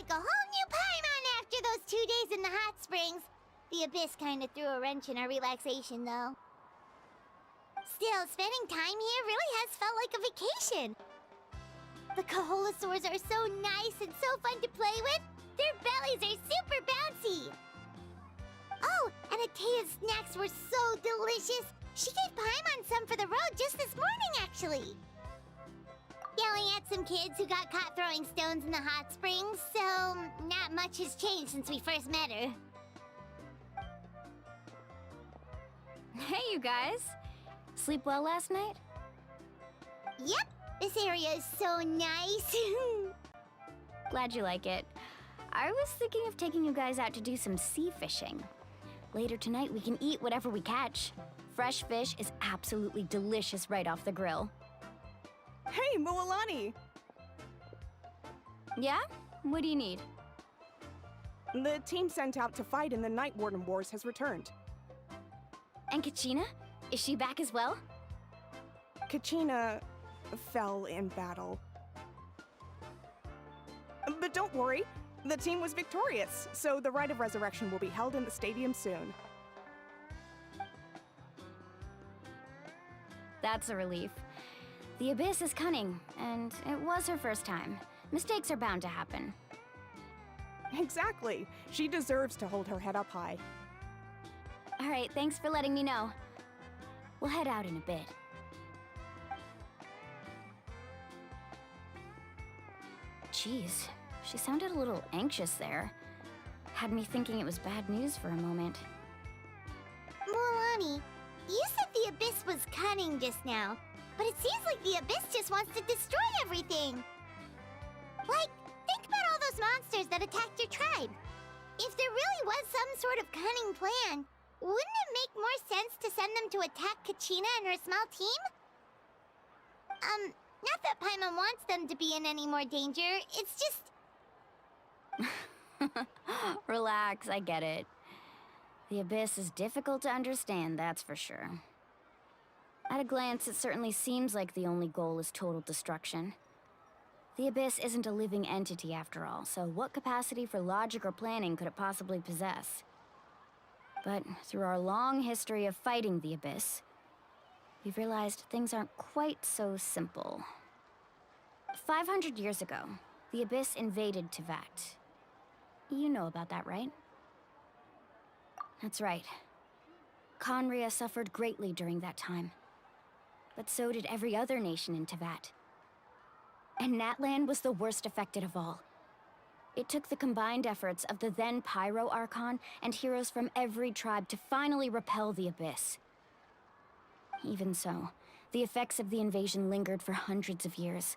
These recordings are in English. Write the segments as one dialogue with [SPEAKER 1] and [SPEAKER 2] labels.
[SPEAKER 1] like a whole new Paimon after those 2 days in the hot springs. The Abyss kind of threw a wrench in our relaxation, though. Still, spending time here really has felt like a vacation. The Kaholosaurs are so nice and so fun to play with. Their bellies are super bouncy. Oh, and Atea's snacks were so delicious. She gave Paimon some for the road just this morning, actually. Yelling at some kids who got caught throwing stones in the hot springs, so not much has changed since we first met her.
[SPEAKER 2] Hey, you guys. Sleep well last night?
[SPEAKER 1] Yep, this area is so nice.
[SPEAKER 2] Glad you like it. I was thinking of taking you guys out to do some sea fishing. Later tonight, we can eat whatever we catch. Fresh fish is absolutely delicious right off the grill.
[SPEAKER 3] Hey, Mualani!
[SPEAKER 2] Yeah? What do you need?
[SPEAKER 3] The team sent out to fight in the Night Warden Wars has returned.
[SPEAKER 2] And Kachina? Is she back as well?
[SPEAKER 3] Kachina fell in battle. But don't worry, the team was victorious, so the Rite of Resurrection will be held in the stadium soon.
[SPEAKER 2] That's a relief. The Abyss is cunning, and it was her first time. Mistakes are bound to happen.
[SPEAKER 3] Exactly. She deserves to hold her head up high.
[SPEAKER 2] All right, thanks for letting me know. We'll head out in a bit. Jeez, she sounded a little anxious there. Had me thinking it was bad news for a moment.
[SPEAKER 1] Mualani, you said the Abyss was cunning just now, but it seems like the Abyss just wants to destroy everything. Like, think about all those monsters that attacked your tribe. If there really was some sort of cunning plan, wouldn't it make more sense to send them to attack Kachina and her small team? Not that Paimon wants them to be in any more danger, it's just...
[SPEAKER 2] Relax, I get it. The Abyss is difficult to understand, that's for sure. At a glance, it certainly seems like the only goal is total destruction. The Abyss isn't a living entity after all, so what capacity for logic or planning could it possibly possess? But through our long history of fighting the Abyss, we've realized things aren't quite so simple. 500 years ago, the Abyss invaded Teyvat. You know about that, right? That's right. Khaenri'ah suffered greatly during that time. But so did every other nation in Teyvat. And Natlan was the worst affected of all. It took the combined efforts of the then Pyro Archon and heroes from every tribe to finally repel the Abyss. Even so, the effects of the invasion lingered for hundreds of years,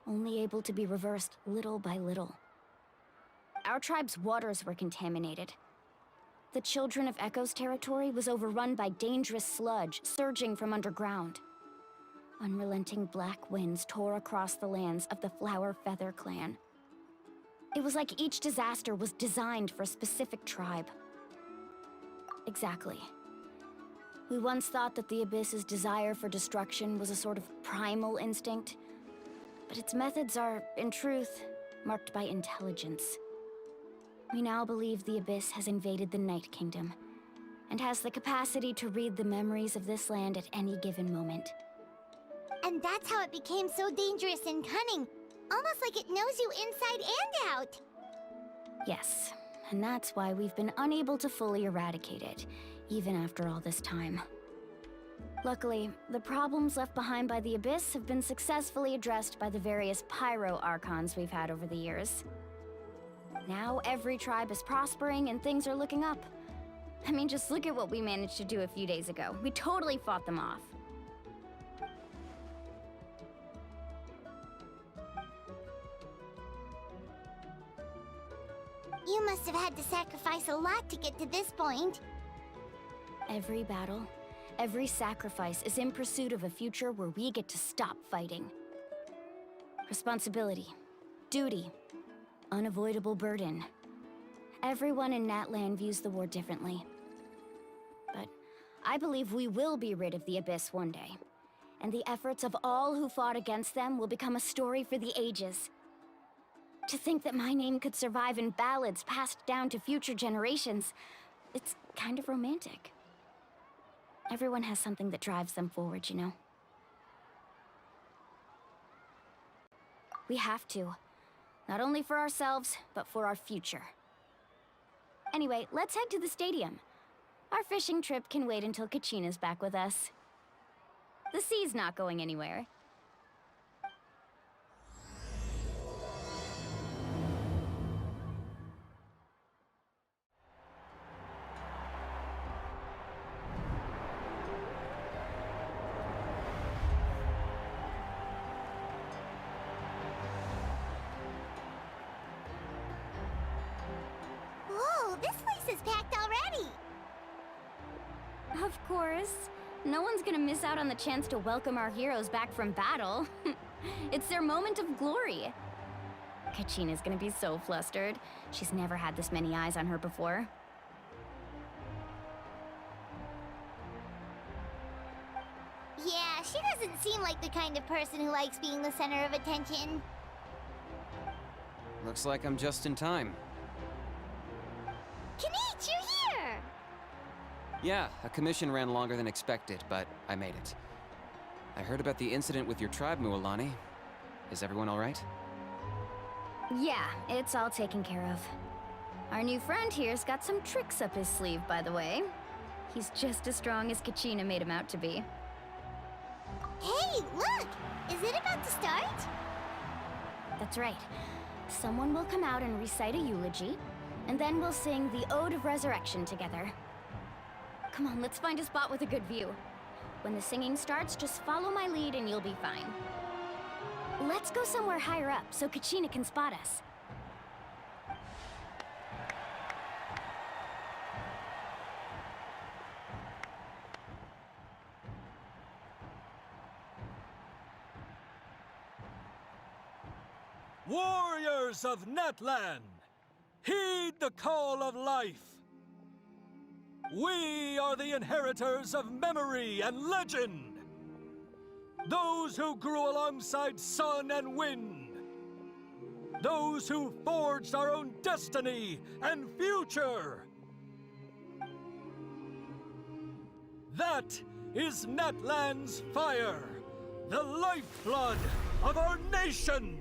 [SPEAKER 2] only able to be reversed little by little. Our tribe's waters were contaminated. The Children of Echo's territory was overrun by dangerous sludge surging from underground. Unrelenting black winds tore across the lands of the Flower Feather clan. It was like each disaster was designed for a specific tribe. Exactly. We once thought that the Abyss's desire for destruction was a sort of primal instinct, but its methods are, in truth, marked by intelligence. We now believe the Abyss has invaded the Night Kingdom, and has the capacity to read the memories of this land at any given moment.
[SPEAKER 1] And that's how it became so dangerous and cunning. Almost like it knows you inside and out.
[SPEAKER 2] Yes, and that's why we've been unable to fully eradicate it, even after all this time. Luckily, the problems left behind by the Abyss have been successfully addressed by the various Pyro Archons we've had over the years. Now every tribe is prospering and things are looking up. I mean, just look at what we managed to do a few days ago. We totally fought them off.
[SPEAKER 1] You must have had to sacrifice a lot to get to this point.
[SPEAKER 2] Every battle, every sacrifice is in pursuit of a future where we get to stop fighting. Responsibility, duty, unavoidable burden. Everyone in Natlan views the war differently. But I believe we will be rid of the Abyss one day, and the efforts of all who fought against them will become a story for the ages. To think that my name could survive in ballads passed down to future generations, it's kind of romantic. Everyone has something that drives them forward, you know? We have to. Not only for ourselves, but for our future. Anyway, let's head to the stadium. Our fishing trip can wait until Kachina's back with us. The sea's not going anywhere.
[SPEAKER 1] Whoa, this place is packed already!
[SPEAKER 2] Of course. No one's gonna miss out on the chance to welcome our heroes back from battle. It's their moment of glory. Kachina's gonna be so flustered. She's never had this many eyes on her before.
[SPEAKER 1] Yeah, she doesn't seem like the kind of person who likes being the center of attention.
[SPEAKER 4] Looks like I'm just in time.
[SPEAKER 1] Kanich, you're here!
[SPEAKER 4] Yeah, a commission ran longer than expected, but I made it. I heard about the incident with your tribe, Mualani. Is everyone all right?
[SPEAKER 2] Yeah, it's all taken care of. Our new friend here's got some tricks up his sleeve, by the way. He's just as strong as Kachina made him out to be.
[SPEAKER 1] Hey, look! Is it about to start?
[SPEAKER 2] That's right. Someone will come out and recite a eulogy, and then we'll sing the Ode of Resurrection together. Come on, let's find a spot with a good view. When the singing starts, just follow my lead and you'll be fine. Let's go somewhere higher up so Kachina can spot us.
[SPEAKER 5] Warriors of Natlan, heed the call of life. We are the inheritors of memory and legend. Those who grew alongside sun and wind. Those who forged our own destiny and future. That is Natlan's fire, the lifeblood of our nation.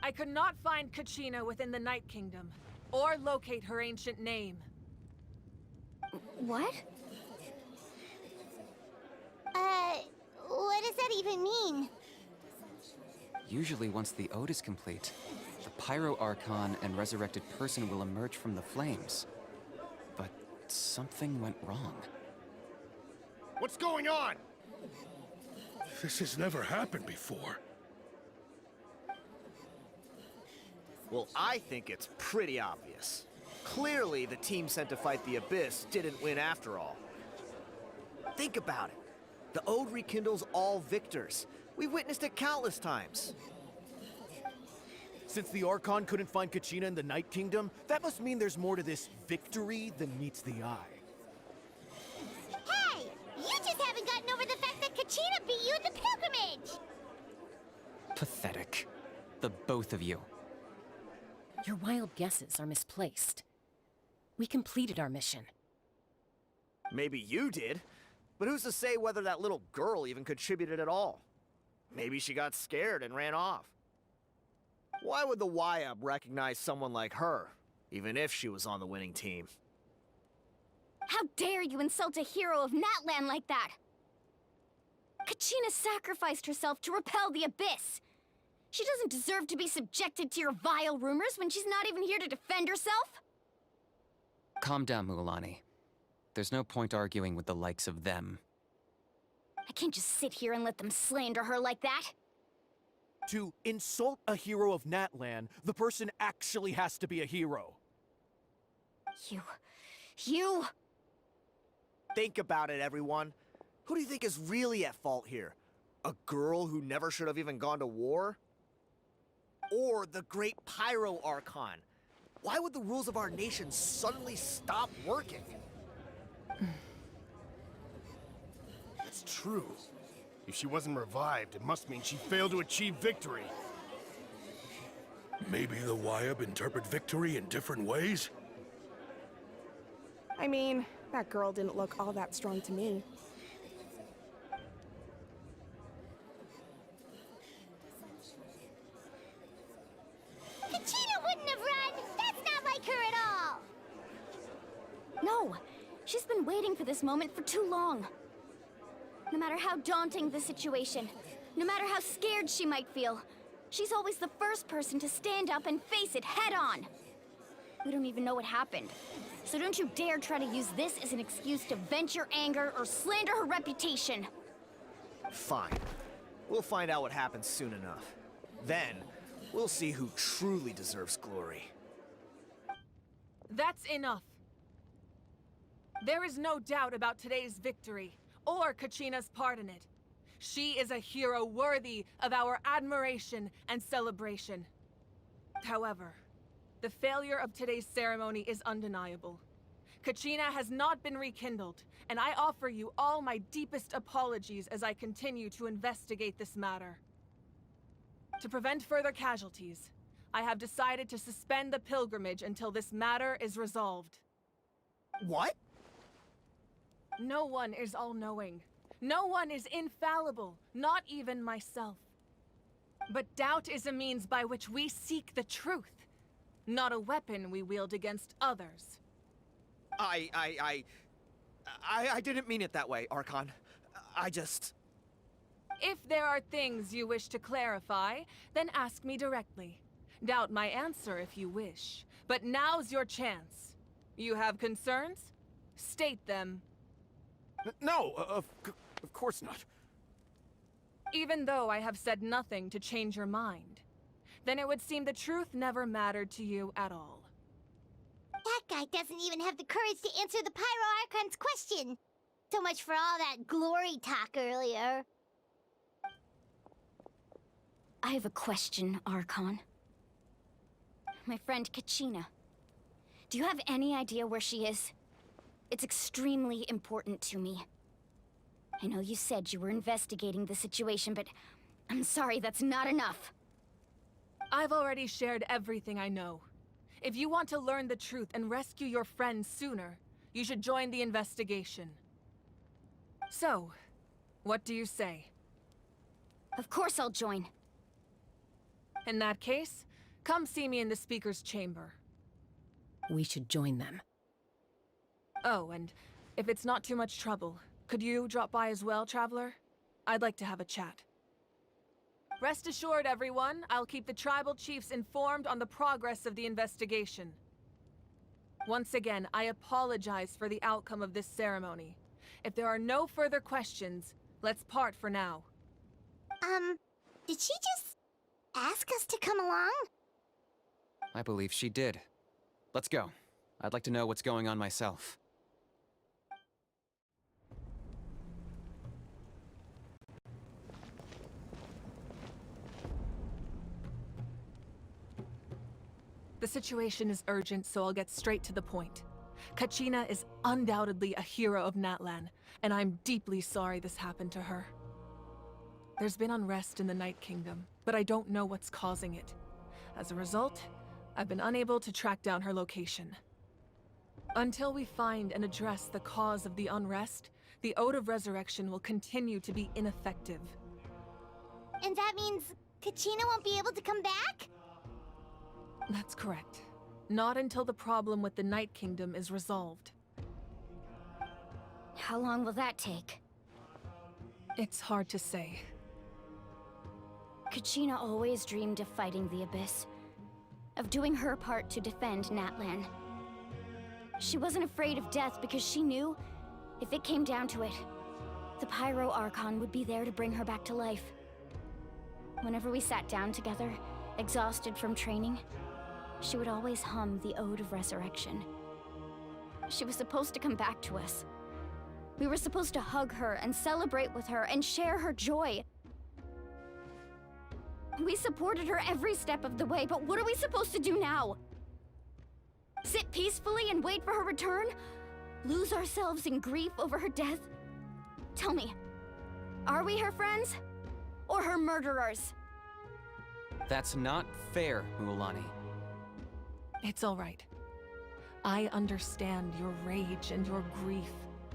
[SPEAKER 6] I could not find Kachina within the Night Kingdom, or locate her ancient name.
[SPEAKER 2] What?
[SPEAKER 1] What does that even mean?
[SPEAKER 4] Usually once the ode is complete, the Pyro Archon and resurrected person will emerge from the flames. But something went wrong.
[SPEAKER 7] What's going on? This has never happened before.
[SPEAKER 8] Well, I think it's pretty obvious. Clearly, the team sent to fight the Abyss didn't win after all. Think about it. The Ode rekindles all victors. We've witnessed it countless times. Since the Archon couldn't find Kachina in the Night Kingdom, that must mean there's more to this victory than meets the eye.
[SPEAKER 1] Hey! You just haven't gotten over the fact that Kachina beat you in the pilgrimage!
[SPEAKER 4] Pathetic. The both of you.
[SPEAKER 9] Your wild guesses are misplaced. We completed our mission.
[SPEAKER 8] Maybe you did, but who's to say whether that little girl even contributed at all? Maybe she got scared and ran off. Why would the YUB recognize someone like her, even if she was on the winning team?
[SPEAKER 2] How dare you insult a hero of Natlan like that? Kachina sacrificed herself to repel the Abyss. She doesn't deserve to be subjected to your vile rumors when she's not even here to defend herself.
[SPEAKER 4] Calm down, Mualani. There's no point arguing with the likes of them.
[SPEAKER 2] I can't just sit here and let them slander her like that.
[SPEAKER 8] To insult a hero of Natlan, the person actually has to be a hero.
[SPEAKER 2] You...
[SPEAKER 8] Think about it, everyone. Who do you think is really at fault here? A girl who never should have even gone to war? Or the great Pyro Archon? Why would the rules of our nation suddenly stop working?
[SPEAKER 7] It's true. If she wasn't revived, it must mean she failed to achieve victory. Maybe the YUB interpret victory in different ways?
[SPEAKER 3] I mean, that girl didn't look all that strong to me.
[SPEAKER 1] Kachina wouldn't have run! That's not like her at all!
[SPEAKER 2] No! She's been waiting for this moment for too long. No matter how daunting the situation, no matter how scared she might feel, she's always the first person to stand up and face it head-on. We don't even know what happened, so don't you dare try to use this as an excuse to vent your anger or slander her reputation.
[SPEAKER 8] Fine. We'll find out what happens soon enough. Then, we'll see who truly deserves glory.
[SPEAKER 6] That's enough. There is no doubt about today's victory, or Kachina's part in it. She is a hero worthy of our admiration and celebration. However, the failure of today's ceremony is undeniable. Kachina has not been rekindled, and I offer you all my deepest apologies as I continue to investigate this matter. To prevent further casualties, I have decided to suspend the pilgrimage until this matter is resolved.
[SPEAKER 8] What?
[SPEAKER 6] No one is all-knowing. No one is infallible, not even myself. But doubt is a means by which we seek the truth, not a weapon we wield against others.
[SPEAKER 8] I didn't mean it that way, Archon. I just...
[SPEAKER 6] If there are things you wish to clarify, then ask me directly. Doubt my answer if you wish. But now's your chance. You have concerns? State them.
[SPEAKER 8] No, of course not.
[SPEAKER 6] Even though I have said nothing to change your mind, then it would seem the truth never mattered to you at all.
[SPEAKER 1] That guy doesn't even have the courage to answer the Pyro Archon's question. So much for all that glory talk earlier.
[SPEAKER 2] I have a question, Archon. My friend Kachina. Do you have any idea where she is? It's extremely important to me. I know you said you were investigating the situation, but I'm sorry, that's not enough.
[SPEAKER 6] I've already shared everything I know. If you want to learn the truth and rescue your friend sooner, you should join the investigation. So, what do you say?
[SPEAKER 2] Of course I'll join.
[SPEAKER 6] In that case, come see me in the speaker's chamber.
[SPEAKER 9] We should join them.
[SPEAKER 6] Oh, and if it's not too much trouble, could you drop by as well, Traveler? I'd like to have a chat. Rest assured, everyone, I'll keep the tribal chiefs informed on the progress of the investigation. Once again, I apologize for the outcome of this ceremony. If there are no further questions, let's part for now.
[SPEAKER 1] Did she just ask us to come along?
[SPEAKER 4] I believe she did. Let's go. I'd like to know what's going on myself.
[SPEAKER 6] The situation is urgent, so I'll get straight to the point. Kachina is undoubtedly a hero of Natlan, and I'm deeply sorry this happened to her. There's been unrest in the Night Kingdom, but I don't know what's causing it. As a result, I've been unable to track down her location. Until we find and address the cause of the unrest, the Ode of Resurrection will continue to be ineffective.
[SPEAKER 1] And that means Kachina won't be able to come back?
[SPEAKER 6] That's correct. Not until the problem with the Night Kingdom is resolved.
[SPEAKER 2] How long will that take?
[SPEAKER 6] It's hard to say.
[SPEAKER 2] Kachina always dreamed of fighting the Abyss, of doing her part to defend Natlan. She wasn't afraid of death because she knew, if it came down to it, the Pyro Archon would be there to bring her back to life. Whenever we sat down together, exhausted from training, she would always hum the Ode of Resurrection. She was supposed to come back to us. We were supposed to hug her and celebrate with her and share her joy. We supported her every step of the way, but what are we supposed to do now? Sit peacefully and wait for her return? Lose ourselves in grief over her death? Tell me, are we her friends? Or her murderers?
[SPEAKER 4] That's not fair, Mualani.
[SPEAKER 6] It's all right. I understand your rage and your grief.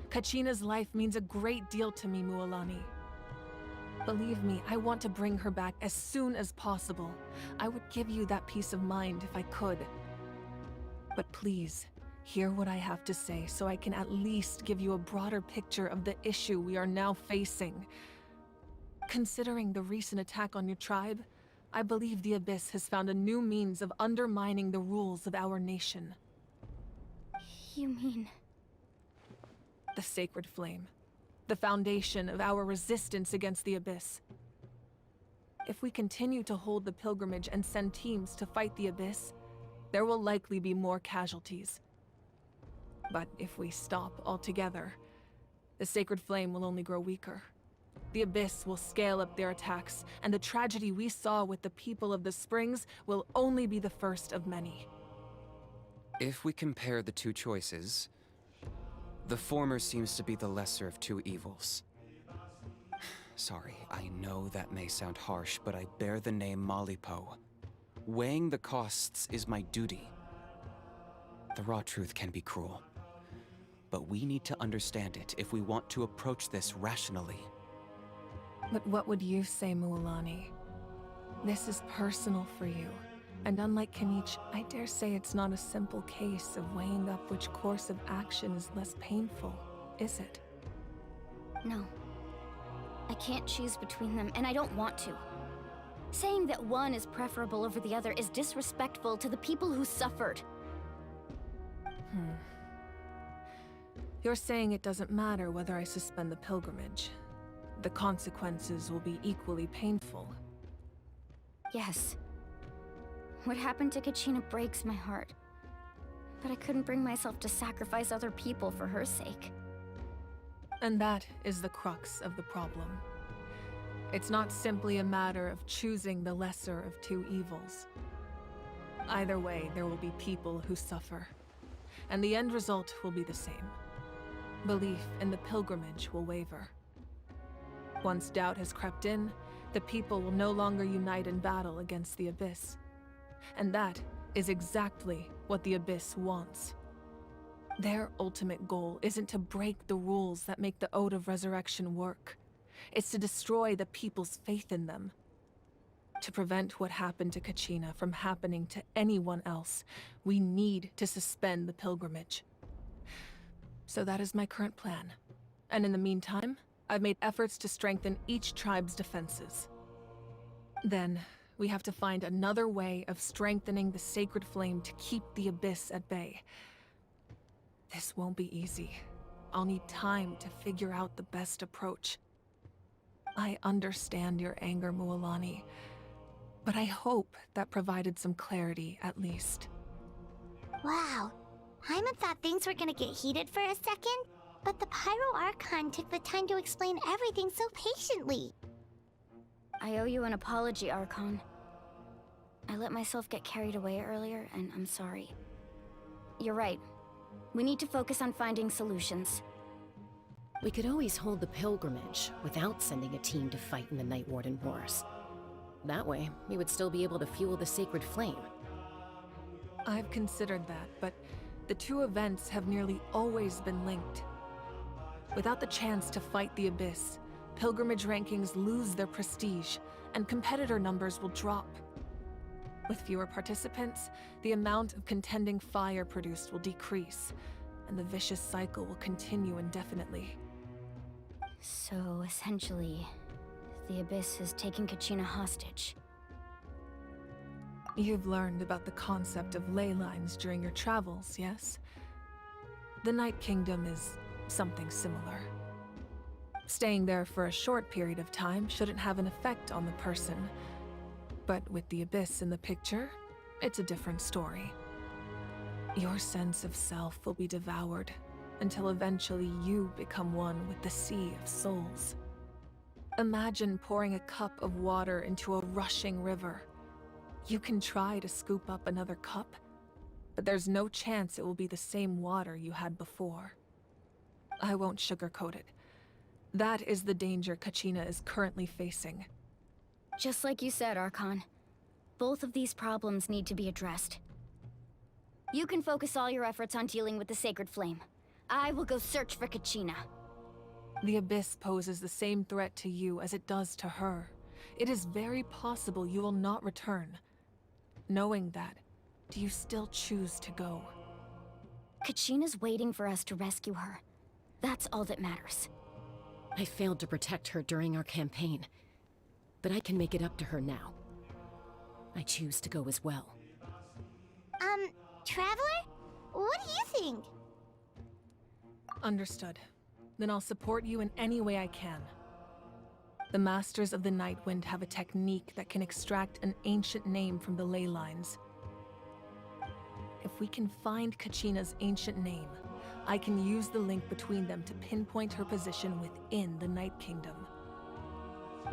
[SPEAKER 6] Kachina's life means a great deal to me, Mualani. Believe me, I want to bring her back as soon as possible. I would give you that peace of mind if I could. But please, hear what I have to say so I can at least give you a broader picture of the issue we are now facing. Considering the recent attack on your tribe, I believe the Abyss has found a new means of undermining the rules of our nation.
[SPEAKER 2] You mean...
[SPEAKER 6] The Sacred Flame. The foundation of our resistance against the Abyss. If we continue to hold the pilgrimage and send teams to fight the Abyss, there will likely be more casualties. But if we stop altogether, the Sacred Flame will only grow weaker. The Abyss will scale up their attacks, and the tragedy we saw with the people of the Springs will only be the first of many.
[SPEAKER 4] If we compare the two choices, the former seems to be the lesser of two evils. Sorry, I know that may sound harsh, but I bear the name Malipo. Weighing the costs is my duty. The raw truth can be cruel, but we need to understand it if we want to approach this rationally.
[SPEAKER 6] But what would you say, Mualani? This is personal for you. And unlike Kanich, I dare say it's not a simple case of weighing up which course of action is less painful, is it?
[SPEAKER 2] No. I can't choose between them, and I don't want to. Saying that one is preferable over the other is disrespectful to the people who suffered.
[SPEAKER 6] You're saying it doesn't matter whether I suspend the pilgrimage. The consequences will be equally painful.
[SPEAKER 2] Yes. What happened to Kachina breaks my heart. But I couldn't bring myself to sacrifice other people for her sake.
[SPEAKER 6] And that is the crux of the problem. It's not simply a matter of choosing the lesser of two evils. Either way, there will be people who suffer. And the end result will be the same. Belief in the pilgrimage will waver. Once doubt has crept in, the people will no longer unite in battle against the Abyss. And that is exactly what the Abyss wants. Their ultimate goal isn't to break the rules that make the Ode of Resurrection work. It's to destroy the people's faith in them. To prevent what happened to Kachina from happening to anyone else, we need to suspend the pilgrimage. So that is my current plan. And in the meantime, I've made efforts to strengthen each tribe's defenses. Then, we have to find another way of strengthening the Sacred Flame to keep the Abyss at bay. This won't be easy. I'll need time to figure out the best approach. I understand your anger, Mualani, but I hope that provided some clarity, at least.
[SPEAKER 1] Wow. Hyman thought things were gonna get heated for a second, but the Pyro Archon took the time to explain everything so patiently.
[SPEAKER 2] I owe you an apology, Archon. I let myself get carried away earlier, and I'm sorry. You're right. We need to focus on finding solutions.
[SPEAKER 9] We could always hold the pilgrimage without sending a team to fight in the Night Warden Wars. That way, we would still be able to fuel the sacred flame.
[SPEAKER 6] I've considered that, but the two events have nearly always been linked. Without the chance to fight the Abyss, pilgrimage rankings lose their prestige, and competitor numbers will drop. With fewer participants, the amount of contending fire produced will decrease, and the vicious cycle will continue indefinitely.
[SPEAKER 2] So, essentially, the Abyss has taken Kachina hostage.
[SPEAKER 6] You've learned about the concept of ley lines during your travels, yes? The Night Kingdom is something similar. Staying there for a short period of time shouldn't have an effect on the person. But with the Abyss in the picture, it's a different story. Your sense of self will be devoured until eventually you become one with the Sea of Souls. Imagine pouring a cup of water into a rushing river. You can try to scoop up another cup, but there's no chance it will be the same water you had before. I won't sugarcoat it. That is the danger Kachina is currently facing.
[SPEAKER 2] Just like you said, Archon. Both of these problems need to be addressed. You can focus all your efforts on dealing with the Sacred Flame. I will go search for Kachina.
[SPEAKER 6] The Abyss poses the same threat to you as it does to her. It is very possible you will not return. Knowing that, do you still choose to go?
[SPEAKER 2] Kachina's waiting for us to rescue her. That's all that matters.
[SPEAKER 9] I failed to protect her during our campaign, but I can make it up to her now. I choose to go as well.
[SPEAKER 1] Traveler? What do you think?
[SPEAKER 6] Understood. Then I'll support you in any way I can. The Masters of the Nightwind have a technique that can extract an ancient name from the ley lines. If we can find Kachina's ancient name, I can use the link between them to pinpoint her position within the Night Kingdom.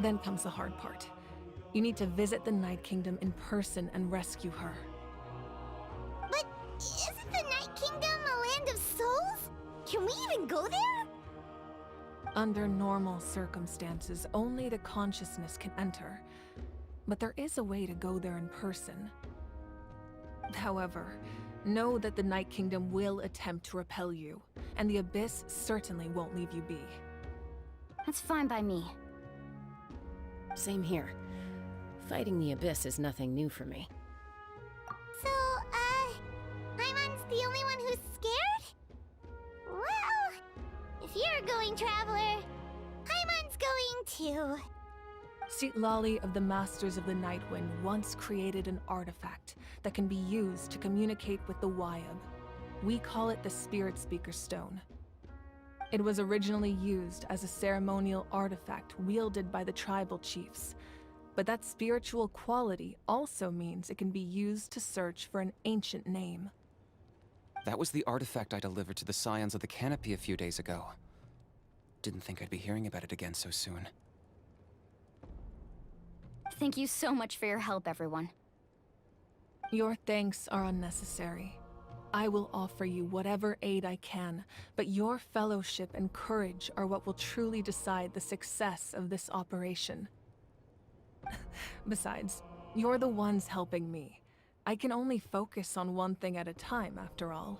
[SPEAKER 6] Then comes the hard part. You need to visit the Night Kingdom in person and rescue her.
[SPEAKER 1] But isn't the Night Kingdom a land of souls? Can we even go there?
[SPEAKER 6] Under normal circumstances, only the consciousness can enter. But there is a way to go there in person. However, know that the Night Kingdom will attempt to repel you, and the Abyss certainly won't leave you be.
[SPEAKER 2] That's fine by me.
[SPEAKER 9] Same here. Fighting the Abyss is nothing new for me.
[SPEAKER 1] So, Paimon's the only one who's scared? Well, if you're going, Traveler, Paimon's going too.
[SPEAKER 6] Lali of the Masters of the Nightwind once created an artifact that can be used to communicate with the Wyab. We call it the Spirit Speaker Stone. It was originally used as a ceremonial artifact wielded by the tribal chiefs, but that spiritual quality also means it can be used to search for an ancient name.
[SPEAKER 4] That was the artifact I delivered to the Scions of the Canopy a few days ago. Didn't think I'd be hearing about it again so soon.
[SPEAKER 2] Thank you so much for your help, everyone.
[SPEAKER 6] Your thanks are unnecessary. I will offer you whatever aid I can, but your fellowship and courage are what will truly decide the success of this operation. Besides, you're the ones helping me. I can only focus on one thing at a time, after all.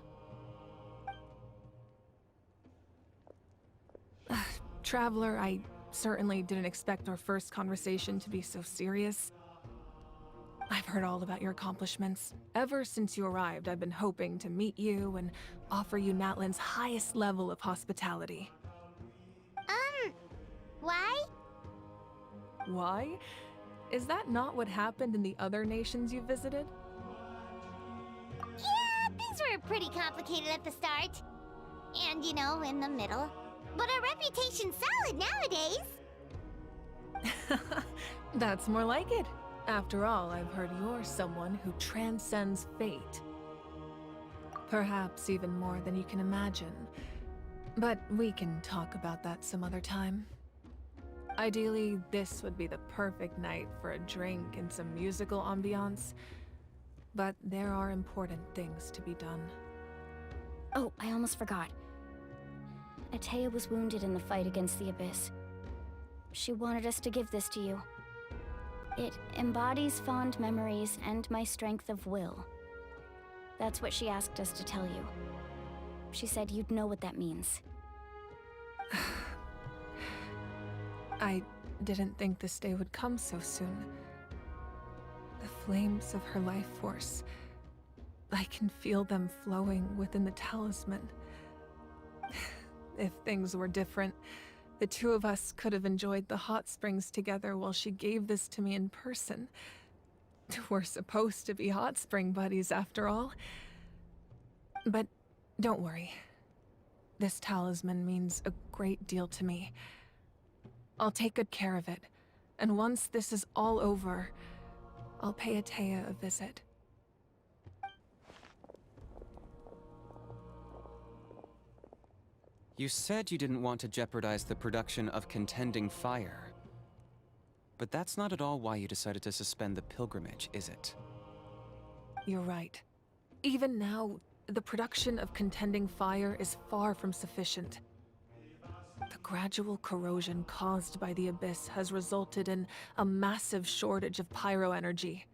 [SPEAKER 6] Traveler, I certainly didn't expect our first conversation to be so serious. I've heard all about your accomplishments. Ever since you arrived, I've been hoping to meet you and offer you Natlan's highest level of hospitality.
[SPEAKER 1] Why?
[SPEAKER 6] Why? Is that not what happened in the other nations you visited?
[SPEAKER 1] Yeah, things were pretty complicated at the start. And, you know, in the middle. But our reputation's solid nowadays.
[SPEAKER 6] That's more like it. After all, I've heard you're someone who transcends fate. Perhaps even more than you can imagine. But we can talk about that some other time. Ideally, this would be the perfect night for a drink and some musical ambiance. But there are important things to be done.
[SPEAKER 2] Oh, I almost forgot. Atea was wounded in the fight against the Abyss. She wanted us to give this to you. It embodies fond memories and my strength of will. That's what she asked us to tell you. She said you'd know what that means.
[SPEAKER 6] I didn't think this day would come so soon. The flames of her life force. I can feel them flowing within the talisman. If things were different, the two of us could have enjoyed the hot springs together while she gave this to me in person. We're supposed to be hot spring buddies after all. But don't worry. This talisman means a great deal to me. I'll take good care of it, and once this is all over, I'll pay Atea a visit.
[SPEAKER 4] You said you didn't want to jeopardize the production of contending fire. But that's not at all why you decided to suspend the pilgrimage, is it?
[SPEAKER 6] You're right. Even now, the production of contending fire is far from sufficient. The gradual corrosion caused by the Abyss has resulted in a massive shortage of pyro energy,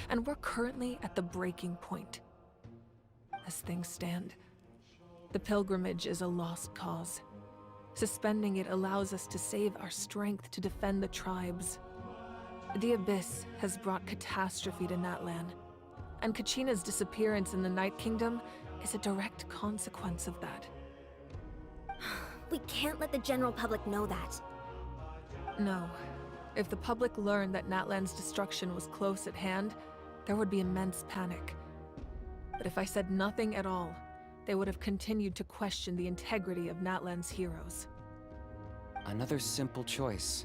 [SPEAKER 6] and we're currently at the breaking point. As things stand, the pilgrimage is a lost cause. Suspending it allows us to save our strength to defend the tribes. The Abyss has brought catastrophe to Natlan, and Kachina's disappearance in the Night Kingdom is a direct consequence of that.
[SPEAKER 1] We can't let the general public know that.
[SPEAKER 6] No. If the public learned that Natlan's destruction was close at hand, there would be immense panic. But if I said nothing at all, they would have continued to question the integrity of Natlan's heroes.
[SPEAKER 4] Another simple choice.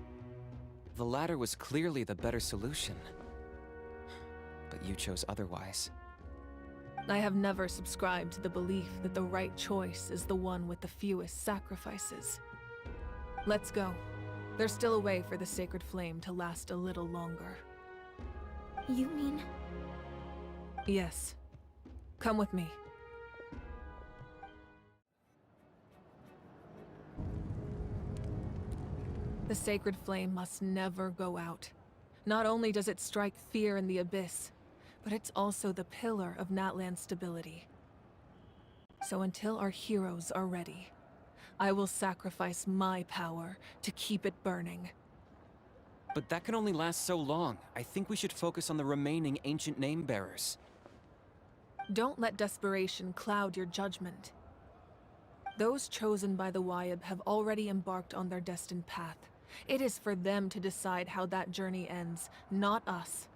[SPEAKER 4] The latter was clearly the better solution. But you chose otherwise.
[SPEAKER 6] I have never subscribed to the belief that the right choice is the one with the fewest sacrifices. Let's go. There's still a way for the sacred flame to last a little longer.
[SPEAKER 1] You mean?
[SPEAKER 6] Yes. Come with me. The sacred flame must never go out. Not only does it strike fear in the Abyss, but it's also the pillar of Natlan's stability. So until our heroes are ready, I will sacrifice my power to keep it burning.
[SPEAKER 4] But that can only last so long. I think we should focus on the remaining ancient name-bearers.
[SPEAKER 6] Don't let desperation cloud your judgment. Those chosen by the Wyeb have already embarked on their destined path. It is for them to decide how that journey ends, not us.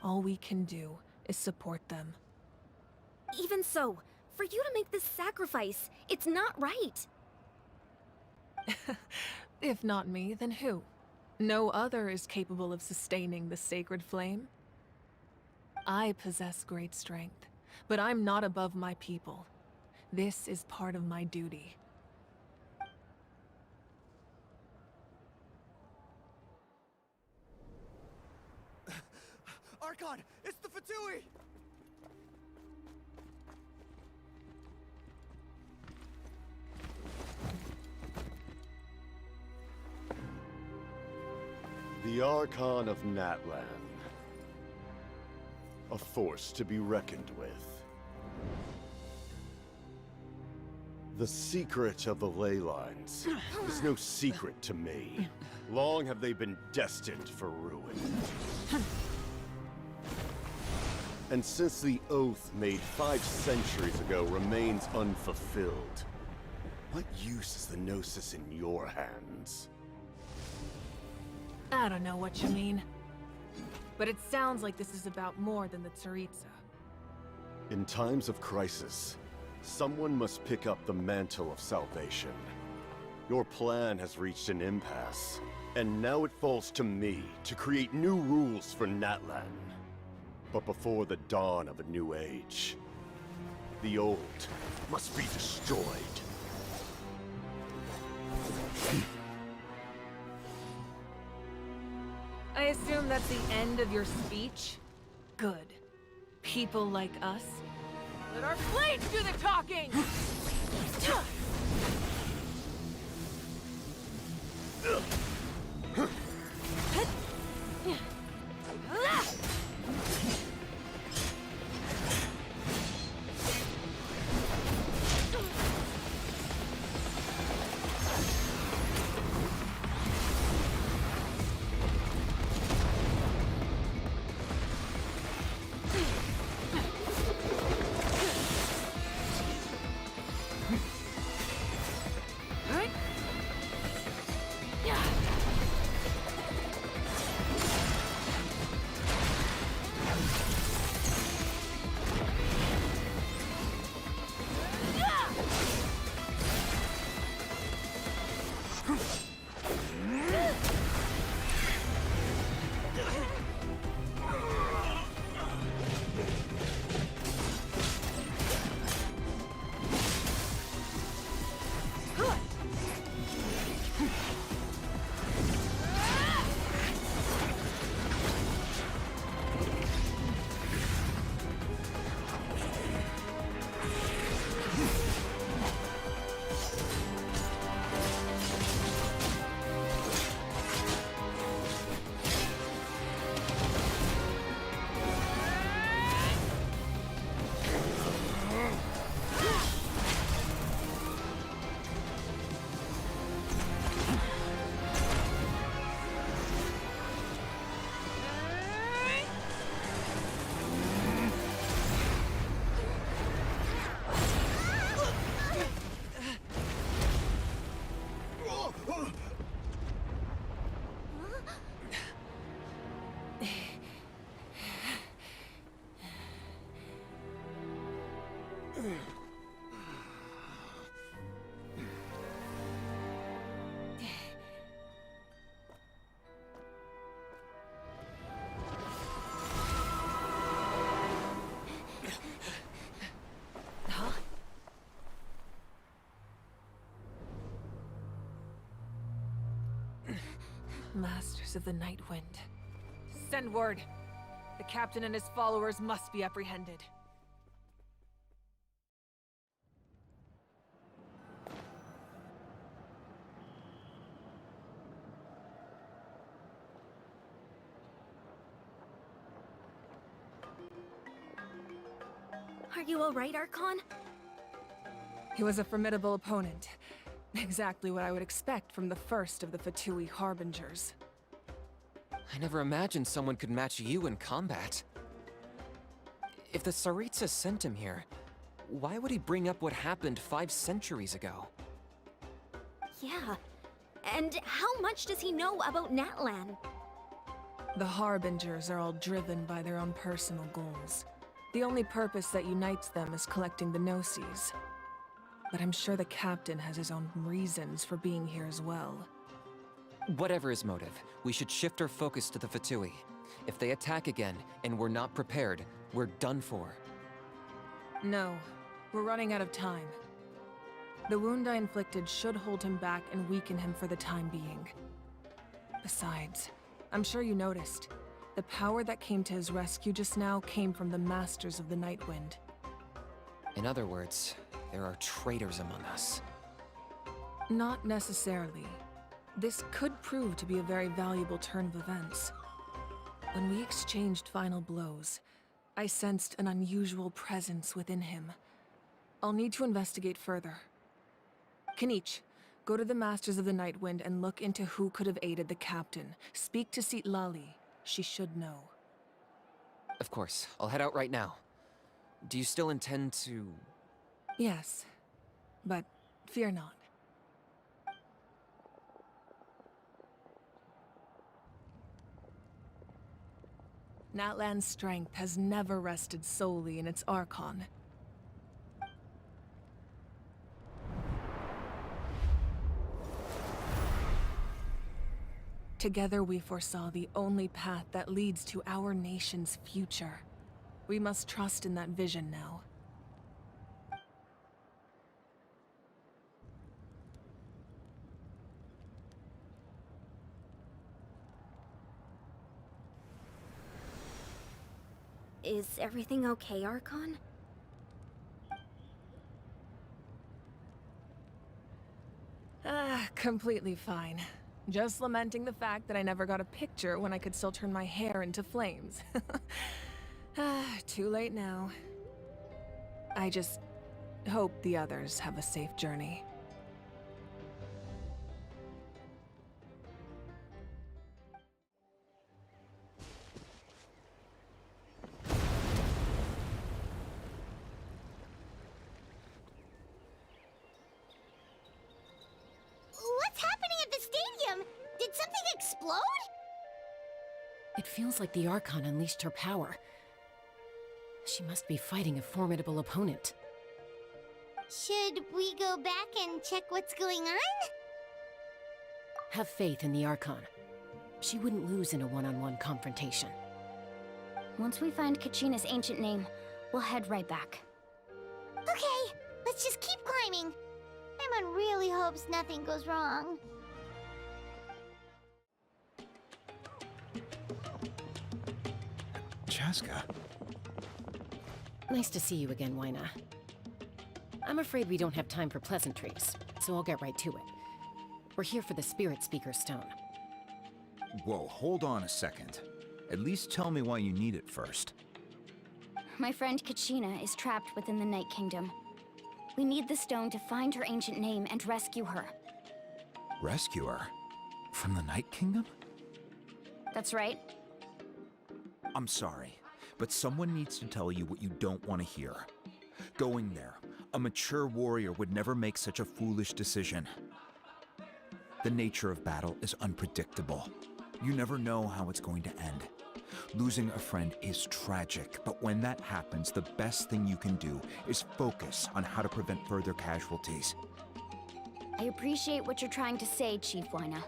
[SPEAKER 6] All we can do is support them.
[SPEAKER 1] Even so, for you to make this sacrifice, it's not right.
[SPEAKER 6] If not me, then who? No other is capable of sustaining the sacred flame. I possess great strength, but I'm not above my people. This is part of my duty.
[SPEAKER 8] Archon, it's the Fatui!
[SPEAKER 7] The Archon of Natlan. A force to be reckoned with. The secret of the ley lines is no secret to me. Long have they been destined for ruin. And since the oath made 5 centuries ago remains unfulfilled, what use is the Gnosis in your hands?
[SPEAKER 6] I don't know what you mean. But it sounds like this is about more than the Tsaritsa.
[SPEAKER 7] In times of crisis, someone must pick up the mantle of salvation. Your plan has reached an impasse, and now it falls to me to create new rules for Natlan. But before the dawn of a new age, the old must be destroyed.
[SPEAKER 6] I assume that's the end of your speech? Good. people like us. Let our blades do the talking! Masters of the Night Wind. Send word. The captain and his followers must be apprehended.
[SPEAKER 2] Are you alright, Archon?
[SPEAKER 6] He was a formidable opponent. Exactly what I would expect from the first of the Fatui Harbingers.
[SPEAKER 4] I never imagined someone could match you in combat. If the Tsaritsa sent him here, why would he bring up what happened 5 centuries ago?
[SPEAKER 2] Yeah. And how much does he know about Natlan?
[SPEAKER 6] The Harbingers are all driven by their own personal goals. The only purpose that unites them is collecting the Gnosis. But I'm sure the captain has his own reasons for being here as well.
[SPEAKER 4] Whatever his motive, we should shift our focus to the Fatui. If they attack again, and we're not prepared, we're done for.
[SPEAKER 6] No, we're running out of time. The wound I inflicted should hold him back and weaken him for the time being. Besides, I'm sure you noticed, the power that came to his rescue just now came from the Masters of the Night Wind.
[SPEAKER 4] In other words, there are traitors among us.
[SPEAKER 6] Not necessarily. This could prove to be a very valuable turn of events. When we exchanged final blows, I sensed an unusual presence within him. I'll need to investigate further. Kanich, go to the Masters of the Night Wind and look into who could have aided the captain. Speak to Lali. She should know.
[SPEAKER 4] Of course, I'll head out right now. Do you still intend to...
[SPEAKER 6] Yes, but fear not. Natlan's strength has never rested solely in its Archon. Together we foresaw the only path that leads to our nation's future. We must trust in that vision now.
[SPEAKER 2] Is everything okay, Archon?
[SPEAKER 6] Completely fine. Just lamenting the fact that I never got a picture when I could still turn my hair into flames. Too late now. I just hope the others have a safe journey.
[SPEAKER 1] What's happening at the stadium? Did something explode?
[SPEAKER 9] It feels like the Archon unleashed her power. She must be fighting a formidable opponent.
[SPEAKER 1] Should we go back and check what's going on?
[SPEAKER 9] Have faith in the Archon. She wouldn't lose in a one-on-one confrontation.
[SPEAKER 2] Once we find Kachina's ancient name, we'll head right back.
[SPEAKER 1] Okay, let's just keep climbing. Emon really hopes nothing goes wrong.
[SPEAKER 10] Chaska.
[SPEAKER 9] Nice to see you again, Wyna. I'm afraid we don't have time for pleasantries, so I'll get right to it. We're here for the Spirit Speaker Stone.
[SPEAKER 10] Whoa, hold on a second. At least tell me why you need it first.
[SPEAKER 2] My friend Kachina is trapped within the Night Kingdom. We need the stone to find her ancient name and rescue her.
[SPEAKER 10] Rescue her? From the Night Kingdom?
[SPEAKER 2] That's right.
[SPEAKER 10] I'm sorry, but someone needs to tell you what you don't want to hear. Going there, a mature warrior would never make such a foolish decision. The nature of battle is unpredictable. You never know how it's going to end. Losing a friend is tragic, but when that happens, the best thing you can do is focus on how to prevent further casualties.
[SPEAKER 2] I appreciate what you're trying to say, Chief Wyna.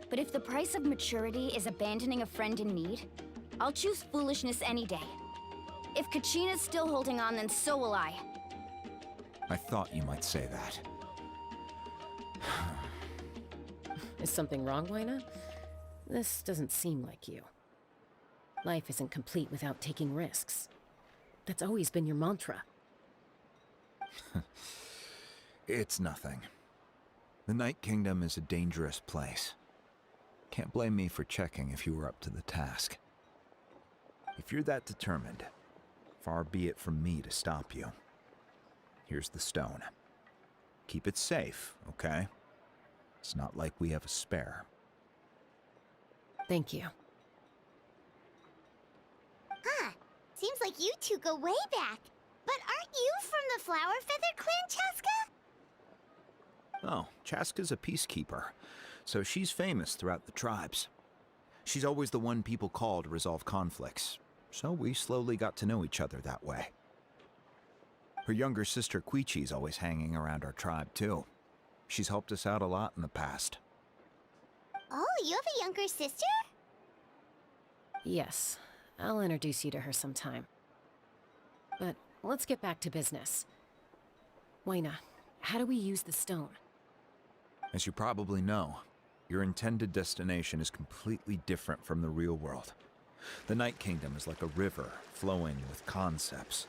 [SPEAKER 2] But if the price of maturity is abandoning a friend in need, I'll choose foolishness any day. If Kachina's still holding on, then so will I.
[SPEAKER 10] I thought you might say that.
[SPEAKER 9] Is something wrong, Wyna? This doesn't seem like you. Life isn't complete without taking risks. That's always been your mantra.
[SPEAKER 10] It's nothing. The Night Kingdom is a dangerous place. Can't blame me for checking if you were up to the task. If you're that determined, far be it from me to stop you. Here's the stone. Keep it safe, okay? It's not like we have a spare.
[SPEAKER 9] Thank you.
[SPEAKER 1] Huh. Seems like you two go way back. But aren't you from the Flower Feather Clan, Chaska?
[SPEAKER 10] Oh, Chaska's a peacekeeper, so she's famous throughout the tribes. She's always the one people call to resolve conflicts, so we slowly got to know each other that way. Her younger sister Quichi's always hanging around our tribe, too. She's helped us out a lot in the past.
[SPEAKER 1] Oh, you have a younger sister?
[SPEAKER 9] Yes, I'll introduce you to her sometime. But let's get back to business. Wyna, how do we use the stone?
[SPEAKER 10] As you probably know, your intended destination is completely different from the real world. The Night Kingdom is like a river flowing with concepts,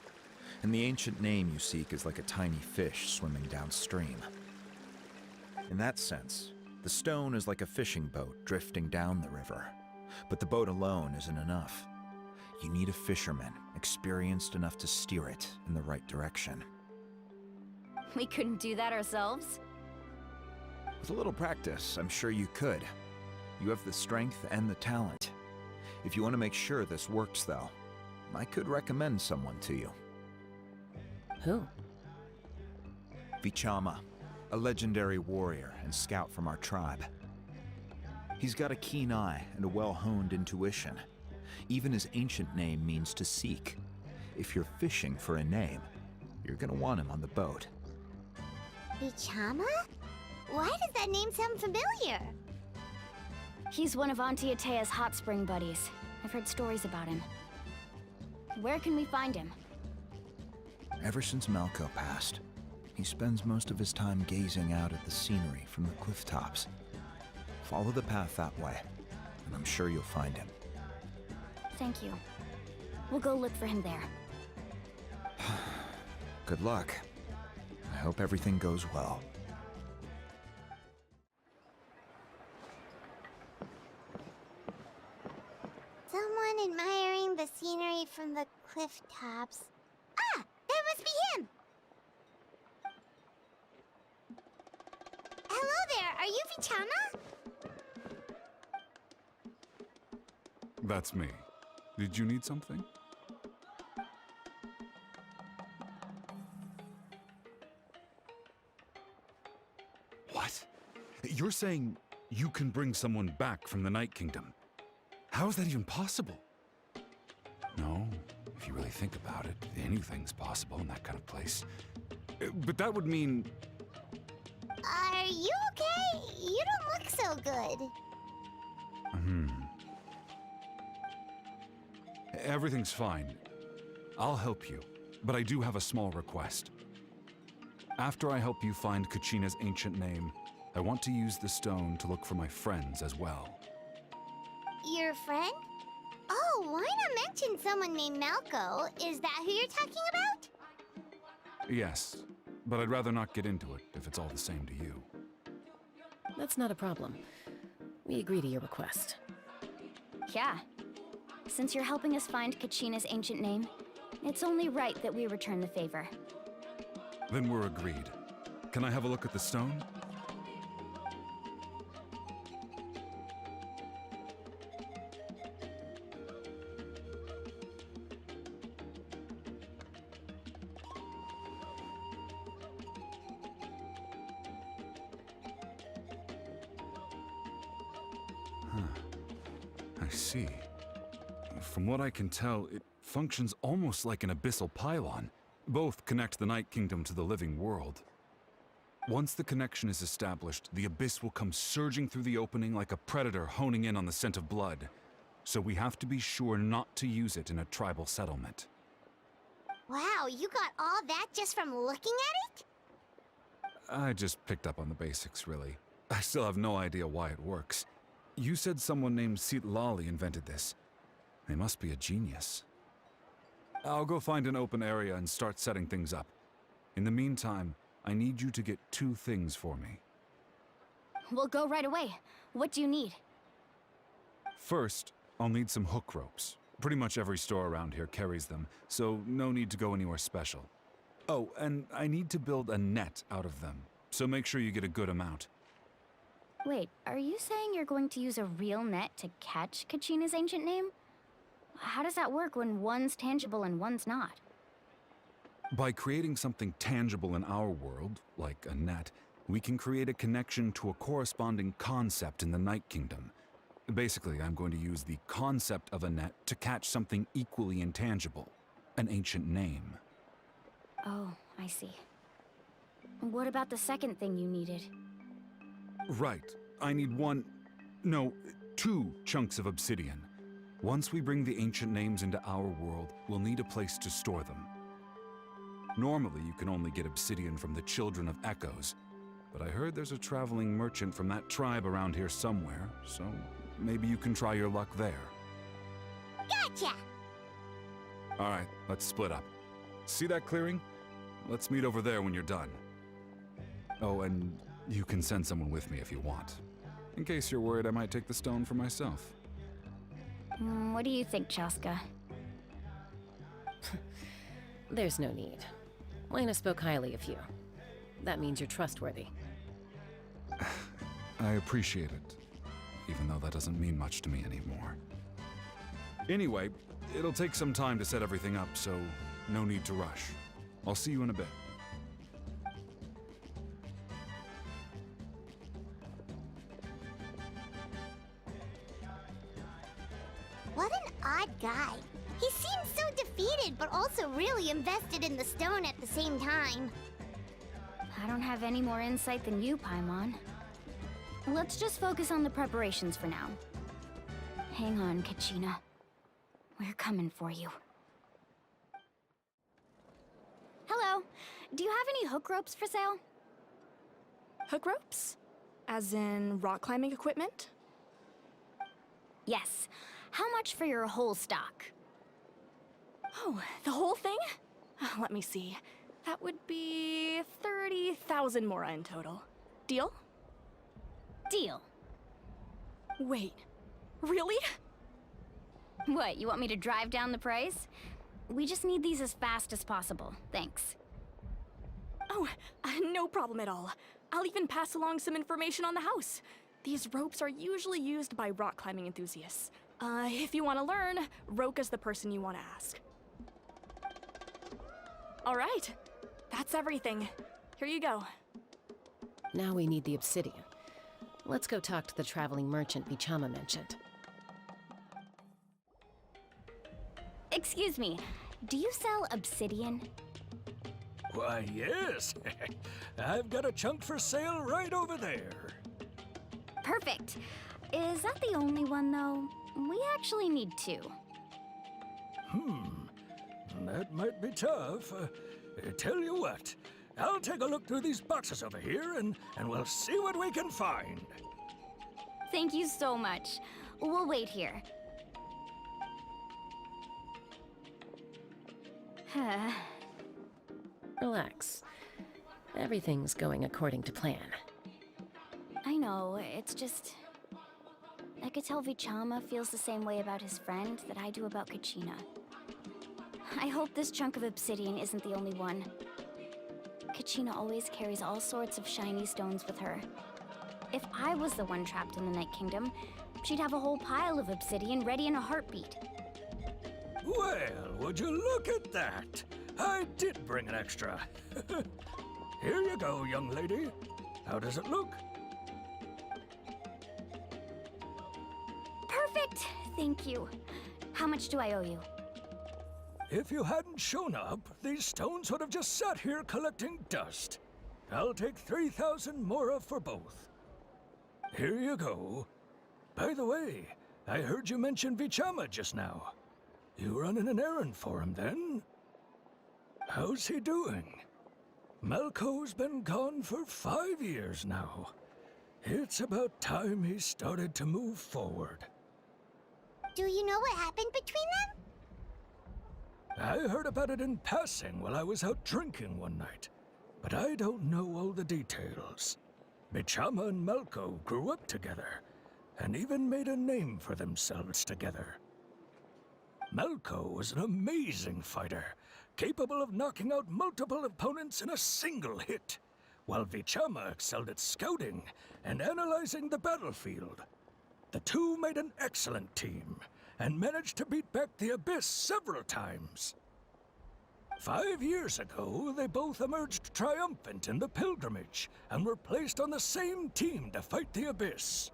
[SPEAKER 10] and the ancient name you seek is like a tiny fish swimming downstream. In that sense, the stone is like a fishing boat drifting down the river, but the boat alone isn't enough. You need a fisherman experienced enough to steer it in the right direction.
[SPEAKER 2] We couldn't do that ourselves?
[SPEAKER 10] With a little practice, I'm sure you could. You have the strength and the talent. If you want to make sure this works, though, I could recommend someone to you.
[SPEAKER 9] Who?
[SPEAKER 10] Vichama, a legendary warrior and scout from our tribe. He's got a keen eye and a well-honed intuition. Even his ancient name means to seek. If you're fishing for a name, you're gonna want him on the boat.
[SPEAKER 1] Vichama? Why does that name sound familiar?
[SPEAKER 2] He's one of Auntie Atea's hot spring buddies. I've heard stories about him. Where can we find him?
[SPEAKER 10] Ever since Malco passed, he spends most of his time gazing out at the scenery from the cliff tops. Follow the path that way, and I'm sure you'll find him.
[SPEAKER 2] Thank you. We'll go look for him there.
[SPEAKER 10] Good luck. I hope everything goes well.
[SPEAKER 1] Someone admiring the scenery from the cliff tops. Ah! That must be him! Hello there, are you Vichama?
[SPEAKER 11] That's me. Did you need something? What? You're saying you can bring someone back from the Night Kingdom? How is that even possible? No, if you really think about it, anything's possible in that kind of place. But that would mean...
[SPEAKER 1] Are you okay? You don't look so good.
[SPEAKER 11] Everything's fine. I'll help you, but I do have a small request. After I help you find Kachina's ancient name, I want to use the stone to look for my friends as well.
[SPEAKER 1] Your friend? Oh, why not mention someone named Malco? Is that who you're talking about?
[SPEAKER 11] Yes, but I'd rather not get into it if it's all the same to you.
[SPEAKER 9] That's not a problem. We agree to your request.
[SPEAKER 2] Yeah. Since you're helping us find Kachina's ancient name, it's only right that we return the favor.
[SPEAKER 11] Then we're agreed. Can I have a look at the stone? I see. From what I can tell, it functions almost like an abyssal pylon. Both connect the Night Kingdom to the living world. Once the connection is established, the abyss will come surging through the opening like a predator honing in on the scent of blood. So we have to be sure not to use it in a tribal settlement.
[SPEAKER 1] Wow, you got all that just from looking at it?
[SPEAKER 11] I just picked up on the basics, really. I still have no idea why it works. You said someone named Lali invented this. They must be a genius. I'll go find an open area and start setting things up. In the meantime, I need you to get 2 things for me.
[SPEAKER 2] We'll go right away. What do you need?
[SPEAKER 11] First, I'll need some hook ropes. Pretty much every store around here carries them, so no need to go anywhere special. Oh, and I need to build a net out of them, so make sure you get a good amount.
[SPEAKER 2] Wait, are you saying you're going to use a real net to catch Kachina's ancient name? How does that work when one's tangible and one's not?
[SPEAKER 11] By creating something tangible in our world, like a net, we can create a connection to a corresponding concept in the Night Kingdom. Basically, I'm going to use the concept of a net to catch something equally intangible, an ancient name.
[SPEAKER 2] Oh, I see. What about the second thing you needed?
[SPEAKER 11] Right. I need 2 chunks of obsidian. Once we bring the ancient names into our world, we'll need a place to store them. Normally, you can only get obsidian from the Children of Echoes, but I heard there's a traveling merchant from that tribe around here somewhere, so maybe you can try your luck there.
[SPEAKER 1] Gotcha!
[SPEAKER 11] Alright, let's split up. See that clearing? Let's meet over there when you're done. Oh, and you can send someone with me if you want. In case you're worried I might take the stone for myself.
[SPEAKER 2] What do you think, Chaska?
[SPEAKER 9] There's no need. Lena spoke highly of you. That means you're trustworthy.
[SPEAKER 11] I appreciate it, even though that doesn't mean much to me anymore. Anyway, it'll take some time to set everything up, so no need to rush. I'll see you in a bit.
[SPEAKER 1] What an odd guy. He seems so defeated, but also really invested in the stone at the same time.
[SPEAKER 2] I don't have any more insight than you, Paimon. Let's just focus on the preparations for now. Hang on, Kachina. We're coming for you. Hello. Do you have any hook ropes for sale?
[SPEAKER 3] Hook ropes? As in rock climbing equipment?
[SPEAKER 2] Yes. How much for your whole stock?
[SPEAKER 12] Oh, the whole thing? Let me see. That would be 30,000 mora in total. Deal?
[SPEAKER 2] Deal.
[SPEAKER 12] Wait, really?
[SPEAKER 2] What, you want me to drive down the price? We just need these as fast as possible. Thanks.
[SPEAKER 12] Oh, no problem at all. I'll even pass along some information on the house. These ropes are usually used by rock climbing enthusiasts. If you want to learn, Roka's the person you want to ask. All right, that's everything. Here you go.
[SPEAKER 9] Now we need the obsidian. Let's go talk to the traveling merchant Vichama mentioned.
[SPEAKER 2] Excuse me, do you sell obsidian?
[SPEAKER 5] Why, yes. I've got a chunk for sale right over there.
[SPEAKER 2] Perfect. Is that the only one, though? We actually need two.
[SPEAKER 5] That might be tough. Tell you what, I'll take a look through these boxes over here and we'll see what we can find.
[SPEAKER 2] Thank you so much. We'll wait here.
[SPEAKER 9] Relax. Everything's going according to plan.
[SPEAKER 2] I know, it's just... I could tell Vichama feels the same way about his friend that I do about Kachina. I hope this chunk of obsidian isn't the only one. Kachina always carries all sorts of shiny stones with her. If I was the one trapped in the Night Kingdom, she'd have a whole pile of obsidian ready in a heartbeat.
[SPEAKER 5] Well, would you look at that? I did bring an extra. Here you go, young lady. How does it look?
[SPEAKER 2] Perfect! Thank you. How much do I owe you?
[SPEAKER 5] If you hadn't shown up, these stones would have just sat here collecting dust. I'll take 3,000 mora for both. Here you go. By the way, I heard you mention Vichama just now. You running an errand for him, then? How's he doing? Malko's been gone for 5 years now. It's about time he started to move forward.
[SPEAKER 1] Do you know what happened between them?
[SPEAKER 5] I heard about it in passing while I was out drinking one night, but I don't know all the details. Vichama and Malko grew up together, and even made a name for themselves together. Malko was an amazing fighter, capable of knocking out multiple opponents in a single hit, while Vichama excelled at scouting and analyzing the battlefield. The two made an excellent team, and managed to beat back the Abyss several times. 5 years ago, they both emerged triumphant in the pilgrimage, and were placed on the same team to fight the Abyss.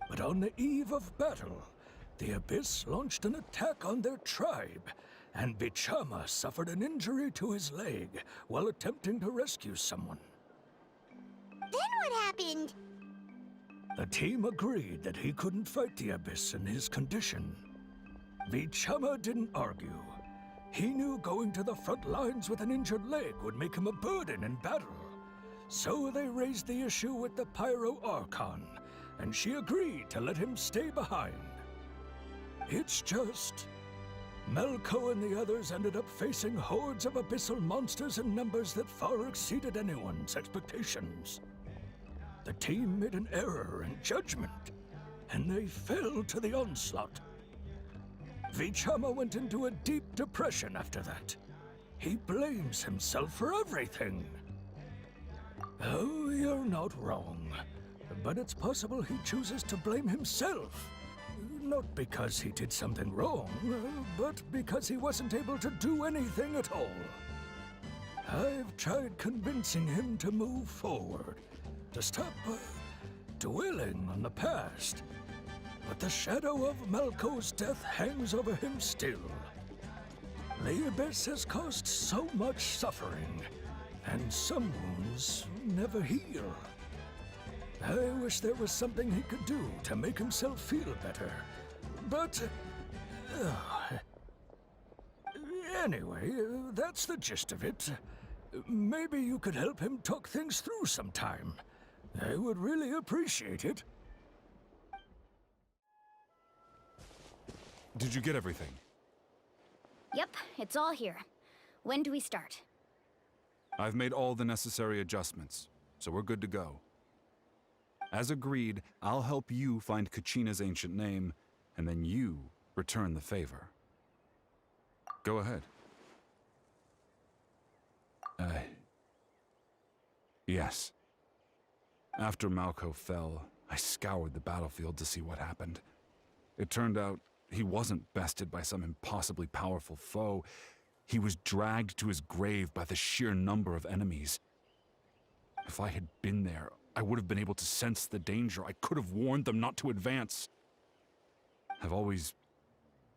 [SPEAKER 5] But on the eve of battle, the Abyss launched an attack on their tribe, and Vichama suffered an injury to his leg while attempting to rescue someone.
[SPEAKER 1] Then what happened?
[SPEAKER 5] The team agreed that he couldn't fight the Abyss in his condition. Vichama didn't argue. He knew going to the front lines with an injured leg would make him a burden in battle. So they raised the issue with the Pyro Archon, and she agreed to let him stay behind. It's just... Malko and the others ended up facing hordes of abyssal monsters in numbers that far exceeded anyone's expectations. The team made an error in judgment, and they fell to the onslaught. Vichama went into a deep depression after that. He blames himself for everything. Oh, you're not wrong. But it's possible he chooses to blame himself. Not because he did something wrong, but because he wasn't able to do anything at all. I've tried convincing him to move forward, to stop dwelling on the past. But the shadow of Malko's death hangs over him still. The Abyss has caused so much suffering, and some wounds never heal. I wish there was something he could do to make himself feel better, but... Anyway, that's the gist of it. Maybe you could help him talk things through sometime. I would really appreciate it.
[SPEAKER 11] Did you get everything?
[SPEAKER 2] Yep, it's all here. When do we start?
[SPEAKER 11] I've made all the necessary adjustments, so we're good to go. As agreed, I'll help you find Kachina's ancient name, and then you return the favor. Go ahead. Yes. After Malko fell, I scoured the battlefield to see what happened. It turned out he wasn't bested by some impossibly powerful foe. He was dragged to his grave by the sheer number of enemies. If I had been there, I would have been able to sense the danger. I could have warned them not to advance. I've always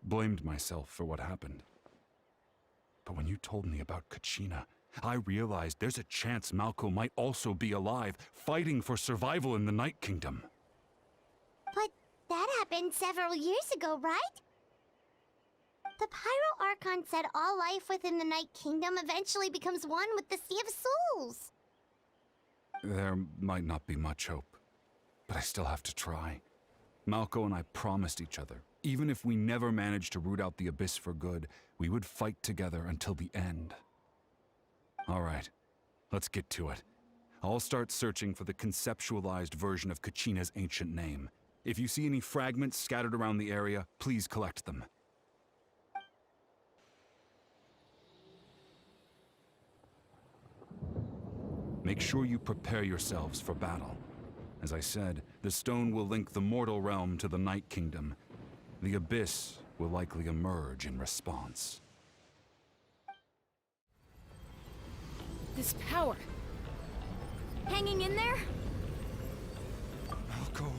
[SPEAKER 11] blamed myself for what happened. But when you told me about Kachina, I realized there's a chance Malko might also be alive, fighting for survival in the Night Kingdom.
[SPEAKER 1] But that happened several years ago, right? The Pyro Archon said all life within the Night Kingdom eventually becomes one with the Sea of Souls.
[SPEAKER 11] There might not be much hope, but I still have to try. Malko and I promised each other, even if we never managed to root out the Abyss for good, we would fight together until the end. All right, let's get to it. I'll start searching for the conceptualized version of Kachina's ancient name. If you see any fragments scattered around the area, please collect them. Make sure you prepare yourselves for battle. As I said, the stone will link the mortal realm to the Night Kingdom. The Abyss will likely emerge in response.
[SPEAKER 9] This power.
[SPEAKER 2] Hanging in there?
[SPEAKER 5] Malko.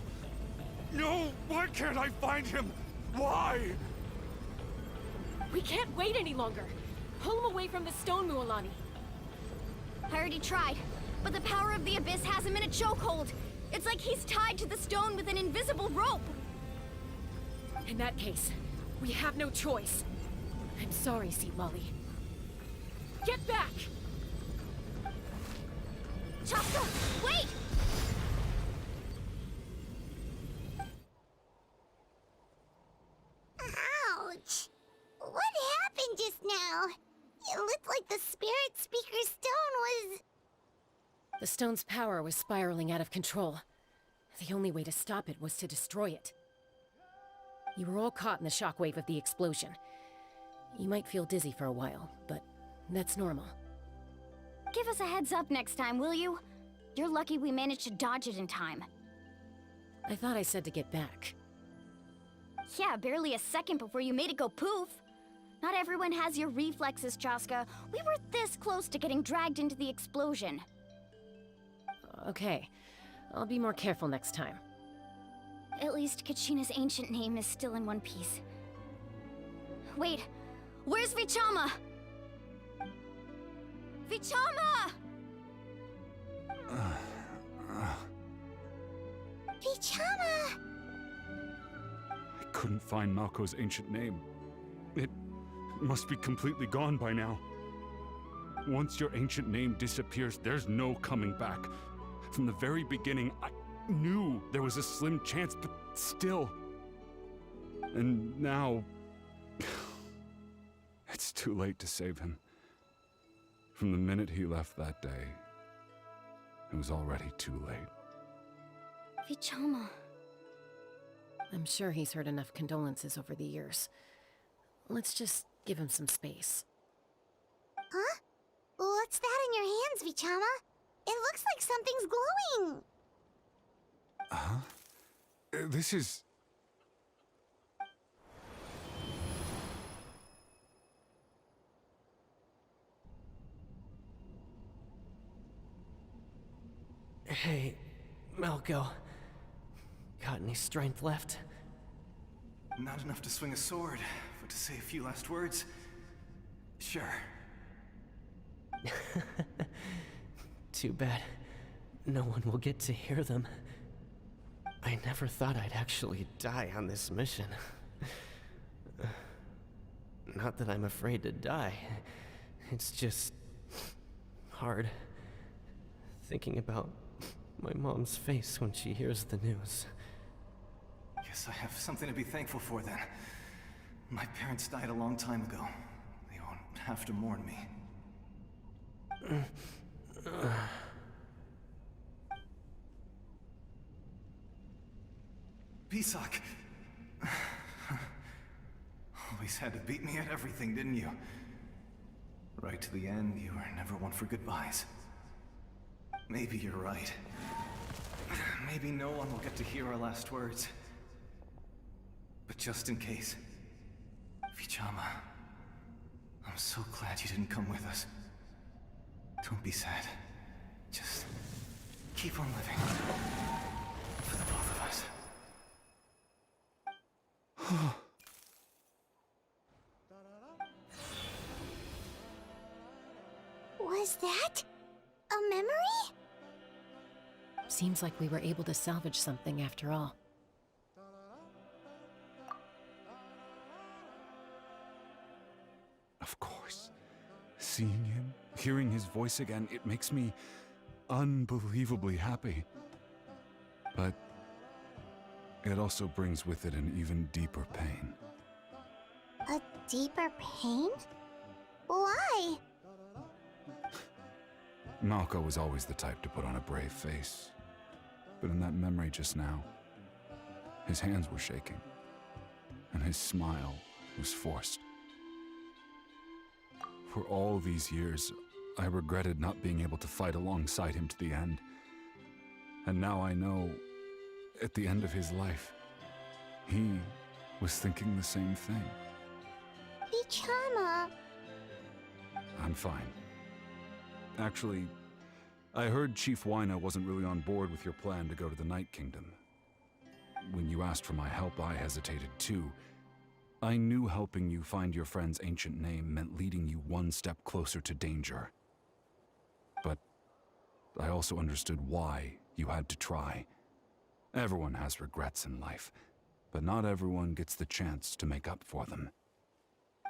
[SPEAKER 5] No! Why can't I find him? Why?
[SPEAKER 12] We can't wait any longer. Pull him away from the stone, Mualani.
[SPEAKER 2] I already tried, but the power of the Abyss has him in a chokehold. It's like he's tied to the stone with an invisible rope.
[SPEAKER 12] In that case, we have no choice. I'm sorry, Seat Lolly. Get back!
[SPEAKER 2] Chaska, wait!
[SPEAKER 1] Ouch! What happened just now? It looked like the Spirit Speaker's stone was...
[SPEAKER 9] The stone's power was spiraling out of control. The only way to stop it was to destroy it. You were all caught in the shockwave of the explosion. You might feel dizzy for a while, but that's normal.
[SPEAKER 2] Give us a heads up next time, will you? You're lucky we managed to dodge it in time.
[SPEAKER 9] I thought I said to get back.
[SPEAKER 2] Yeah, barely a second before you made it go poof. Not everyone has your reflexes, Chaska. We were this close to getting dragged into the explosion.
[SPEAKER 9] Okay, I'll be more careful next time.
[SPEAKER 2] At least Kachina's ancient name is still in one piece. Wait, where's Vichama? Vichama!
[SPEAKER 1] Vichama!
[SPEAKER 11] I couldn't find Malko's ancient name. It must be completely gone by now. Once your ancient name disappears, there's no coming back. From the very beginning, I knew there was a slim chance, but still. And now... it's too late to save him. From the minute he left that day, it was already too late.
[SPEAKER 2] Vichama.
[SPEAKER 9] I'm sure he's heard enough condolences over the years. Let's just give him some space.
[SPEAKER 1] Huh? What's that in your hands, Vichama? It looks like something's glowing!
[SPEAKER 11] Huh? This is...
[SPEAKER 13] Hey, Malko. Got any strength left?
[SPEAKER 14] Not enough to swing a sword, but to say a few last words. Sure.
[SPEAKER 13] Too bad. No one will get to hear them. I never thought I'd actually die on this mission. Not that I'm afraid to die. It's just... hard. Thinking about my mom's face when she hears the news.
[SPEAKER 14] Guess I have something to be thankful for then. My parents died a long time ago. have to mourn me. Pisak! Always had to beat me at everything, didn't you? Right to the end, you were never one for goodbyes. Maybe you're right. Maybe no one will get to hear our last words. But just in case, Vichama, I'm so glad you didn't come with us. Don't be sad. Just keep on living. For the both of us.
[SPEAKER 1] Was that a memory?
[SPEAKER 9] Seems like we were able to salvage something after all.
[SPEAKER 11] Of course. Seeing him, hearing his voice again, it makes me unbelievably happy. But it also brings with it an even deeper pain.
[SPEAKER 1] A deeper pain? Why?
[SPEAKER 11] Malco was always the type to put on a brave face. But in that memory just now, his hands were shaking, and his smile was forced. For all these years, I regretted not being able to fight alongside him to the end. And now I know, at the end of his life, he was thinking the same thing.
[SPEAKER 1] Vichama.
[SPEAKER 11] I'm fine. Actually, I heard Chief Wyna wasn't really on board with your plan to go to the Night Kingdom. When you asked for my help, I hesitated too. I knew helping you find your friend's ancient name meant leading you one step closer to danger. But I also understood why you had to try. Everyone has regrets in life, but not everyone gets the chance to make up for them.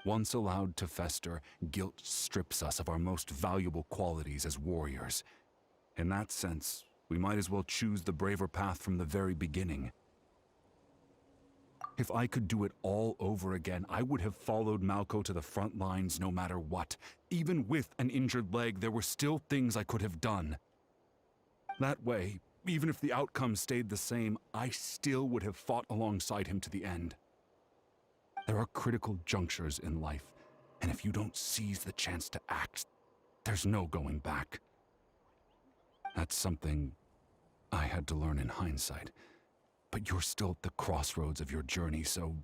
[SPEAKER 11] Once allowed to fester, guilt strips us of our most valuable qualities as warriors. In that sense, we might as well choose the braver path from the very beginning. If I could do it all over again, I would have followed Malco to the front lines no matter what. Even with an injured leg, there were still things I could have done. That way, even if the outcome stayed the same, I still would have fought alongside him to the end. There are critical junctures in life, and if you don't seize the chance to act, there's no going back. That's something I had to learn in hindsight. But you're still at the crossroads of your journey, so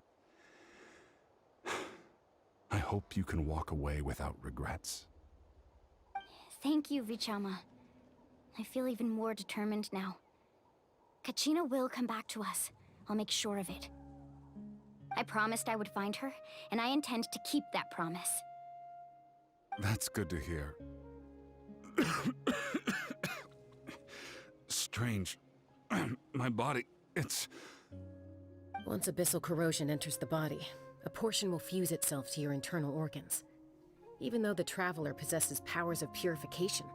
[SPEAKER 11] I hope you can walk away without regrets.
[SPEAKER 2] Thank you, Vichama. I feel even more determined now. Kachina will come back to us. I'll make sure of it. I promised I would find her, and I intend to keep that promise.
[SPEAKER 11] That's good to hear. Strange. My body, it's...
[SPEAKER 9] Once abyssal corrosion enters the body, a portion will fuse itself to your internal organs. Even though the Traveler possesses powers of purification,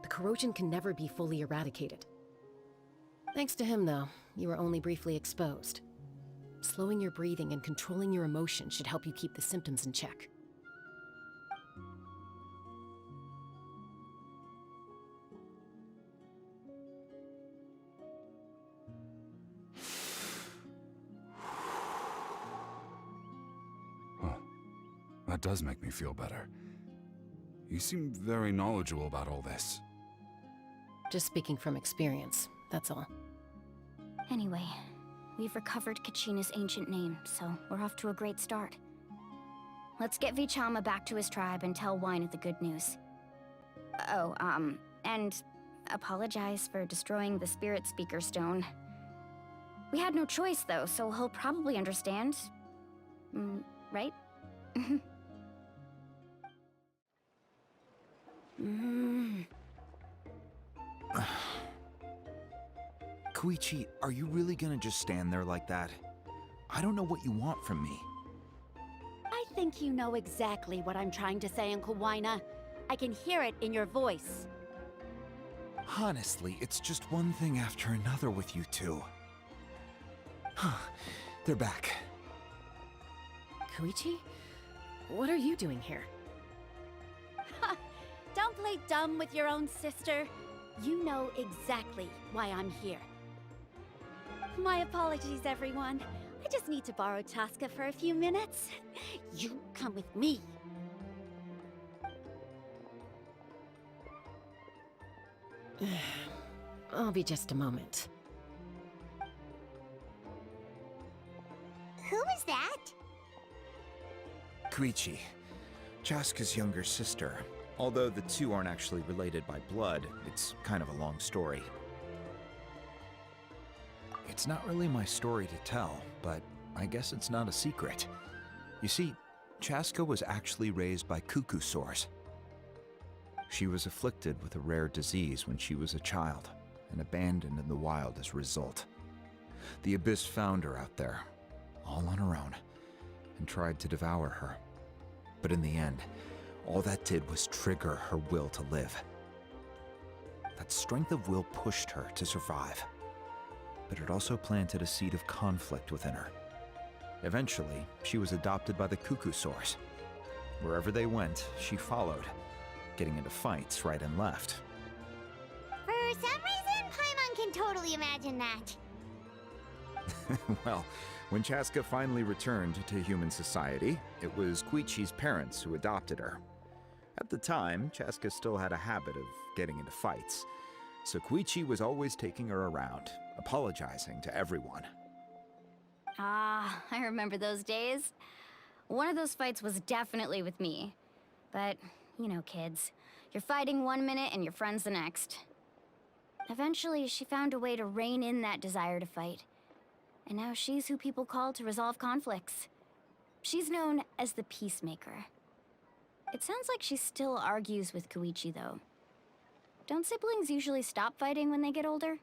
[SPEAKER 9] the corrosion can never be fully eradicated. Thanks to him, though, you were only briefly exposed. Slowing your breathing and controlling your emotions should help you keep the symptoms in check.
[SPEAKER 11] Well, that does make me feel better. You seem very knowledgeable about all this.
[SPEAKER 9] Just speaking from experience, that's all.
[SPEAKER 2] Anyway, we've recovered Kachina's ancient name, so we're off to a great start. Let's get Vichama back to his tribe and tell Wyna the good news. Oh, and apologize for destroying the Spirit Speaker Stone. We had no choice, though, so he'll probably understand. Right?
[SPEAKER 10] Koichi, are you really gonna just stand there like that? I don't know what you want from me.
[SPEAKER 15] I think you know exactly what I'm trying to say, Uncle Wyna. I can hear it in your voice.
[SPEAKER 10] Honestly, it's just one thing after another with you two. They're back.
[SPEAKER 9] Koichi? What are you doing here?
[SPEAKER 15] don't play dumb with your own sister. You know exactly why I'm here. My apologies, everyone. I just need to borrow Chaska for a few minutes. You come with me.
[SPEAKER 9] I'll be just a moment.
[SPEAKER 1] Who was that?
[SPEAKER 10] Koichi, Chaska's younger sister. Although the two aren't actually related by blood, it's kind of a long story. It's not really my story to tell, but I guess it's not a secret. You see, Chaska was actually raised by cuckoo sores. She was afflicted with a rare disease when she was a child, and abandoned in the wild as a result. The Abyss found her out there, all on her own, and tried to devour her. But in the end, all that did was trigger her will to live. That strength of will pushed her to survive, but it also planted a seed of conflict within her. Eventually, she was adopted by the cuckoo sores. Wherever they went, she followed, getting into fights right and left.
[SPEAKER 1] For some reason, Paimon can totally imagine that.
[SPEAKER 10] Well, when Chaska finally returned to human society, it was Koichi's parents who adopted her. At the time, Chaska still had a habit of getting into fights, so Koichi was always taking her around, apologizing to everyone.
[SPEAKER 2] Ah, I remember those days. One of those fights was definitely with me. But, you know, kids. You're fighting one minute and your friend's the next. Eventually, she found a way to rein in that desire to fight. And now she's who people call to resolve conflicts. She's known as the Peacemaker. It sounds like she still argues with Koichi, though. Don't siblings usually stop fighting when they get older?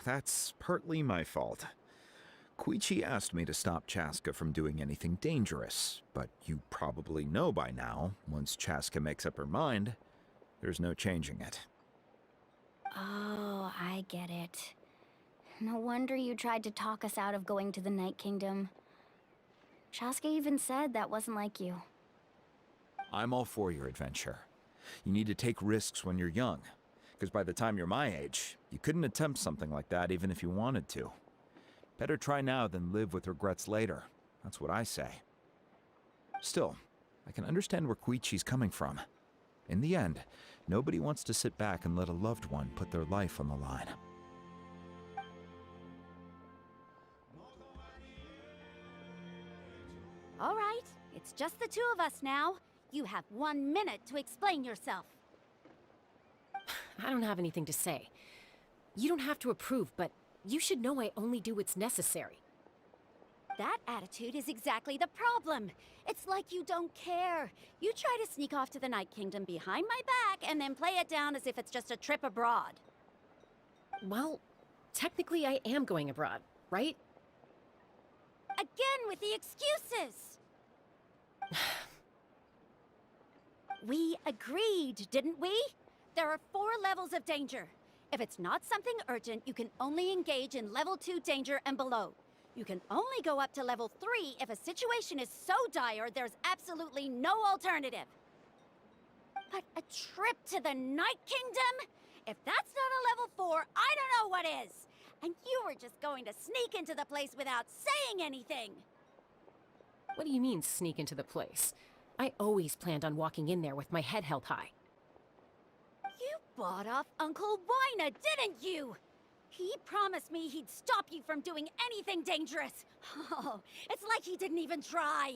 [SPEAKER 10] That's partly my fault. Koichi asked me to stop Chaska from doing anything dangerous, but you probably know by now, once Chaska makes up her mind, there's no changing it.
[SPEAKER 2] Oh, I get it. No wonder you tried to talk us out of going to the Night Kingdom. Chaska even said that wasn't like you.
[SPEAKER 10] I'm all for your adventure. You need to take risks when you're young, because by the time you're my age, you couldn't attempt something like that even if you wanted to. Better try now than live with regrets later. That's what I say. Still, I can understand where Koichi's coming from. In the end, nobody wants to sit back and let a loved one put their life on the line.
[SPEAKER 15] All right, it's just the two of us now. You have 1 minute to explain yourself.
[SPEAKER 9] I don't have anything to say. You don't have to approve, but you should know I only do what's necessary.
[SPEAKER 15] That attitude is exactly the problem. It's like you don't care. You try to sneak off to the Night Kingdom behind my back and then play it down as if it's just a trip abroad.
[SPEAKER 9] Well, technically I am going abroad, right?
[SPEAKER 15] Again with the excuses! We agreed, didn't we? There are 4 levels of danger. If it's not something urgent, you can only engage in level 2 danger and below. You can only go up to level 3 if a situation is so dire there's absolutely no alternative. But a trip to the Night Kingdom? If that's not a level 4, I don't know what is. And you were just going to sneak into the place without saying anything.
[SPEAKER 9] What do you mean, sneak into the place? I always planned on walking in there with my head held high.
[SPEAKER 15] You bought off Uncle Wina, didn't you? He promised me he'd stop you from doing anything dangerous. Oh, it's like he didn't even try.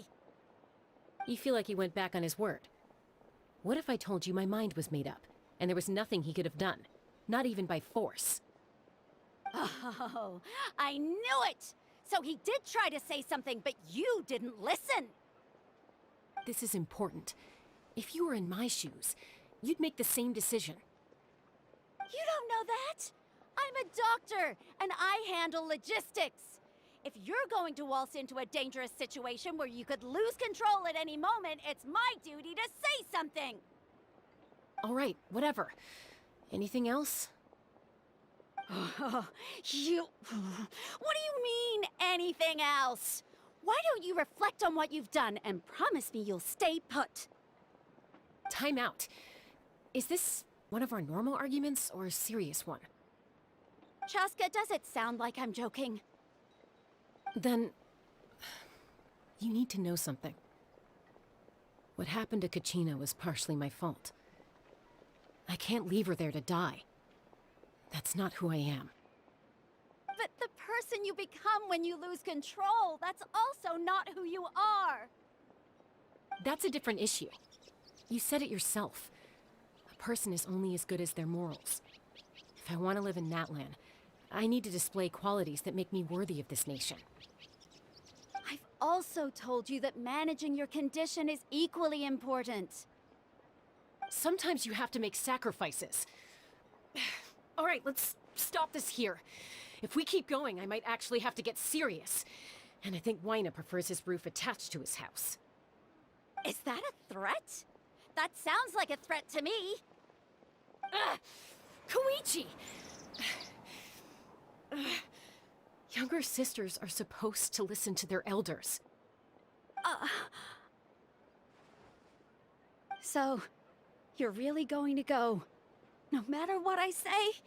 [SPEAKER 9] You feel like he went back on his word. What if I told you my mind was made up, and there was nothing he could have done? Not even by force.
[SPEAKER 15] Oh, I knew it! So he did try to say something, but you didn't listen.
[SPEAKER 9] This is important. If you were in my shoes, you'd make the same decision.
[SPEAKER 15] You don't know that? I'm a doctor, and I handle logistics. If you're going to waltz into a dangerous situation where you could lose control at any moment, it's my duty to say something.
[SPEAKER 9] All right, whatever. Anything else?
[SPEAKER 15] What do you mean, anything else? Why don't you reflect on what you've done and promise me you'll stay put?
[SPEAKER 9] time out. Is this one of our normal arguments or a serious one?
[SPEAKER 15] Chaska, does it sound like I'm joking?
[SPEAKER 9] Then... you need to know something. What happened to Kachina was partially my fault. I can't leave her there to die. That's not who I am.
[SPEAKER 15] But the person you become when you lose control, that's also not who you are!
[SPEAKER 9] That's a different issue. You said it yourself. A person is only as good as their morals. If I want to live in Natlan, I need to display qualities that make me worthy of this nation.
[SPEAKER 15] I've also told you that managing your condition is equally important.
[SPEAKER 9] Sometimes you have to make sacrifices. All right, let's stop this here. If we keep going, I might actually have to get serious. And I think Wyna prefers his roof attached to his house.
[SPEAKER 15] Is that a threat? That sounds like a threat to me.
[SPEAKER 9] Koichi! Younger sisters are supposed to listen to their elders.
[SPEAKER 15] So, you're really going to go, no matter what I say?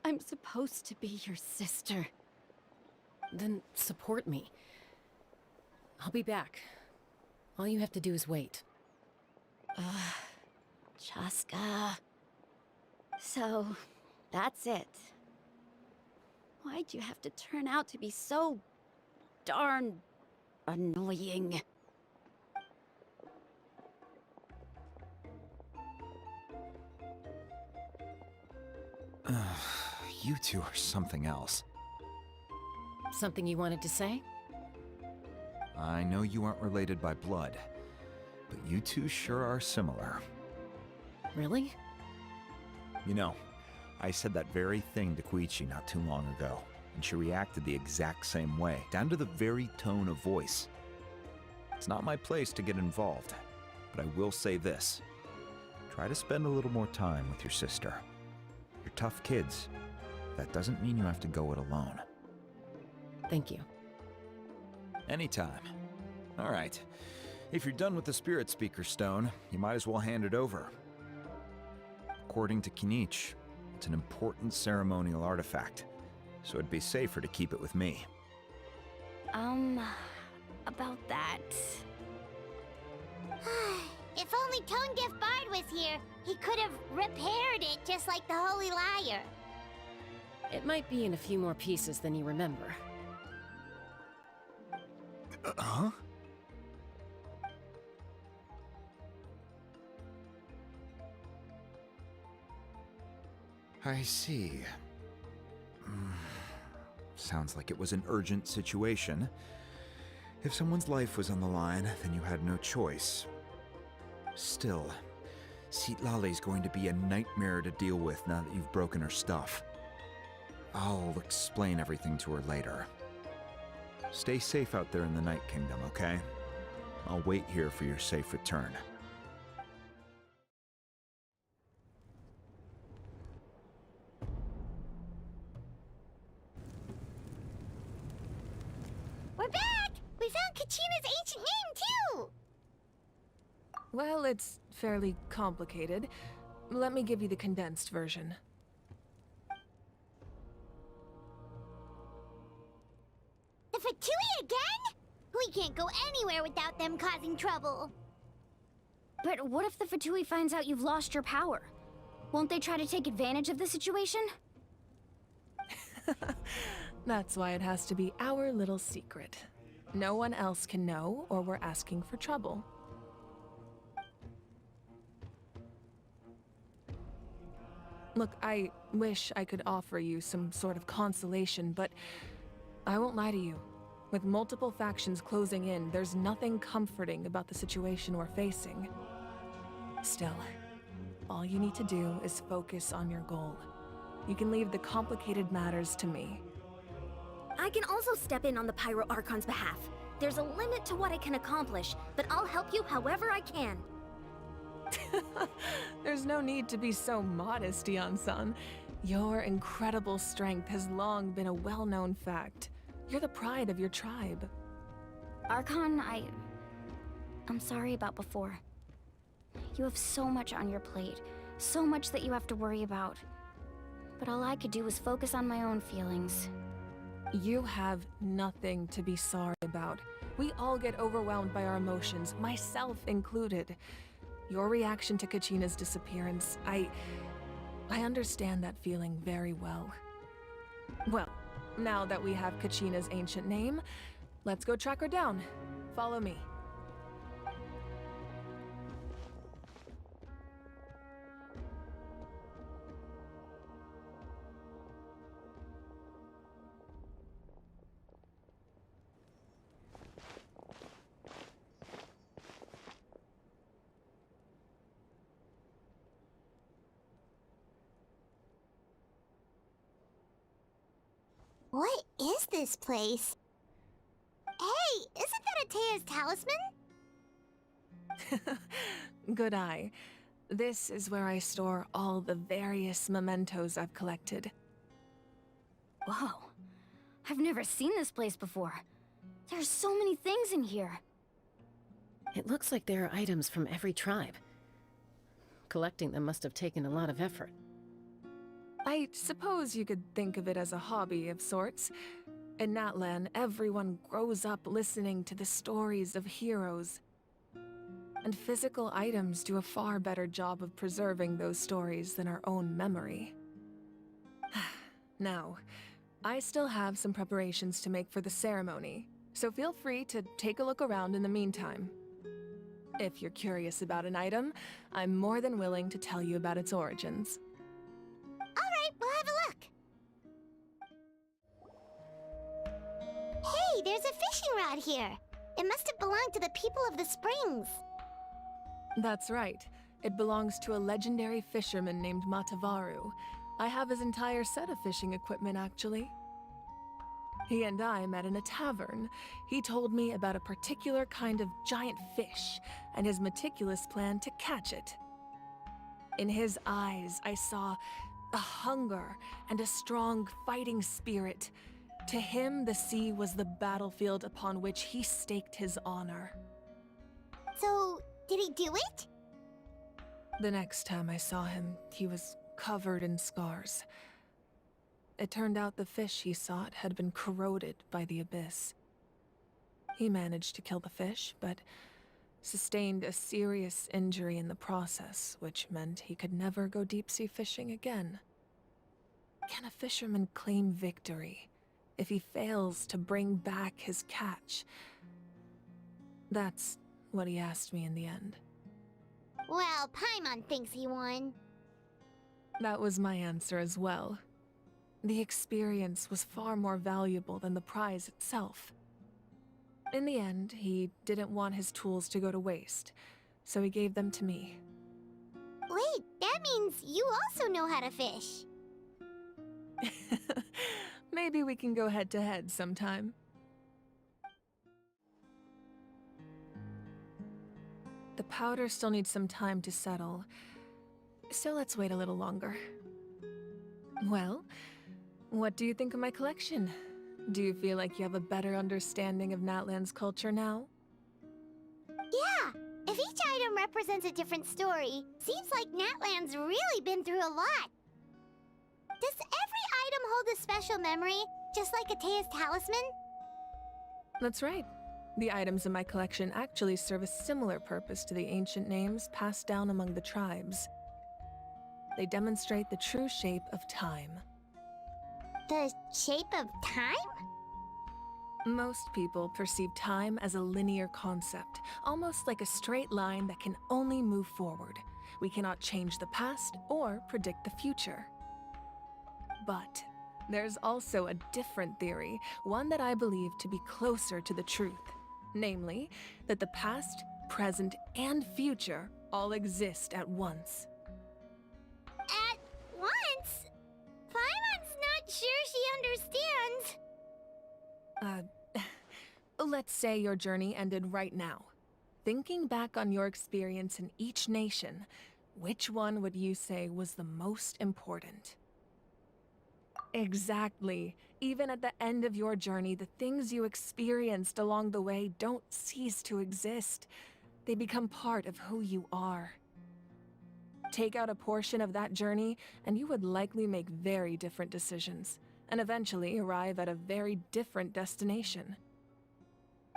[SPEAKER 15] I'm supposed to be your sister.
[SPEAKER 9] Then support me. I'll be back. All you have to do is wait.
[SPEAKER 15] Chaska. So, that's it. Why'd you have to turn out to be so darn annoying?
[SPEAKER 10] You two are something else.
[SPEAKER 9] Something you wanted to say?
[SPEAKER 10] I know you aren't related by blood, but you two sure are similar.
[SPEAKER 9] Really?
[SPEAKER 10] You know, I said that very thing to Koichi not too long ago, and she reacted the exact same way, down to the very tone of voice. It's not my place to get involved, but I will say this. Try to spend a little more time with your sister. You're tough kids. That doesn't mean you have to go it alone.
[SPEAKER 9] Thank you.
[SPEAKER 10] Anytime. All right. If you're done with the Spirit Speaker Stone, you might as well hand it over. According to Kinich, it's an important ceremonial artifact, so it'd be safer to keep it with me.
[SPEAKER 15] About that...
[SPEAKER 1] If only Tone Deaf Bard was here, he could have repaired it just like the Holy Liar.
[SPEAKER 9] It might be in a few more pieces than you remember.
[SPEAKER 10] Huh? I see. Sounds like it was an urgent situation. If someone's life was on the line, then you had no choice. Still, Citlali's going to be a nightmare to deal with now that you've broken her stuff. I'll explain everything to her later. Stay safe out there in the Night Kingdom, okay? I'll wait here for your safe return.
[SPEAKER 1] We're back! We found Kachina's ancient name, too!
[SPEAKER 6] Well, it's fairly complicated. Let me give you the condensed version.
[SPEAKER 1] The Fatui again? We can't go anywhere without them causing trouble.
[SPEAKER 2] But what if the Fatui finds out you've lost your power? Won't they try to take advantage of the situation?
[SPEAKER 6] That's why it has to be our little secret. No one else can know, or we're asking for trouble. Look, I wish I could offer you some sort of consolation, but I won't lie to you. With multiple factions closing in, there's nothing comforting about the situation we're facing. Still, all you need to do is focus on your goal. You can leave the complicated matters to me.
[SPEAKER 15] I can also step in on the Pyro Archon's behalf. There's a limit to what I can accomplish, but I'll help you however I can.
[SPEAKER 6] There's no need to be so modest, Yan-san. Your incredible strength has long been a well-known fact. You're the pride of your tribe.
[SPEAKER 2] Archon, I'm sorry about before. You have so much on your plate, so much that you have to worry about. But all I could do was focus on my own feelings.
[SPEAKER 6] You have nothing to be sorry about. We all get overwhelmed by our emotions, myself included. Your reaction to Kachina's disappearance, I understand that feeling very well. Well, now that we have Kachina's ancient name, let's go track her down. Follow me.
[SPEAKER 1] What is this place? Hey, isn't that Atea's talisman?
[SPEAKER 6] Good eye. This is where I store all the various mementos I've collected.
[SPEAKER 2] Whoa. I've never seen this place before. There's so many things in here.
[SPEAKER 9] It looks like there are items from every tribe. Collecting them must have taken a lot of effort.
[SPEAKER 6] I suppose you could think of it as a hobby of sorts. In Natlan, everyone grows up listening to the stories of heroes. And physical items do a far better job of preserving those stories than our own memory. Now, I still have some preparations to make for the ceremony, so feel free to take a look around in the meantime. If you're curious about an item, I'm more than willing to tell you about its origins.
[SPEAKER 1] Alright, we'll have a look. Hey, there's a fishing rod here. It must have belonged to the people of the springs.
[SPEAKER 6] That's right. It belongs to a legendary fisherman named Matavaru. I have his entire set of fishing equipment, actually. He and I met in a tavern. He told me about a particular kind of giant fish and his meticulous plan to catch it. In his eyes, I saw a hunger and a strong fighting spirit. To him, the sea was the battlefield upon which he staked his honor.
[SPEAKER 1] So, did he do it?
[SPEAKER 6] The next time I saw him, he was covered in scars. It turned out the fish he sought had been corroded by the abyss. He managed to kill the fish, but sustained a serious injury in the process, which meant he could never go deep-sea fishing again. Can a fisherman claim victory if he fails to bring back his catch? That's what he asked me in the end.
[SPEAKER 1] Well, Paimon thinks he won.
[SPEAKER 6] That was my answer as well. The experience was far more valuable than the prize itself. In the end, he didn't want his tools to go to waste, so he gave them to me.
[SPEAKER 1] Wait, that means you also know how to fish.
[SPEAKER 6] Maybe we can go head-to-head sometime. The powder still needs some time to settle, so let's wait a little longer. Well, what do you think of my collection? Do you feel like you have a better understanding of Natlan's culture now?
[SPEAKER 1] Yeah, if each item represents a different story, seems like Natlan's really been through a lot. Does every item hold a special memory, just like Atea's talisman?
[SPEAKER 6] That's right. The items in my collection actually serve a similar purpose to the ancient names passed down among the tribes. They demonstrate the true shape of time.
[SPEAKER 1] The shape of time?
[SPEAKER 6] Most people perceive time as a linear concept, almost like a straight line that can only move forward. We cannot change the past or predict the future. But there's also a different theory, one that I believe to be closer to the truth. Namely, that the past, present, and future all exist at once.
[SPEAKER 1] At once? Paimon's not sure she understands.
[SPEAKER 6] Let's say your journey ended right now. Thinking back on your experience in each nation, which one would you say was the most important? Exactly. Even at the end of your journey, the things you experienced along the way don't cease to exist. They become part of who you are. Take out a portion of that journey, and you would likely make very different decisions, and eventually arrive at a very different destination.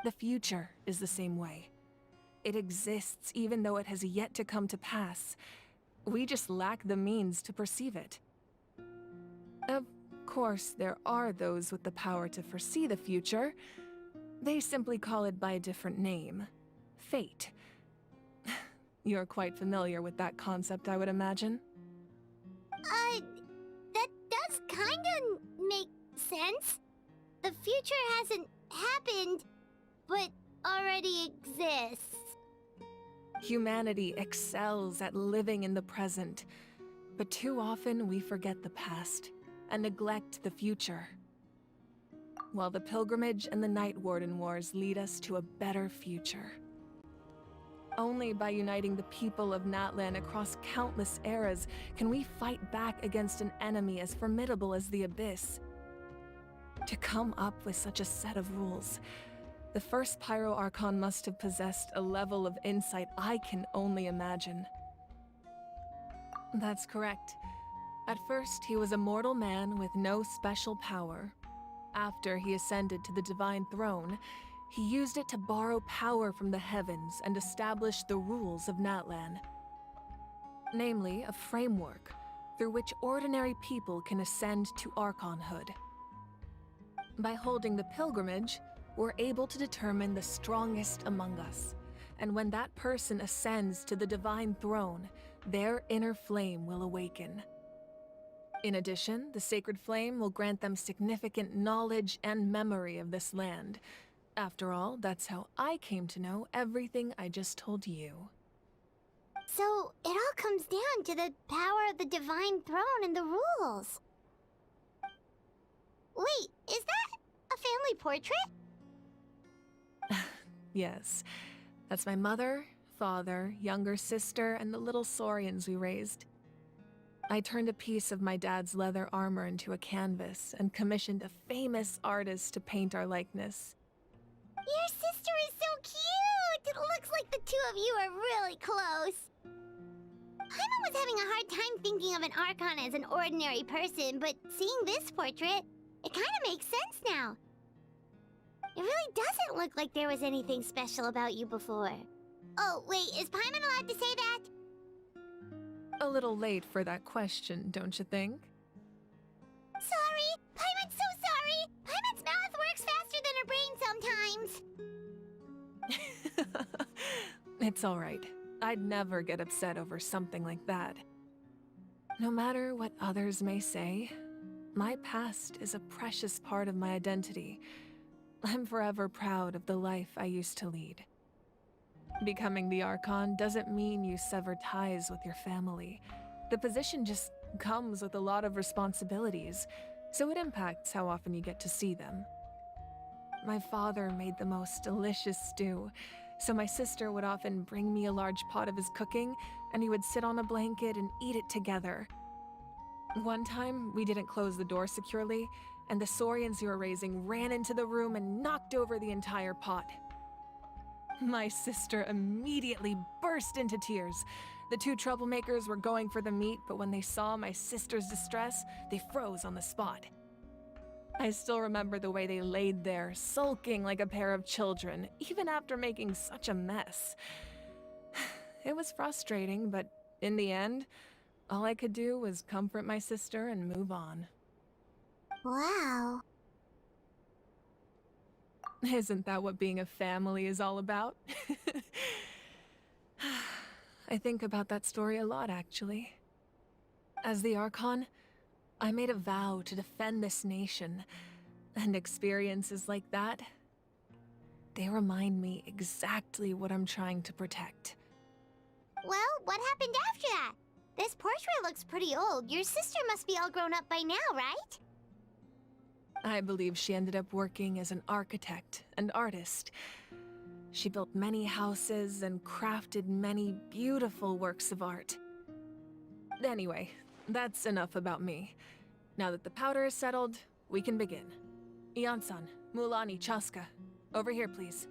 [SPEAKER 6] The future is the same way. It exists even though it has yet to come to pass. We just lack the means to perceive it. Of course, there are those with the power to foresee the future. They simply call it by a different name. Fate. You're quite familiar with that concept, I would imagine.
[SPEAKER 1] That does kinda make sense. The future hasn't happened, but already exists.
[SPEAKER 6] Humanity excels at living in the present, but too often we forget the past and neglect the future. While the Pilgrimage and the Night Warden Wars lead us to a better future. Only by uniting the people of Natlan across countless eras can we fight back against an enemy as formidable as the Abyss. To come up with such a set of rules, the first Pyro Archon must have possessed a level of insight I can only imagine. That's correct. At first, he was a mortal man with no special power. After he ascended to the Divine Throne, he used it to borrow power from the heavens and establish the rules of Natlan. Namely, a framework through which ordinary people can ascend to Archonhood. By holding the pilgrimage, we're able to determine the strongest among us, and when that person ascends to the Divine Throne, their inner flame will awaken. In addition, the sacred flame will grant them significant knowledge and memory of this land. After all, that's how I came to know everything I just told you.
[SPEAKER 1] So, it all comes down to the power of the Divine Throne and the rules. Wait, is that a family portrait?
[SPEAKER 6] Yes, that's my mother, father, younger sister, and the little saurians we raised. I turned a piece of my dad's leather armor into a canvas and commissioned a famous artist to paint our likeness.
[SPEAKER 1] Your sister is so cute! It looks like the two of you are really close. Paimon was having a hard time thinking of an Archon as an ordinary person, but seeing this portrait, it kind of makes sense now. It really doesn't look like there was anything special about you before. Oh, wait, is Paimon allowed to say that?
[SPEAKER 6] A little late for that question, don't you think?
[SPEAKER 1] Sorry! Paimon's so sorry! Paimon's mouth works faster than her brain sometimes!
[SPEAKER 6] It's alright. I'd never get upset over something like that. No matter what others may say, my past is a precious part of my identity. I'm forever proud of the life I used to lead. Becoming the Archon doesn't mean you sever ties with your family. The position just comes with a lot of responsibilities, so it impacts how often you get to see them. My father made the most delicious stew, so my sister would often bring me a large pot of his cooking, and we would sit on a blanket and eat it together. One time, we didn't close the door securely, and the saurians you were raising ran into the room and knocked over the entire pot. My sister immediately burst into tears. The two troublemakers were going for the meat, but when they saw my sister's distress, they froze on the spot. I still remember the way they laid there, sulking like a pair of children, even after making such a mess. It was frustrating, but in the end, all I could do was comfort my sister and move on.
[SPEAKER 1] Wow.
[SPEAKER 6] Isn't that what being a family is all about? I think about that story a lot, actually. As the Archon, I made a vow to defend this nation, and experiences like that, they remind me exactly what I'm trying to protect.
[SPEAKER 1] Well, what happened after that? This portrait looks pretty old. Your sister must be all grown up by now, right?
[SPEAKER 6] I believe she ended up working as an architect and artist. She built many houses and crafted many beautiful works of art. Anyway, that's enough about me. Now that the powder is settled, we can begin. Ian-san, Mulani, Chaska, over here please.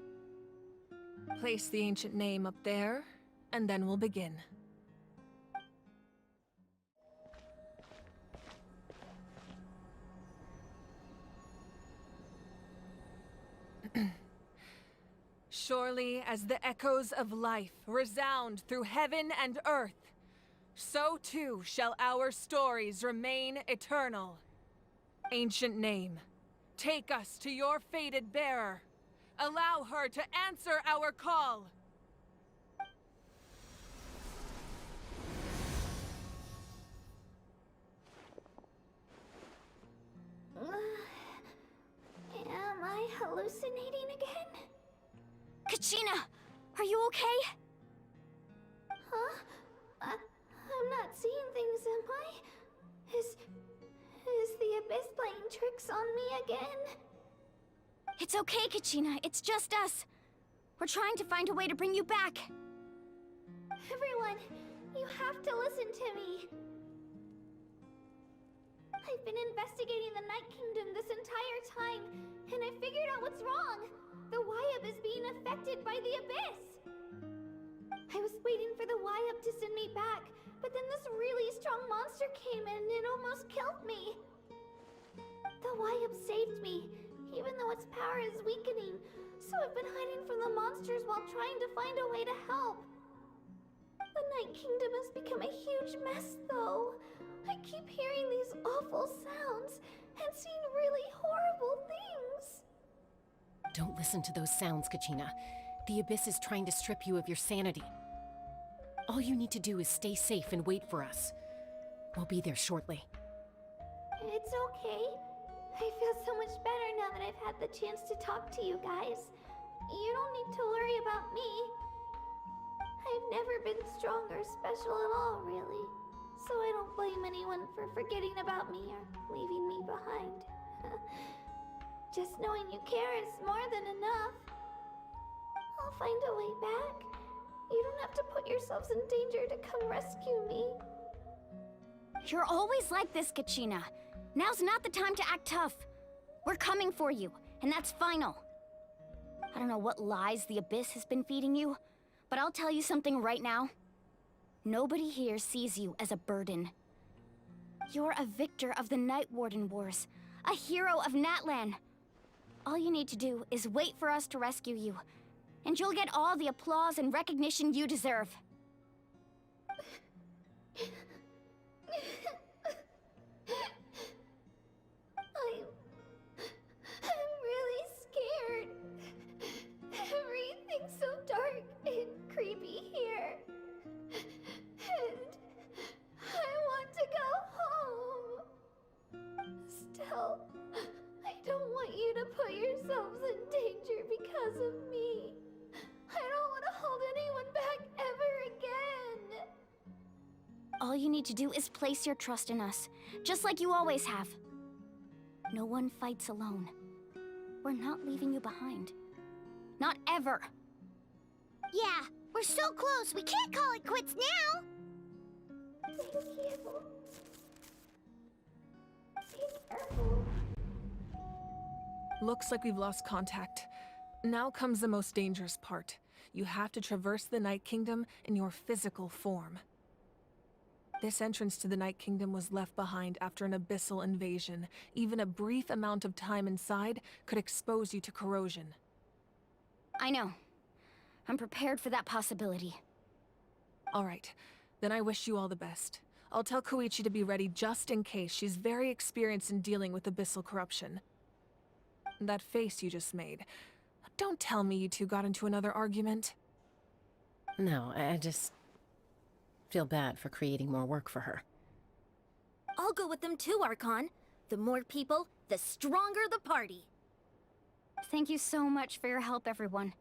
[SPEAKER 6] Place the ancient name up there, and then we'll begin. Surely as the echoes of life resound through heaven and earth, so too shall our stories remain eternal. Ancient name, take us to your fated bearer. Allow her to answer our call.
[SPEAKER 1] Am I hallucinating again?
[SPEAKER 2] Kachina! Are you okay?
[SPEAKER 1] Huh? I'm not seeing things, am I? Is the Abyss playing tricks on me again?
[SPEAKER 2] It's okay, Kachina. It's just us. We're trying to find a way to bring you back.
[SPEAKER 1] Everyone, you have to listen to me. I've been investigating the Night Kingdom this entire time, and I figured out what's wrong. The Wyab is being affected by the Abyss. I was waiting for the Wyab to send me back, but then this really strong monster came in and it almost killed me. The Wyab saved me, even though its power is weakening, so I've been hiding from the monsters while trying to find a way to help. The Night Kingdom has become a huge mess, though. I keep hearing these awful sounds and seeing really horrible things.
[SPEAKER 9] Don't listen to those sounds, Kachina. The Abyss is trying to strip you of your sanity. All you need to do is stay safe and wait for us. We'll be there shortly.
[SPEAKER 1] It's okay. I feel so much better now that I've had the chance to talk to you guys. You don't need to worry about me. I've never been strong or special at all, really. So I don't blame anyone for forgetting about me or leaving me behind. Just knowing you care is more than enough. I'll find a way back. You don't have to put yourselves in danger to come rescue me.
[SPEAKER 2] You're always like this, Kachina. Now's not the time to act tough. We're coming for you, and that's final. I don't know what lies the Abyss has been feeding you, but I'll tell you something right now. Nobody here sees you as a burden. You're a victor of the Night Warden Wars, a hero of Natlan. All you need to do is wait for us to rescue you, and you'll get all the applause and recognition you deserve.
[SPEAKER 1] I'm really scared. Everything's so dark and creepy here. And I want to go home. Still, I don't want you to put yourselves in danger because of me. I don't want to hold anyone back ever again.
[SPEAKER 2] All you need to do is place your trust in us, just like you always have. No one fights alone. We're not leaving you behind. Not ever.
[SPEAKER 1] Yeah, we're so close. We can't call it quits now. Thank you. Be careful.
[SPEAKER 6] Looks like we've lost contact. Now comes the most dangerous part. You have to traverse the Night Kingdom in your physical form. This entrance to the Night Kingdom was left behind after an abyssal invasion. Even a brief amount of time inside could expose you to corrosion.
[SPEAKER 2] I know. I'm prepared for that possibility.
[SPEAKER 6] All right, then I wish you all the best. I'll tell Koichi to be ready just in case. She's very experienced in dealing with abyssal corruption. That face you just made. Don't tell me you two got into another argument.
[SPEAKER 9] No, I just feel bad for creating more work for her.
[SPEAKER 15] I'll go with them too, Archon. The more people, the stronger the party.
[SPEAKER 2] Thank you so much for your help, everyone.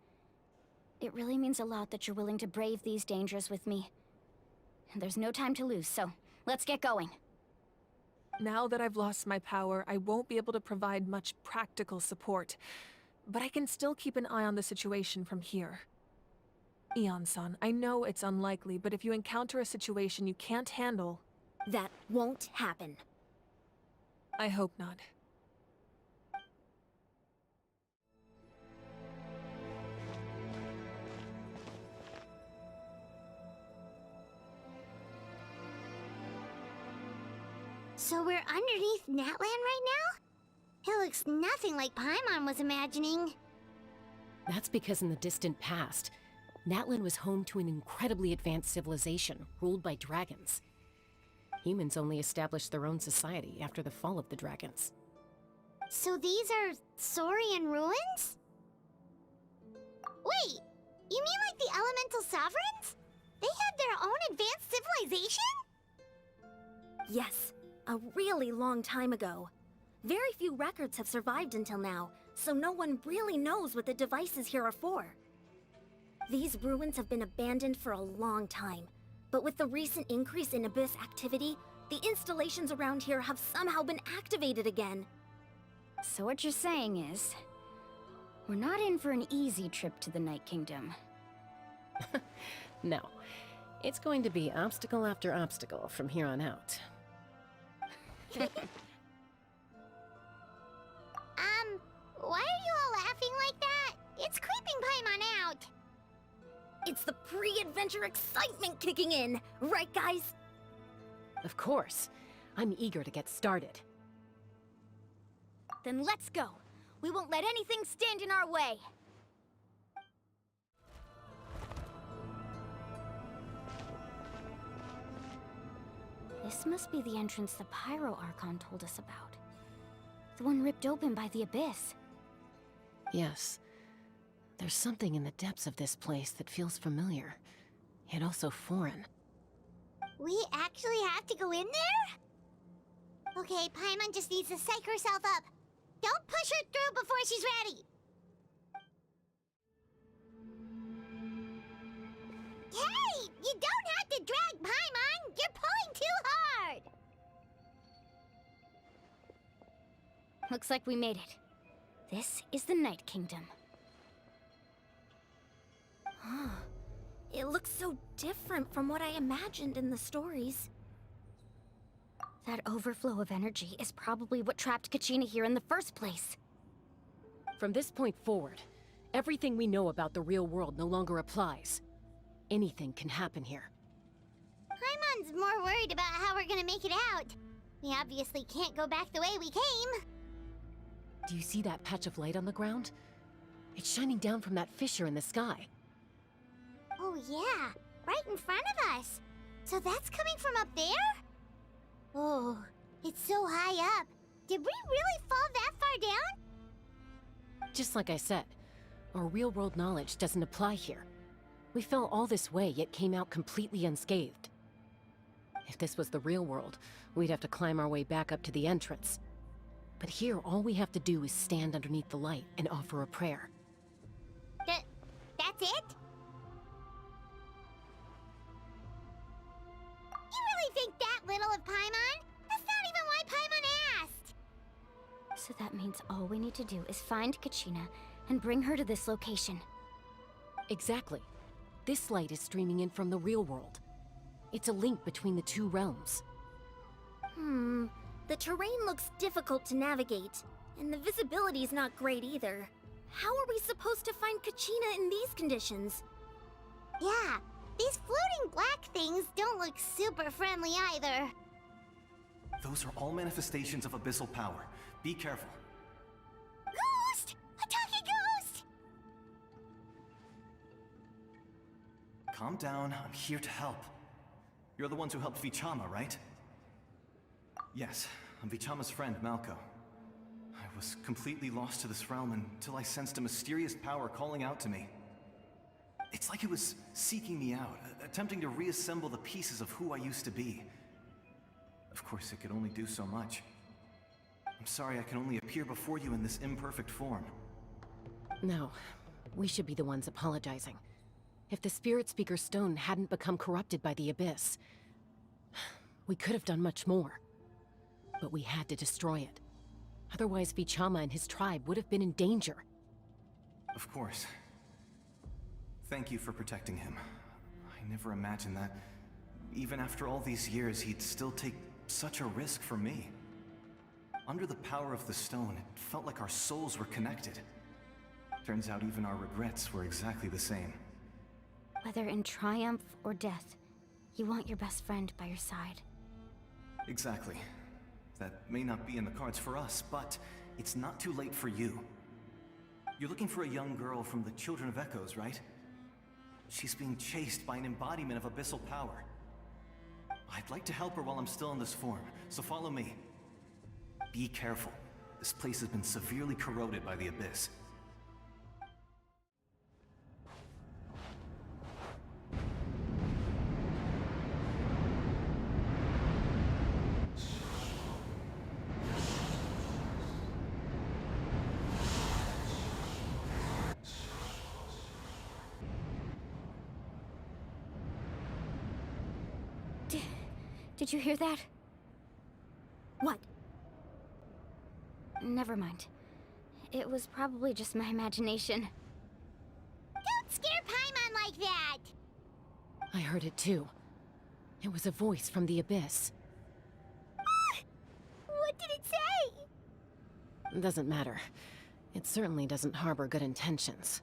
[SPEAKER 2] It really means a lot that you're willing to brave these dangers with me. And there's no time to lose, so let's get going.
[SPEAKER 6] Now that I've lost my power, I won't be able to provide much practical support. But I can still keep an eye on the situation from here. Eon-san, I know it's unlikely, but if you encounter a situation you can't handle...
[SPEAKER 15] That won't happen.
[SPEAKER 6] I hope not.
[SPEAKER 1] So we're underneath Natlan right now? It looks nothing like Paimon was imagining.
[SPEAKER 9] That's because in the distant past, Natlan was home to an incredibly advanced civilization ruled by dragons. Humans only established their own society after the fall of the dragons.
[SPEAKER 1] So these are Saurian ruins? Wait, you mean like the elemental sovereigns? They had their own advanced civilization?
[SPEAKER 15] Yes, a really long time ago. Very few records have survived until now, so no one really knows what the devices here are for. These ruins have been abandoned for a long time, but with the recent increase in Abyss activity, the installations around here have somehow been activated again.
[SPEAKER 2] So what you're saying is, we're not in for an easy trip to the Night Kingdom.
[SPEAKER 9] No. It's going to be obstacle after obstacle from here on out.
[SPEAKER 1] Why are you all laughing like that? It's creeping Paimon out.
[SPEAKER 15] It's the pre-adventure excitement kicking in, right guys?
[SPEAKER 9] Of course. I'm eager to get started.
[SPEAKER 15] Then let's go. We won't let anything stand in our way.
[SPEAKER 2] This must be the entrance the Pyro Archon told us about. The one ripped open by the Abyss.
[SPEAKER 9] Yes. There's something in the depths of this place that feels familiar, yet also foreign.
[SPEAKER 1] We actually have to go in there? Okay, Paimon just needs to psych herself up. Don't push her through before she's ready. Hey! You don't have to drag Paimon! You're pulling too hard!
[SPEAKER 2] Looks like we made it. This is the Night Kingdom.
[SPEAKER 15] It looks so different from what I imagined in the stories.
[SPEAKER 2] That overflow of energy is probably what trapped Kachina here in the first place.
[SPEAKER 9] From this point forward, everything we know about the real world no longer applies. Anything can happen here.
[SPEAKER 1] Paimon's more worried about how we're gonna make it out. We obviously can't go back the way we came.
[SPEAKER 9] Do you see that patch of light on the ground? It's shining down from that fissure in the sky.
[SPEAKER 1] Oh yeah, right in front of us. So that's coming from up there? Oh, it's so high up. Did we really fall that far down?
[SPEAKER 9] Just like I said, our real-world knowledge doesn't apply here. We fell all this way, yet came out completely unscathed. If this was the real world, we'd have to climb our way back up to the entrance. But here, all we have to do is stand underneath the light and offer a prayer.
[SPEAKER 1] That's it? You really think that little of Paimon? That's not even why Paimon asked!
[SPEAKER 2] So that means all we need to do is find Kachina and bring her to this location.
[SPEAKER 9] Exactly. This light is streaming in from the real world. It's a link between the two realms.
[SPEAKER 15] The terrain looks difficult to navigate, and the visibility's not great either. How are we supposed to find Kachina in these conditions?
[SPEAKER 1] Yeah, these floating black things don't look super friendly either.
[SPEAKER 14] Those are all manifestations of abyssal power. Be careful.
[SPEAKER 1] Ghost! A talking ghost!
[SPEAKER 14] Calm down, I'm here to help. You're the ones who helped Vichama, right? Yes, I'm Vichama's friend, Malko. I was completely lost to this realm until I sensed a mysterious power calling out to me. It's like it was seeking me out, attempting to reassemble the pieces of who I used to be. Of course, it could only do so much. I'm sorry I can only appear before you in this imperfect form.
[SPEAKER 9] No, we should be the ones apologizing. If the Spirit Speaker Stone hadn't become corrupted by the Abyss, we could have done much more. But we had to destroy it. Otherwise, Vichama and his tribe would have been in danger.
[SPEAKER 14] Of course. Thank you for protecting him. I never imagined that, even after all these years, he'd still take such a risk for me. Under the power of the stone, it felt like our souls were connected. Turns out even our regrets were exactly the same.
[SPEAKER 2] Whether in triumph or death, you want your best friend by your side.
[SPEAKER 14] Exactly. That may not be in the cards for us, but it's not too late for you. You're looking for a young girl from the Children of Echoes, right? She's being chased by an embodiment of abyssal power. I'd like to help her while I'm still in this form, so follow me. Be careful. This place has been severely corroded by the Abyss.
[SPEAKER 2] Did you hear that?
[SPEAKER 15] What?
[SPEAKER 2] Never mind. It was probably just my imagination.
[SPEAKER 1] Don't scare Paimon like that!
[SPEAKER 9] I heard it too. It was a voice from the Abyss.
[SPEAKER 1] What did it say?
[SPEAKER 9] Doesn't matter. It certainly doesn't harbor good intentions.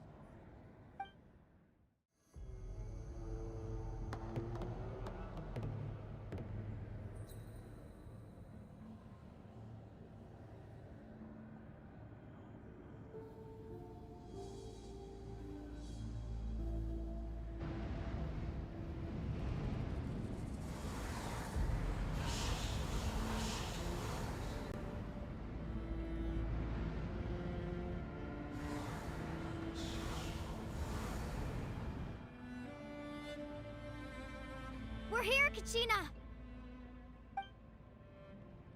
[SPEAKER 2] We're here, Kachina!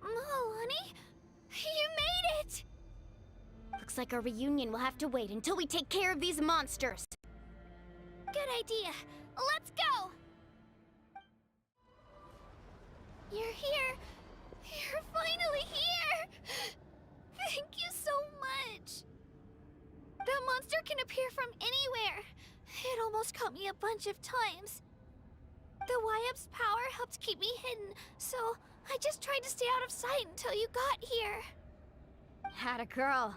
[SPEAKER 2] Oh, honey? You made it! Looks like our reunion will have to wait until we take care of these monsters. Good idea. Let's go! You're here. You're finally here! Thank you so much! That monster can appear from anywhere. It almost caught me a bunch of times. The Wyap's power helped keep me hidden, so I just tried to stay out of sight until you got here. Atta girl.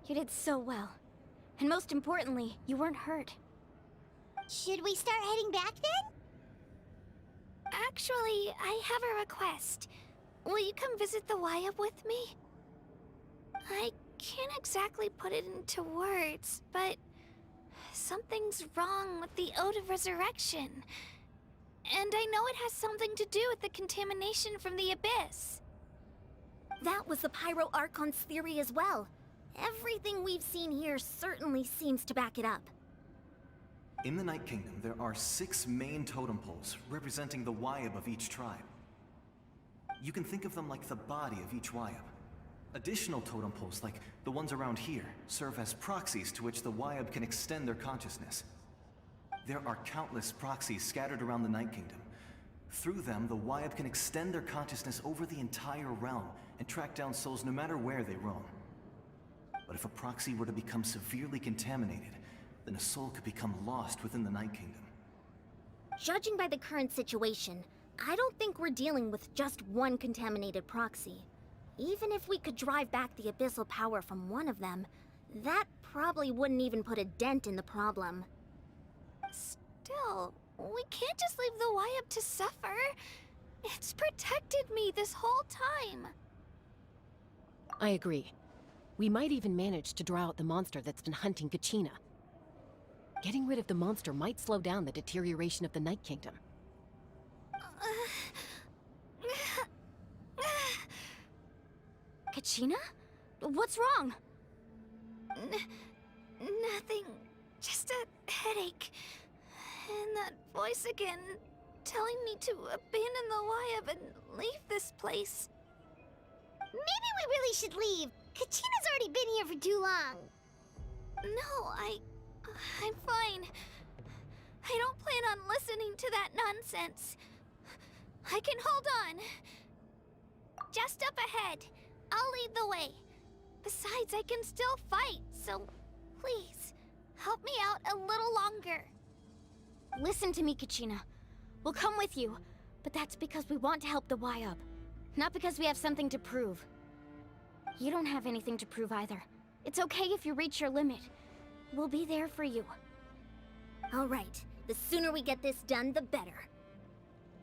[SPEAKER 2] You did so well. And most importantly, you weren't hurt.
[SPEAKER 1] Should we start heading back then?
[SPEAKER 2] Actually, I have a request. Will you come visit the Wyap with me? I can't exactly put it into words, but something's wrong with the Ode of Resurrection. And I know it has something to do with the contamination from the Abyss.
[SPEAKER 15] That was the Pyro Archon's theory as well. Everything we've seen here certainly seems to back it up.
[SPEAKER 14] In the Night Kingdom, there are 6 main totem poles representing the Wyap of each tribe. You can think of them like the body of each Wyap. Additional totem poles, like the ones around here, serve as proxies to which the Wyap can extend their consciousness. There are countless proxies scattered around the Night Kingdom. Through them, the Wyap can extend their consciousness over the entire realm and track down souls no matter where they roam. But if a proxy were to become severely contaminated, then a soul could become lost within the Night Kingdom.
[SPEAKER 15] Judging by the current situation, I don't think we're dealing with just one contaminated proxy. Even if we could drive back the abyssal power from one of them, that probably wouldn't even put a dent in the problem.
[SPEAKER 2] Still, we can't just leave the Wyap to suffer. It's protected me this whole time.
[SPEAKER 9] I agree. We might even manage to draw out the monster that's been hunting Kachina. Getting rid of the monster might slow down the deterioration of the Night Kingdom.
[SPEAKER 2] Kachina? What's wrong? Nothing. Just a headache. And that voice again, telling me to abandon the Wyap and leave this place.
[SPEAKER 1] Maybe we really should leave. Kachina's already been here for too long.
[SPEAKER 2] No, I'm fine. I don't plan on listening to that nonsense. I can hold on. Just up ahead. I'll lead the way. Besides, I can still fight, so please, help me out a little longer. Listen to me, Kachina. We'll come with you, but that's because we want to help the Wyap, not because we have something to prove. You don't have anything to prove either. It's okay if you reach your limit. We'll be there for you.
[SPEAKER 15] All right. The sooner we get this done, the better.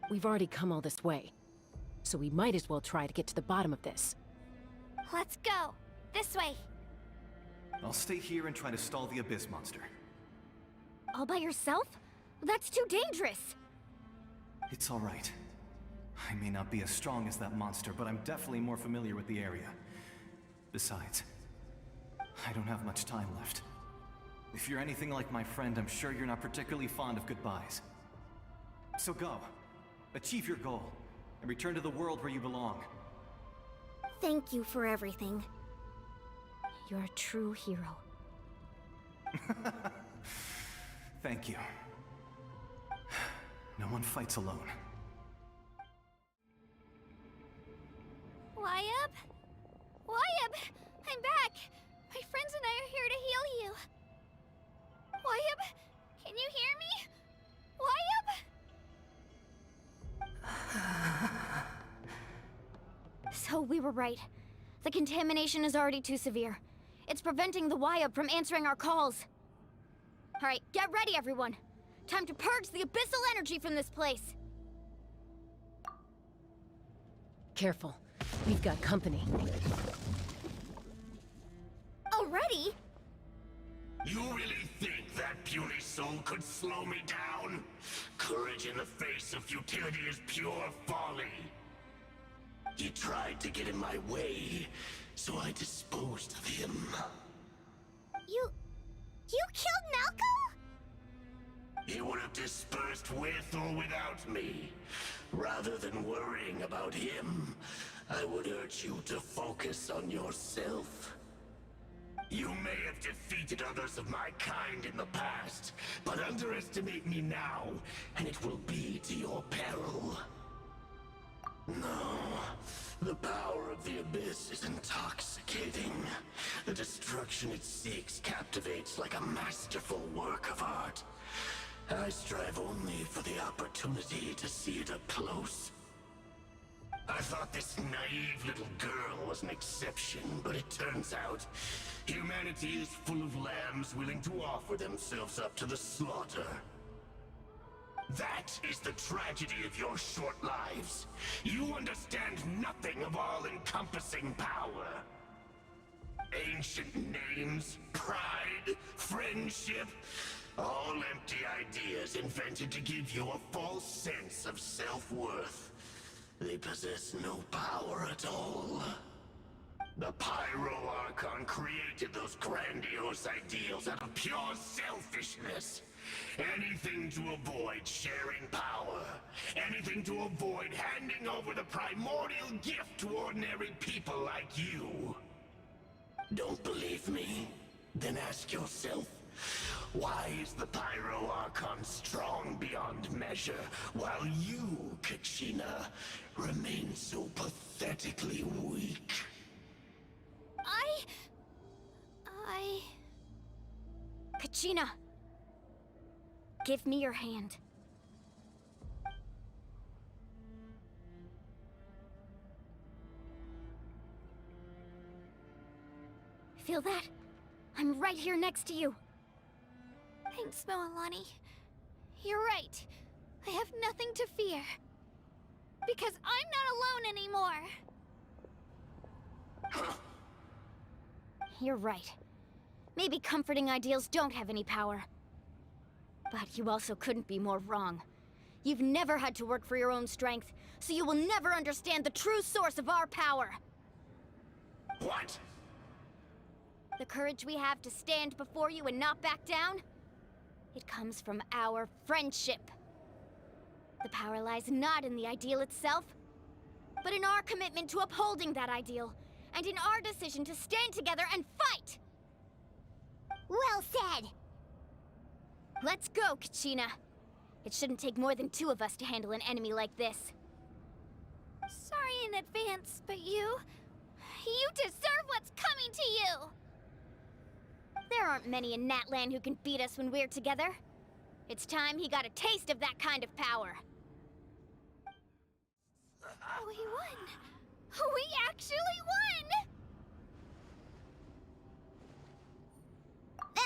[SPEAKER 9] We've already come all this way, so we might as well try to get to the bottom of this.
[SPEAKER 2] Let's go. This way.
[SPEAKER 14] I'll stay here and try to stall the Abyss monster.
[SPEAKER 2] All by yourself? That's too dangerous!
[SPEAKER 14] It's alright. I may not be as strong as that monster, but I'm definitely more familiar with the area. Besides, I don't have much time left. If you're anything like my friend, I'm sure you're not particularly fond of goodbyes. So go. Achieve your goal, and return to the world where you belong.
[SPEAKER 2] Thank you for everything. You're a true hero.
[SPEAKER 14] Thank you. No one fights alone.
[SPEAKER 1] Wyabb? Wyabb! I'm back! My friends and I are here to heal you. Wyabb? Can you hear me? Wyabb?
[SPEAKER 2] So we were right. The contamination is already too severe. It's preventing the Wyabb from answering our calls. Alright, get ready everyone. Time to purge the abyssal energy from this place.
[SPEAKER 9] Careful. We've got company.
[SPEAKER 2] Already?
[SPEAKER 16] You really think that puny soul could slow me down? Courage in the face of futility is pure folly. He tried to get in my way, so I disposed of him.
[SPEAKER 1] You killed Malco?
[SPEAKER 16] He would have dispersed with or without me. Rather than worrying about him, I would urge you to focus on yourself. You may have defeated others of my kind in the past, but underestimate me now, and it will be to your peril. No, the power of the Abyss is intoxicating. The destruction it seeks captivates like a masterful work of art. I strive only for the opportunity to see it up close. I thought this naive little girl was an exception, but it turns out humanity is full of lambs willing to offer themselves up to the slaughter. That is the tragedy of your short lives. You understand nothing of all-encompassing power. Ancient names, pride, friendship, all empty ideas invented to give you a false sense of self-worth. They possess no power at all. The Pyro Archon created those grandiose ideals out of pure selfishness. Anything to avoid sharing power. Anything to avoid handing over the primordial gift to ordinary people like you. Don't believe me? Then ask yourself, why is the Pyro Archon strong beyond measure, while you, Kachina, remain so pathetically weak?
[SPEAKER 2] Kachina! Give me your hand. Feel that? I'm right here next to you.
[SPEAKER 1] Thanks, Moalani. You're right. I have nothing to fear. Because I'm not alone anymore.
[SPEAKER 2] You're right. Maybe comforting ideals don't have any power. But you also couldn't be more wrong. You've never had to work for your own strength, so you will never understand the true source of our power.
[SPEAKER 16] What?
[SPEAKER 2] The courage we have to stand before you and not back down? It comes from our friendship. The power lies not in the ideal itself, but in our commitment to upholding that ideal, and in our decision to stand together and fight!
[SPEAKER 1] Well said!
[SPEAKER 2] Let's go, Kachina. It shouldn't take more than 2 of us to handle an enemy like this.
[SPEAKER 1] Sorry in advance, but you deserve what's coming to you!
[SPEAKER 2] There aren't many in Natlan who can beat us when we're together. It's time he got a taste of that kind of power.
[SPEAKER 1] We won! We actually won!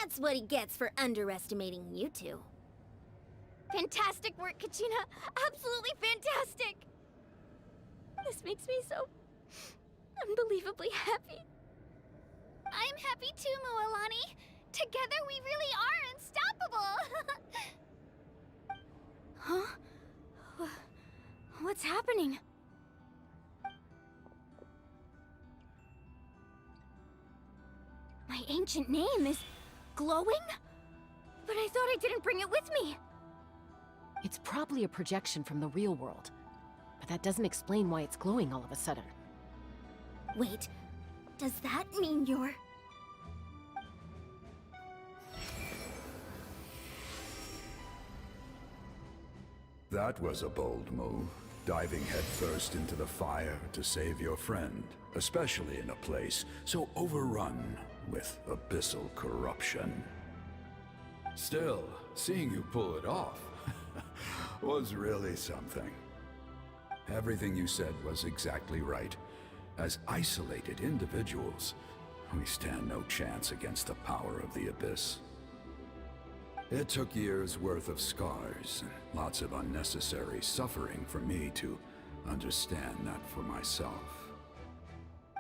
[SPEAKER 1] That's what he gets for underestimating you two.
[SPEAKER 2] Fantastic work, Kachina! Absolutely fantastic!
[SPEAKER 12] This makes me so unbelievably happy.
[SPEAKER 1] I'm happy too, Mualani. Together we really are unstoppable.
[SPEAKER 2] Huh? What's happening? My ancient name is glowing? But I thought I didn't bring it with me.
[SPEAKER 9] It's probably a projection from the real world. But that doesn't explain why it's glowing all of a sudden.
[SPEAKER 1] Wait, does that mean you're...
[SPEAKER 17] That was a bold move, diving headfirst into the fire to save your friend, especially in a place so overrun with abyssal corruption. Still, seeing you pull it off was really something. Everything you said was exactly right. As isolated individuals, we stand no chance against the power of the Abyss. It took years' worth of scars and lots of unnecessary suffering for me to understand that for myself.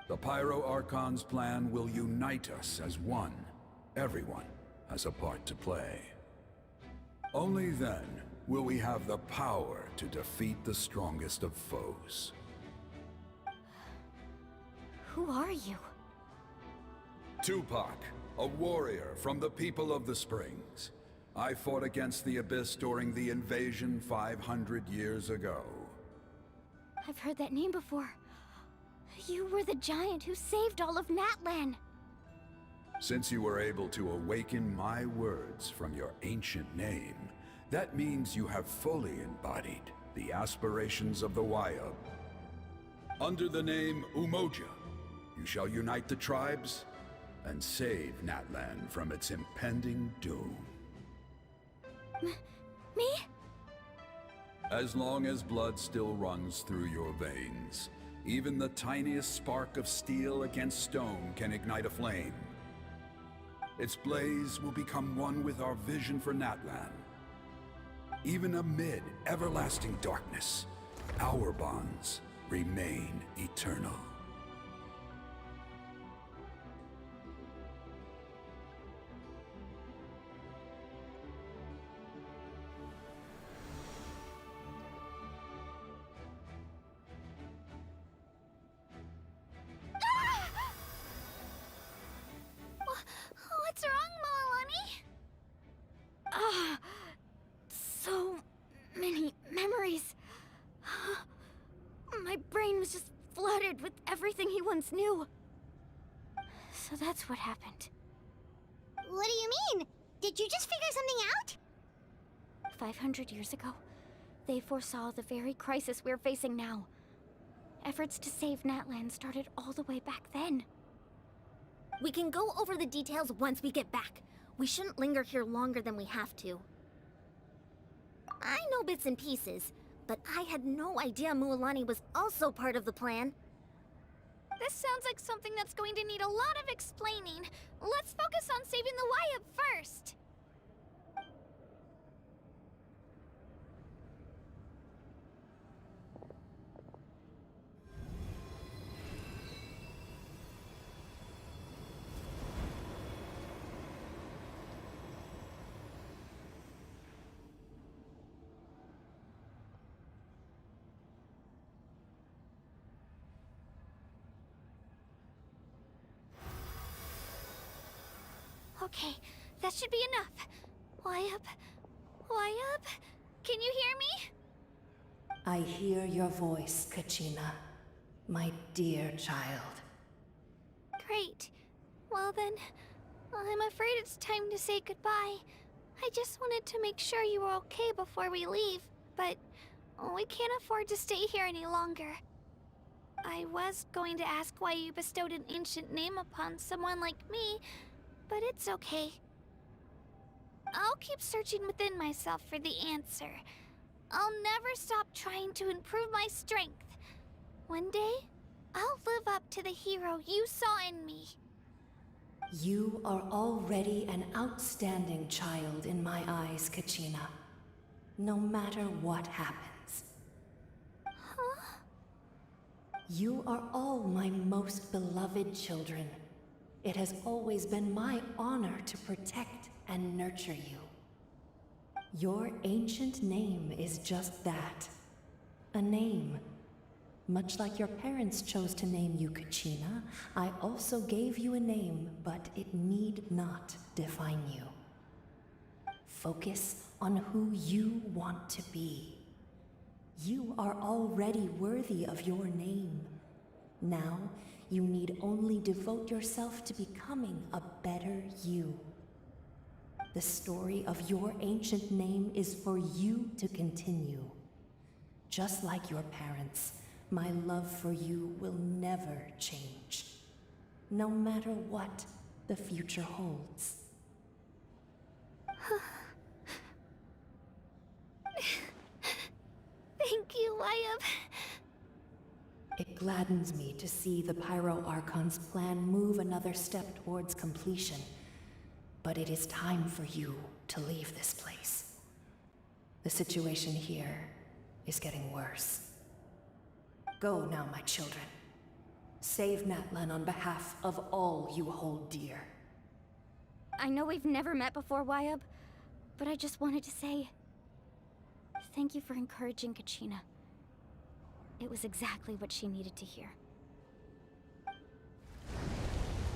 [SPEAKER 17] The Pyro Archon's plan will unite us as one. Everyone has a part to play. Only then will we have the power to defeat the strongest of foes.
[SPEAKER 2] Who are you?
[SPEAKER 17] Tupac, a warrior from the people of the Springs. I fought against the Abyss during the invasion 500 years ago.
[SPEAKER 2] I've heard that name before. You were the giant who saved all of Natlan.
[SPEAKER 17] Since you were able to awaken my words from your ancient name, that means you have fully embodied the aspirations of the Wayub. Under the name Umoja, you shall unite the tribes and save Natlan from its impending doom.
[SPEAKER 2] Me?
[SPEAKER 17] As long as blood still runs through your veins, even the tiniest spark of steel against stone can ignite a flame. Its blaze will become one with our vision for Natlan. Even amid everlasting darkness, our bonds remain eternal.
[SPEAKER 1] What's wrong, Mualani?
[SPEAKER 2] Ah, so many memories. My brain was just flooded with everything he once knew. So that's what happened.
[SPEAKER 1] What do you mean? Did you just figure something out?
[SPEAKER 2] 500 years ago, they foresaw the very crisis we're facing now. Efforts to save Natlan started all the way back then.
[SPEAKER 1] We can go over the details once we get back. We shouldn't linger here longer than we have to. I know bits and pieces, but I had no idea Mualani was also part of the plan. This sounds like something that's going to need a lot of explaining. Let's focus on saving the Wayub first. Okay, that should be enough. Wayub? Wayub? Can you hear me?
[SPEAKER 18] I hear your voice, Kachina, my dear child.
[SPEAKER 1] Great. Well then, I'm afraid it's time to say goodbye. I just wanted to make sure you were okay before we leave, but we can't afford to stay here any longer. I was going to ask why you bestowed an ancient name upon someone like me, but it's okay. I'll keep searching within myself for the answer. I'll never stop trying to improve my strength. One day, I'll live up to the hero you saw in me.
[SPEAKER 18] You are already an outstanding child in my eyes, Kachina. No matter what happens.
[SPEAKER 1] Huh?
[SPEAKER 18] You are all my most beloved children. it has always been my honor to protect and nurture you. Your ancient name is just that. A name. Much like your parents chose to name you Kachina, I also gave you a name, but it need not define you. Focus on who you want to be. You are already worthy of your name. Now, you need only devote yourself to becoming a better you. The story of your ancient name is for you to continue. Just like your parents, my love for you will never change, no matter what the future holds.
[SPEAKER 2] Thank you, Wyatt.
[SPEAKER 18] It gladdens me to see the Pyro Archon's plan move another step towards completion. But it is time for you to leave this place. The situation here is getting worse. Go now, my children. Save Natlan on behalf of all you hold dear.
[SPEAKER 2] I know we've never met before, Wyatt, but I just wanted to say thank you for encouraging Kachina. It was exactly what she needed to hear.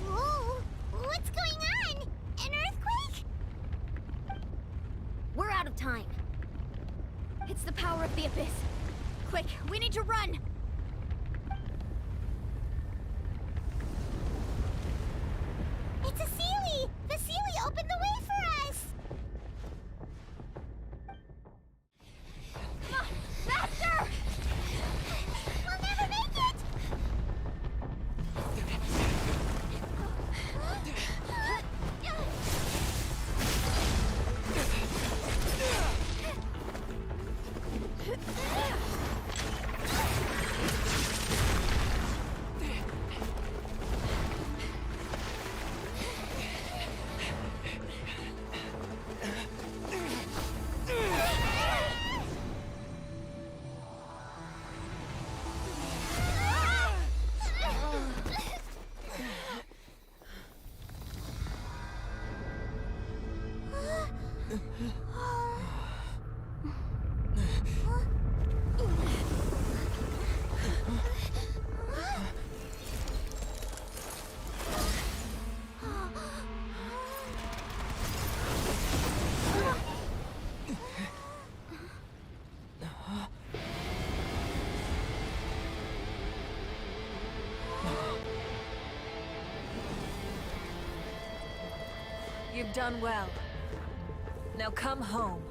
[SPEAKER 1] Whoa! What's going on? An earthquake?
[SPEAKER 2] We're out of time. It's the power of the Abyss. Quick, we need to run!
[SPEAKER 1] It's a Seelie! The Seelie opened the way for us!
[SPEAKER 2] Faster!
[SPEAKER 1] We'll never make it!
[SPEAKER 6] You've done well. Now come home.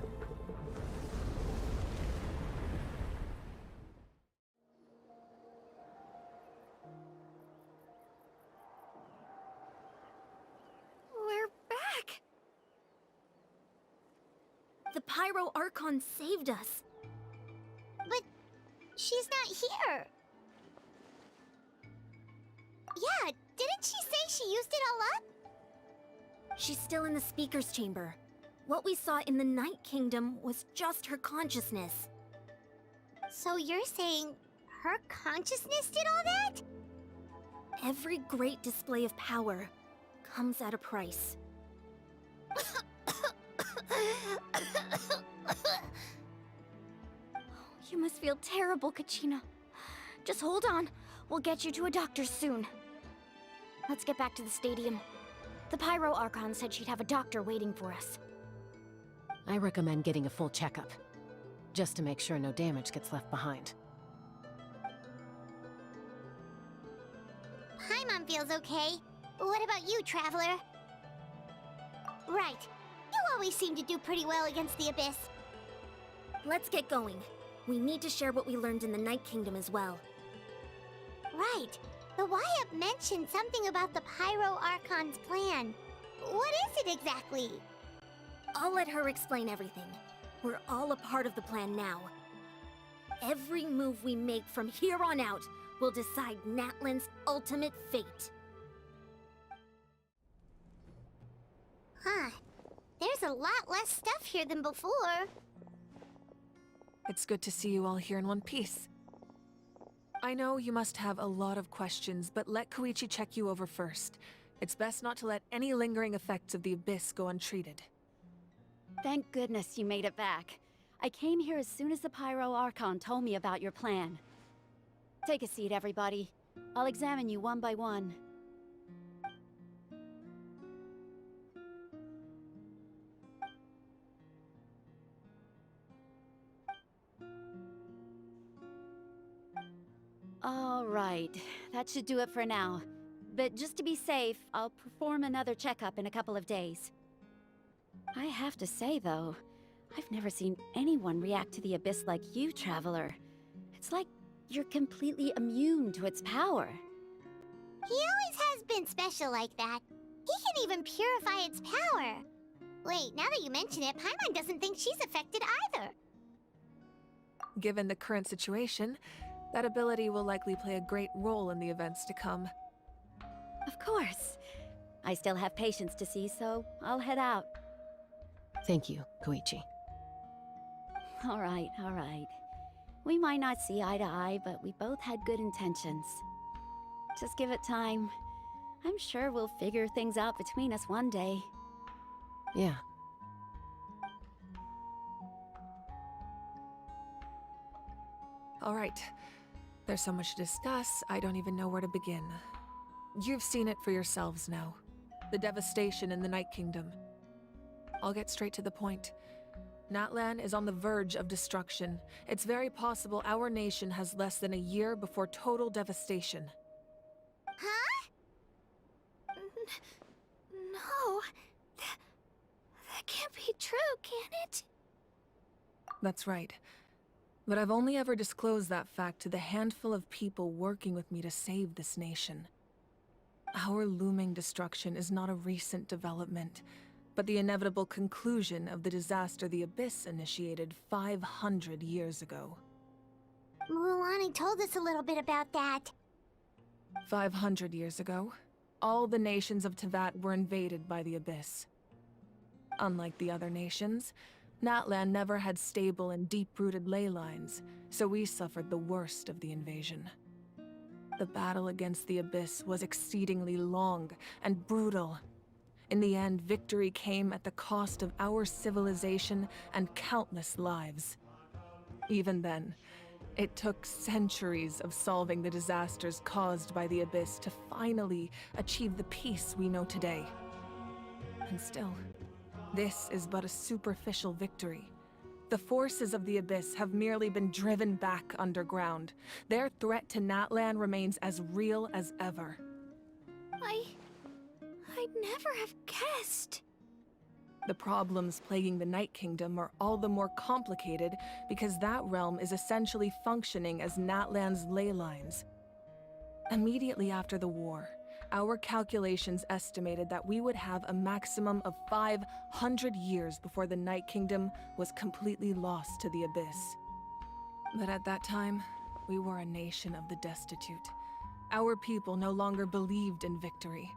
[SPEAKER 2] We're back! The Pyro Archon saved us.
[SPEAKER 1] But she's not here. Yeah, didn't she say she used it all up?
[SPEAKER 2] She's still in the Speaker's Chamber. What we saw in the Night Kingdom was just her consciousness.
[SPEAKER 1] So you're saying her consciousness did all that?
[SPEAKER 2] Every great display of power comes at a price. You must feel terrible, Kachina. Just hold on. We'll get you to a doctor soon. Let's get back to the stadium. The Pyro Archon said she'd have a doctor waiting for us.
[SPEAKER 9] I recommend getting a full checkup, just to make sure no damage gets left behind.
[SPEAKER 1] Paimon feels okay. What about you, Traveler? Right. You always seem to do pretty well against the Abyss.
[SPEAKER 2] Let's get going. We need to share what we learned in the Night Kingdom as well.
[SPEAKER 1] Right. The Wyatt mentioned something about the Pyro Archon's plan. What is it exactly?
[SPEAKER 2] I'll let her explain everything. We're all a part of the plan now. Every move we make from here on out will decide Natlan's ultimate fate.
[SPEAKER 1] Huh. There's a lot less stuff here than before.
[SPEAKER 6] It's good to see you all here in one piece. I know you must have a lot of questions, but let Koichi check you over first. It's best not to let any lingering effects of the Abyss go untreated.
[SPEAKER 15] Thank goodness you made it back. I came here as soon as the Pyro Archon told me about your plan. Take a seat, everybody. I'll examine you one by one. All right, that should do it for now. But just to be safe, I'll perform another checkup in a couple of days. I have to say, though, I've never seen anyone react to the Abyss like you, Traveler. It's like you're completely immune to its power.
[SPEAKER 1] He always has been special like that. He can even purify its power. Wait, now that you mention it, Paimon doesn't think she's affected either.
[SPEAKER 6] Given the current situation, that ability will likely play a great role in the events to come.
[SPEAKER 15] Of course. I still have patients to see, so I'll head out.
[SPEAKER 9] Thank you, Koichi.
[SPEAKER 15] All right, all right. We might not see eye to eye, but we both had good intentions. Just give it time. I'm sure we'll figure things out between us one day.
[SPEAKER 9] Yeah.
[SPEAKER 6] All right. There's so much to discuss, I don't even know where to begin. You've seen it for yourselves now. The devastation in the Night Kingdom. I'll get straight to the point. Natlan is on the verge of destruction. It's very possible our nation has less than a year before total devastation.
[SPEAKER 1] Huh? No. That can't be true, can it?
[SPEAKER 6] That's right. But I've only ever disclosed that fact to the handful of people working with me to save this nation. Our looming destruction is not a recent development, but the inevitable conclusion of the disaster the Abyss initiated 500 years ago.
[SPEAKER 1] Mualani told us a little bit about that.
[SPEAKER 6] 500 years ago, all the nations of Teyvat were invaded by the Abyss. Unlike the other nations, Natlan never had stable and deep-rooted ley lines, so we suffered the worst of the invasion. The battle against the Abyss was exceedingly long and brutal. In the end, victory came at the cost of our civilization and countless lives. Even then, it took centuries of solving the disasters caused by the Abyss to finally achieve the peace we know today. And still, this is but a superficial victory. The forces of the Abyss have merely been driven back underground. Their threat to Natlan remains as real as ever.
[SPEAKER 1] I'd never have guessed.
[SPEAKER 6] The problems plaguing the Night Kingdom are all the more complicated because that realm is essentially functioning as Natlan's ley lines. Immediately after the war, our calculations estimated that we would have a maximum of 500 years before the Night Kingdom was completely lost to the Abyss. But at that time, we were a nation of the destitute. Our people no longer believed in victory,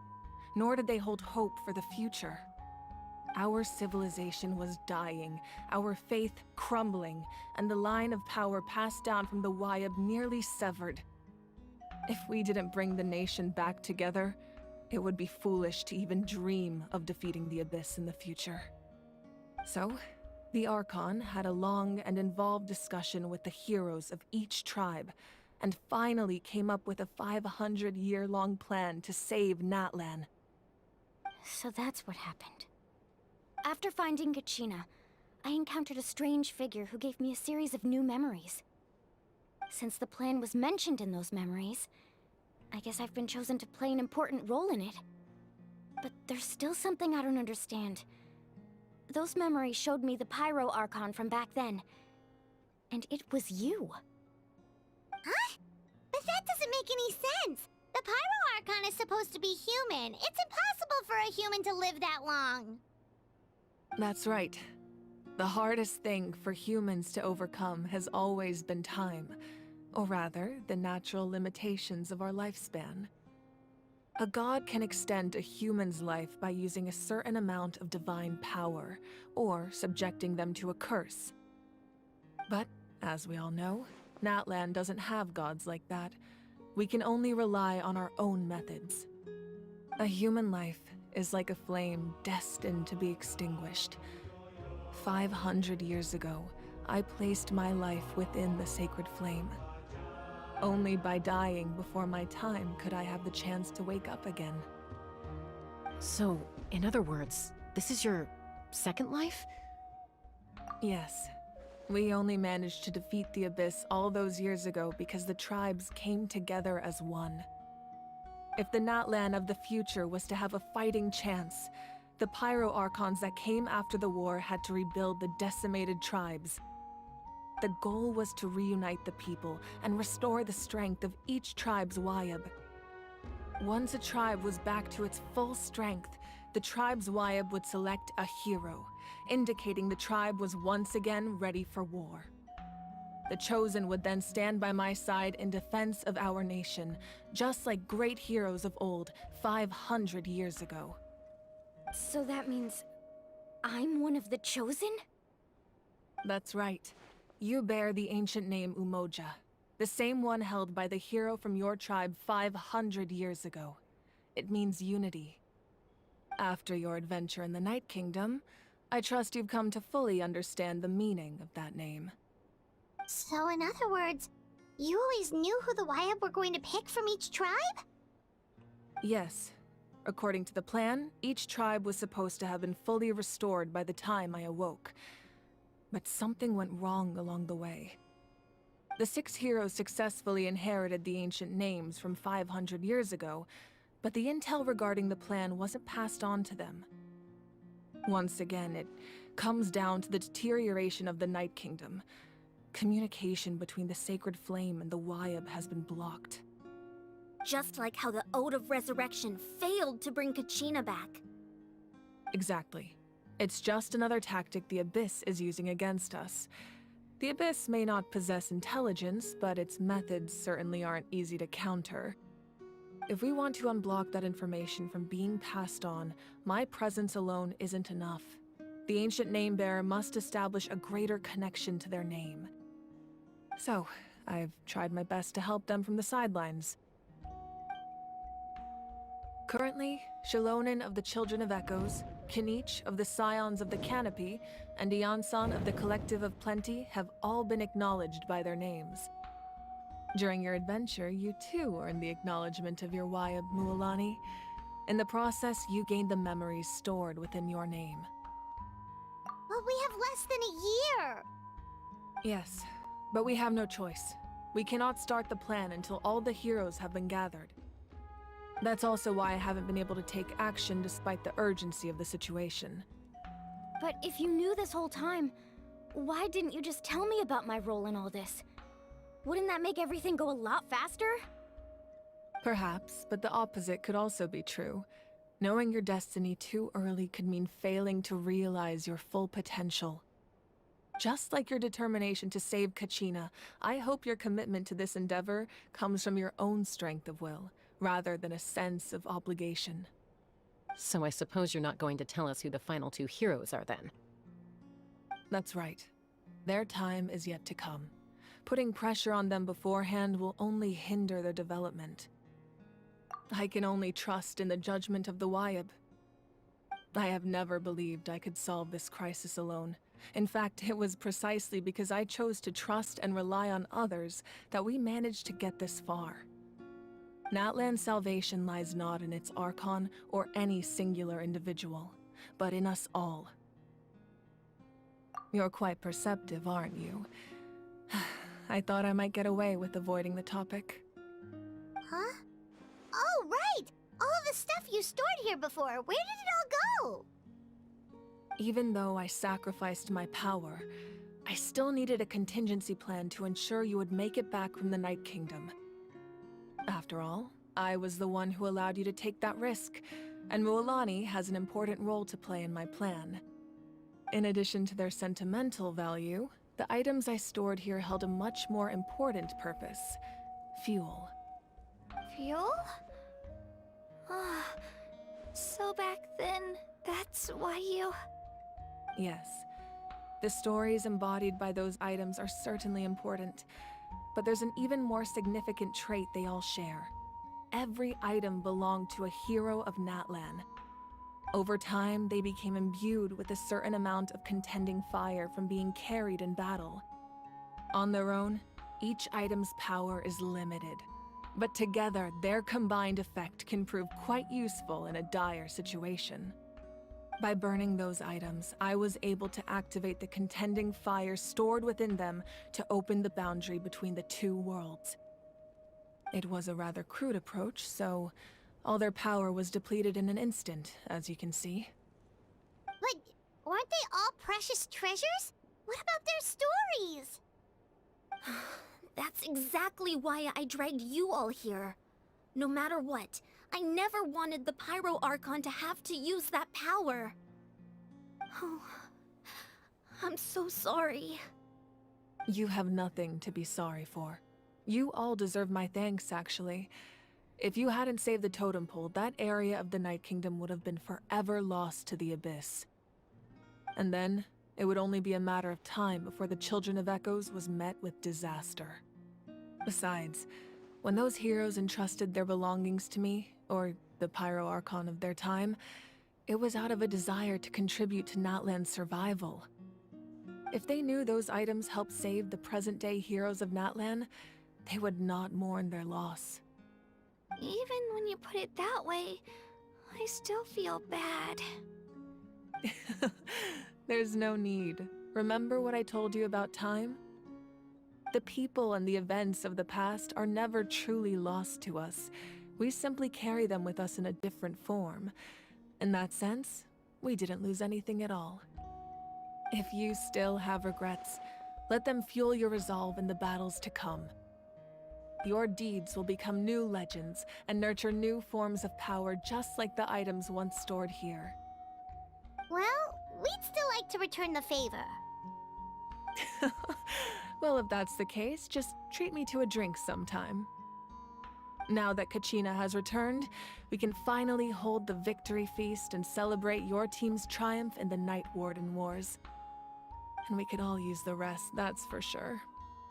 [SPEAKER 6] nor did they hold hope for the future. Our civilization was dying, our faith crumbling, and the line of power passed down from the Wayab nearly severed. If we didn't bring the nation back together, it would be foolish to even dream of defeating the Abyss in the future. So, the Archon had a long and involved discussion with the heroes of each tribe, and finally came up with a 500-year-long plan to save Natlan.
[SPEAKER 2] So that's what happened. After finding Gachina, I encountered a strange figure who gave me a series of new memories. Since the plan was mentioned in those memories, I guess I've been chosen to play an important role in it. But there's still something I don't understand. Those memories showed me the Pyro Archon from back then. And it was you.
[SPEAKER 1] Huh? But that doesn't make any sense. The Pyro Archon is supposed to be human. It's impossible for a human to live that long.
[SPEAKER 6] That's right. The hardest thing for humans to overcome has always been time, or rather, the natural limitations of our lifespan. A god can extend a human's life by using a certain amount of divine power, or subjecting them to a curse. But, as we all know, Natlan doesn't have gods like that. We can only rely on our own methods. A human life is like a flame destined to be extinguished. 500 years ago, I placed my life within the sacred flame. Only by dying before my time could I have the chance to wake up again.
[SPEAKER 9] So, in other words, this is your second life?
[SPEAKER 6] Yes. We only managed to defeat the Abyss all those years ago because the tribes came together as one. If the Natlan of the future was to have a fighting chance, the Pyro Archons that came after the war had to rebuild the decimated tribes. The goal was to reunite the people and restore the strength of each tribe's Wayab. Once a tribe was back to its full strength, the tribe's Wayab would select a hero, indicating the tribe was once again ready for war. The Chosen would then stand by my side in defense of our nation, just like great heroes of old 500 years ago.
[SPEAKER 2] So that means I'm one of the Chosen?
[SPEAKER 6] That's right. You bear the ancient name Umoja, the same one held by the hero from your tribe 500 years ago. It means unity. After your adventure in the Night Kingdom, I trust you've come to fully understand the meaning of that name.
[SPEAKER 1] So in other words, you always knew who the Wayab were going to pick from each tribe?
[SPEAKER 6] Yes. According to the plan, each tribe was supposed to have been fully restored by the time I awoke. But something went wrong along the way. The 6 heroes successfully inherited the ancient names from 500 years ago, but the intel regarding the plan wasn't passed on to them. Once again, it comes down to the deterioration of the Night Kingdom. Communication between the Sacred Flame and the Wayab has been blocked.
[SPEAKER 1] Just like how the Ode of Resurrection failed to bring Kachina back.
[SPEAKER 6] Exactly. It's just another tactic the Abyss is using against us. The Abyss may not possess intelligence, but its methods certainly aren't easy to counter. If we want to unblock that information from being passed on, my presence alone isn't enough. The ancient name-bearer must establish a greater connection to their name. So, I've tried my best to help them from the sidelines. Currently, Shilonen of the Children of Echoes, Kinich of the Scions of the Canopy, and Iansan of the Collective of Plenty have all been acknowledged by their names. During your adventure, you too earned the acknowledgement of your Wayab, Mualani. In the process, you gained the memories stored within your name.
[SPEAKER 1] But we have less than a year!
[SPEAKER 6] Yes, but we have no choice. We cannot start the plan until all the heroes have been gathered. That's also why I haven't been able to take action despite the urgency of the situation.
[SPEAKER 2] But if you knew this whole time, why didn't you just tell me about my role in all this? Wouldn't that make everything go a lot faster?
[SPEAKER 6] Perhaps, but the opposite could also be true. Knowing your destiny too early could mean failing to realize your full potential. Just like your determination to save Kachina, I hope your commitment to this endeavor comes from your own strength of will, rather than a sense of obligation.
[SPEAKER 9] So I suppose you're not going to tell us who the final 2 heroes are then?
[SPEAKER 6] That's right. Their time is yet to come. Putting pressure on them beforehand will only hinder their development. I can only trust in the judgment of the Wayab. I have never believed I could solve this crisis alone. In fact, it was precisely because I chose to trust and rely on others that we managed to get this far. Natlan's salvation lies not in its Archon or any singular individual, but in us all. You're quite perceptive, aren't you? I thought I might get away with avoiding the topic.
[SPEAKER 1] Huh? Oh, right! All of the stuff you stored here before, where did it all go?
[SPEAKER 6] Even though I sacrificed my power, I still needed a contingency plan to ensure you would make it back from the Night Kingdom. After all, I was the one who allowed you to take that risk, and Mualani has an important role to play in my plan. In addition to their sentimental value, the items I stored here held a much more important purpose: fuel.
[SPEAKER 1] Fuel? So back then, that's why you...
[SPEAKER 6] Yes. The stories embodied by those items are certainly important, but there's an even more significant trait they all share: every item belonged to a hero of Natlan. Over time, they became imbued with a certain amount of contending fire from being carried in battle. On their own, each item's power is limited, but together, their combined effect can prove quite useful in a dire situation. By burning those items, I was able to activate the contending fire stored within them to open the boundary between the two worlds. It was a rather crude approach, so all their power was depleted in an instant, as you can see.
[SPEAKER 1] But weren't they all precious treasures? What about their stories?
[SPEAKER 2] That's exactly why I dragged you all here. No matter what, I never wanted the Pyro Archon to have to use that power. Oh, I'm so sorry.
[SPEAKER 6] You have nothing to be sorry for. You all deserve my thanks, actually. If you hadn't saved the totem pole, that area of the Night Kingdom would have been forever lost to the Abyss. And then, it would only be a matter of time before the Children of Echoes was met with disaster. Besides, when those heroes entrusted their belongings to me, or the Pyro Archon of their time, it was out of a desire to contribute to Natlan's survival. If they knew those items helped save the present-day heroes of Natlan, they would not mourn their loss.
[SPEAKER 2] Even when you put it that way, I still feel bad.
[SPEAKER 6] There's no need. Remember what I told you about time? The people and the events of the past are never truly lost to us. We simply carry them with us in a different form. In that sense, we didn't lose anything at all. If you still have regrets, let them fuel your resolve in the battles to come. Your deeds will become new legends and nurture new forms of power just like the items once stored here.
[SPEAKER 1] Well, we'd still like to return the favor.
[SPEAKER 6] Well, if that's the case, just treat me to a drink sometime. Now that Kachina has returned, we can finally hold the victory feast and celebrate your team's triumph in the Night Warden Wars. And we could all use the rest, that's for sure.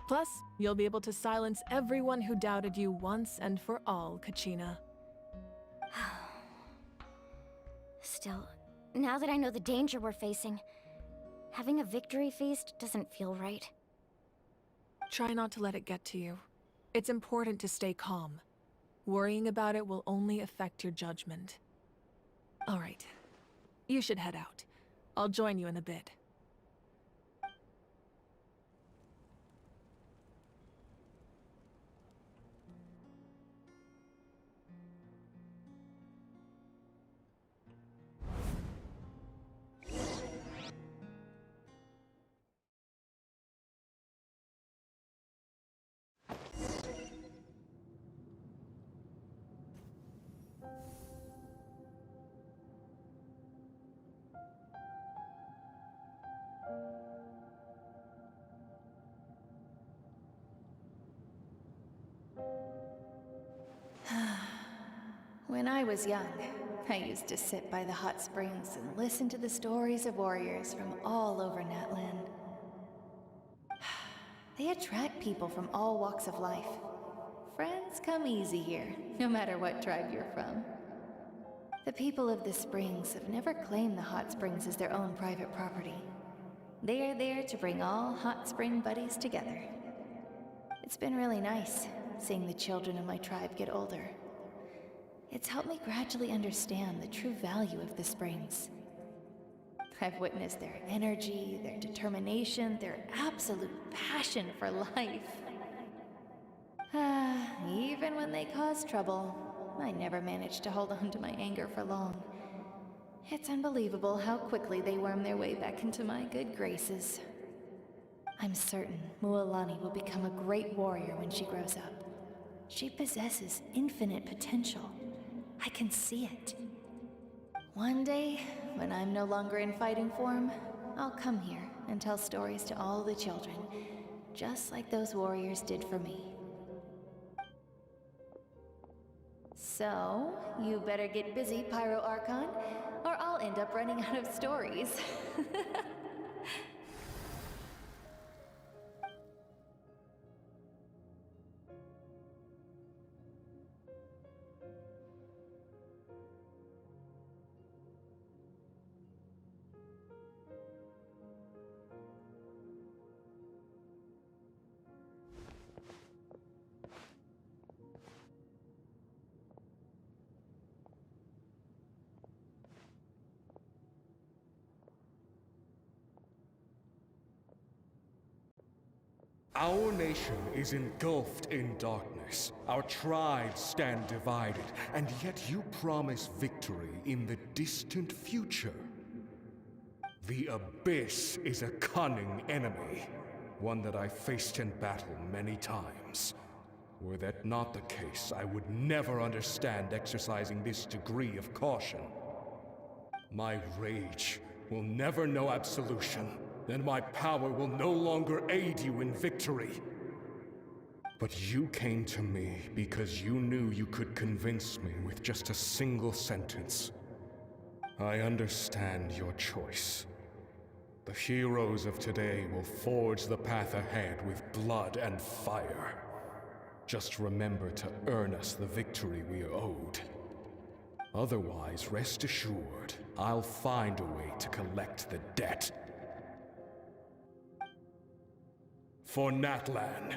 [SPEAKER 6] Plus, you'll be able to silence everyone who doubted you once and for all, Kachina.
[SPEAKER 2] Still, now that I know the danger we're facing, having a victory feast doesn't feel right.
[SPEAKER 6] Try not to let it get to you. It's important to stay calm. Worrying about it will only affect your judgment. All right. You should head out. I'll join you in a bit.
[SPEAKER 19] When I was young, I used to sit by the hot springs and listen to the stories of warriors from all over Natlan. They attract people from all walks of life. Friends come easy here, no matter what tribe you're from. The people of the springs have never claimed the hot springs as their own private property. They are there to bring all hot spring buddies together. It's been really nice, seeing the children of my tribe get older. It's helped me gradually understand the true value of the springs. I've witnessed their energy, their determination, their absolute passion for life. Even when they cause trouble, I never managed to hold on to my anger for long. It's unbelievable how quickly they worm their way back into my good graces. I'm certain Mualani will become a great warrior when she grows up. She possesses infinite potential. I can see it. One day, when I'm no longer in fighting form, I'll come here and tell stories to all the children, just like those warriors did for me. So, you better get busy, Pyro Archon, or I'll end up running out of stories.
[SPEAKER 5] Our nation is engulfed in darkness. Our tribes stand divided, and yet you promise victory in the distant future. The Abyss is a cunning enemy, one that I faced in battle many times. Were that not the case, I would never understand exercising this degree of caution. My rage will never know absolution, and my power will no longer aid you in victory. But you came to me because you knew you could convince me with just a single sentence. I understand your choice. The heroes of today will forge the path ahead with blood and fire. Just remember to earn us the victory we are owed. Otherwise, rest assured, I'll find a way to collect the debt. For Natlan.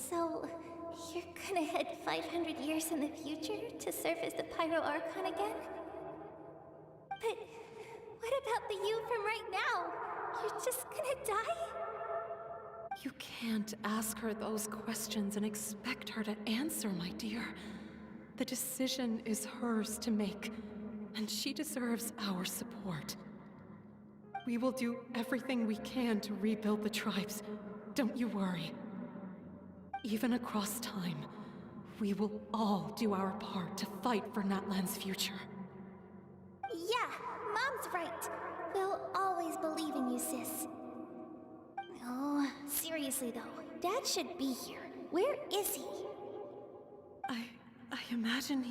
[SPEAKER 1] So, you're gonna head 500 years in the future to serve as the Pyro Archon again? But what about the you from right now? You're just gonna die?
[SPEAKER 20] You can't ask her those questions and expect her to answer, my dear. The decision is hers to make, and she deserves our support. We will do everything we can to rebuild the tribes. Don't you worry. Even across time, we will all do our part to fight for Natlan's future.
[SPEAKER 1] Yeah, Mom's right. We'll always believe in you, sis. Oh, seriously though, Dad should be here. Where is he?
[SPEAKER 20] I imagine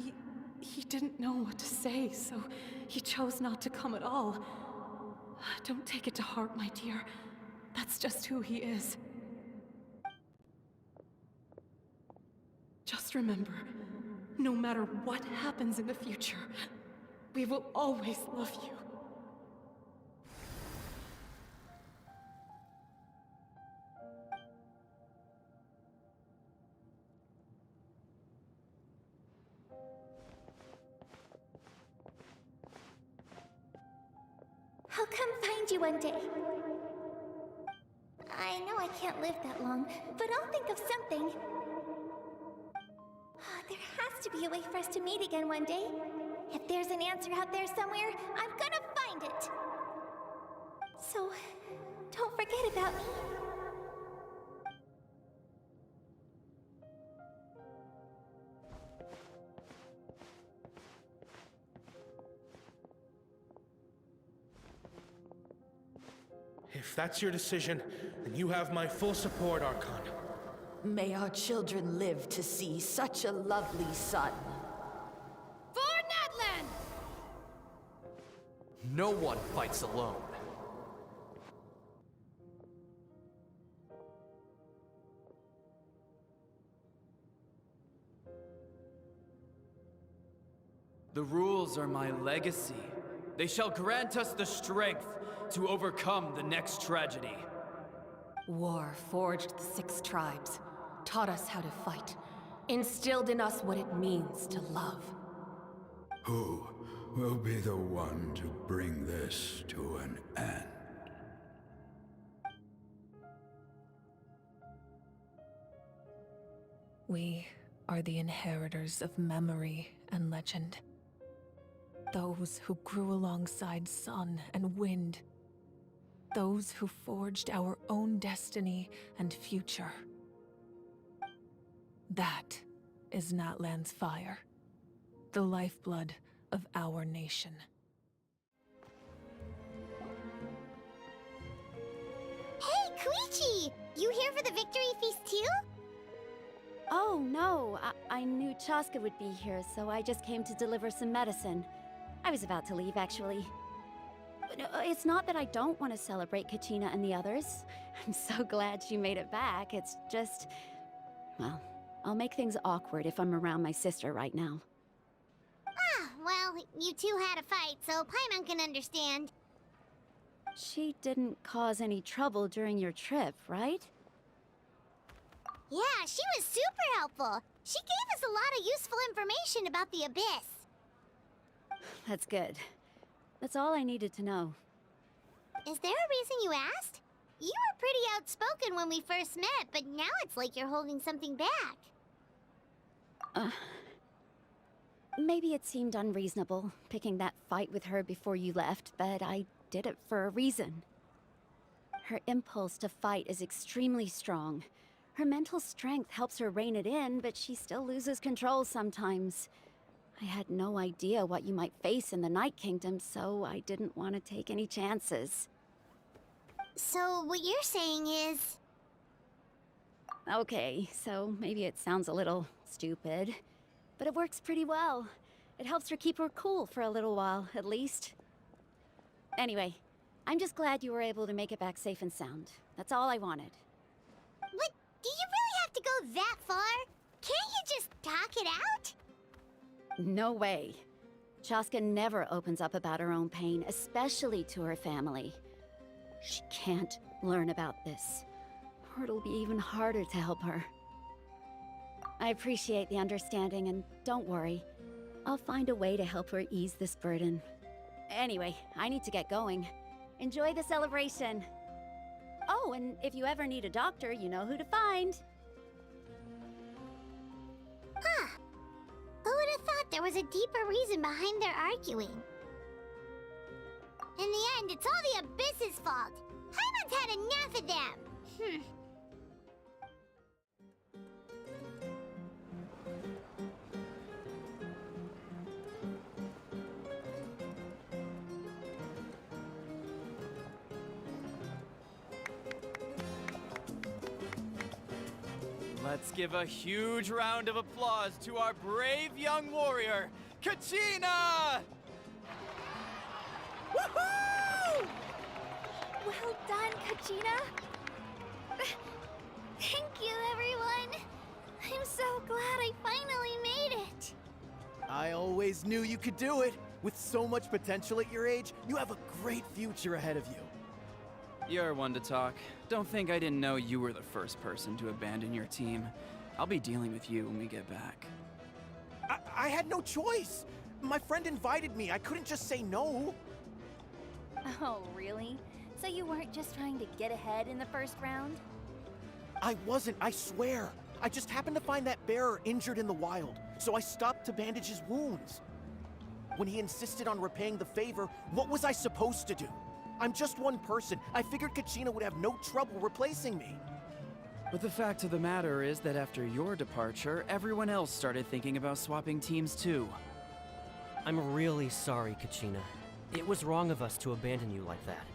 [SPEAKER 20] he didn't know what to say, so he chose not to come at all. Don't take it to heart, my dear. That's just who he is. Just remember, no matter what happens in the future, we will always love you.
[SPEAKER 1] I'll come find you one day. I know I can't live that long, but I'll think of something. There has to be a way for us to meet again one day. If there's an answer out there somewhere, I'm gonna find it. So, don't forget about me.
[SPEAKER 21] If that's your decision, then you have my full support, Archon.
[SPEAKER 22] May our children live to see such a lovely son.
[SPEAKER 9] For Natlan!
[SPEAKER 23] No one fights alone. The rules are my legacy. They shall grant us the strength to overcome the next tragedy.
[SPEAKER 22] War forged the 6 tribes, taught us how to fight, instilled in us what it means to love.
[SPEAKER 17] Who will be the one to bring this to an end?
[SPEAKER 20] We are the inheritors of memory and legend. Those who grew alongside sun and wind. Those who forged our own destiny and future. That is Natlan's fire, the lifeblood of our nation.
[SPEAKER 1] Hey, Koichi! You here for the victory feast too?
[SPEAKER 2] Oh, no. I knew Chaska would be here, so I just came to deliver some medicine. I was about to leave, actually. But it's not that I don't want to celebrate Kachina and the others. I'm so glad she made it back. It's just... well, I'll make things awkward if I'm around my sister right now.
[SPEAKER 1] Ah, well, you two had a fight, so Paimon can understand.
[SPEAKER 15] She didn't cause any trouble during your trip, right?
[SPEAKER 1] Yeah, she was super helpful. She gave us a lot of useful information about the Abyss.
[SPEAKER 15] That's good. That's all I needed to know.
[SPEAKER 1] Is there a reason you asked? You were pretty outspoken when we first met, but now it's like you're holding something back.
[SPEAKER 15] Maybe it seemed unreasonable, picking that fight with her before you left, but I did it for a reason. Her impulse to fight is extremely strong. Her mental strength helps her rein it in, but she still loses control sometimes. I had no idea what you might face in the Night Kingdom, so I didn't want to take any chances.
[SPEAKER 1] So what you're saying is...
[SPEAKER 15] Okay, so maybe it sounds a little stupid, but it works pretty well. It helps her keep her cool for a little while, at least. Anyway, I'm just glad you were able to make it back safe and sound. That's all I wanted.
[SPEAKER 1] But do you really have to go that far? Can't you just talk it out?
[SPEAKER 15] No way. Chaska never opens up about her own pain, especially to her family. She can't learn about this, or it'll be even harder to help her. I appreciate the understanding, and don't worry. I'll find a way to help her ease this burden. Anyway, I need to get going. Enjoy the celebration. Oh, and if you ever need a doctor, you know who to find.
[SPEAKER 1] Huh. Who would have thought there was a deeper reason behind their arguing? In the end, it's all the Abyss's fault. Paimon's had enough of them.
[SPEAKER 23] Let's give a huge round of applause to our brave young warrior, Kachina!
[SPEAKER 12] Woohoo! Well done, Kachina.
[SPEAKER 1] Thank you, everyone. I'm so glad I finally made it.
[SPEAKER 4] I always knew you could do it. With so much potential at your age, you have a great future ahead of you.
[SPEAKER 23] You're one to talk. Don't think I didn't know you were the first person to abandon your team. I'll be dealing with you when we get back.
[SPEAKER 4] I had no choice. My friend invited me. I couldn't just say no.
[SPEAKER 15] Oh, really? So you weren't just trying to get ahead in the first round?
[SPEAKER 4] I wasn't, I swear. I just happened to find that bearer injured in the wild, so I stopped to bandage his wounds. When he insisted on repaying the favor, what was I supposed to do? I'm just one person. I figured Kachina would have no trouble replacing me.
[SPEAKER 23] But the fact of the matter is that after your departure, everyone else started thinking about swapping teams too.
[SPEAKER 13] I'm really sorry, Kachina. It was wrong of us to abandon you like that.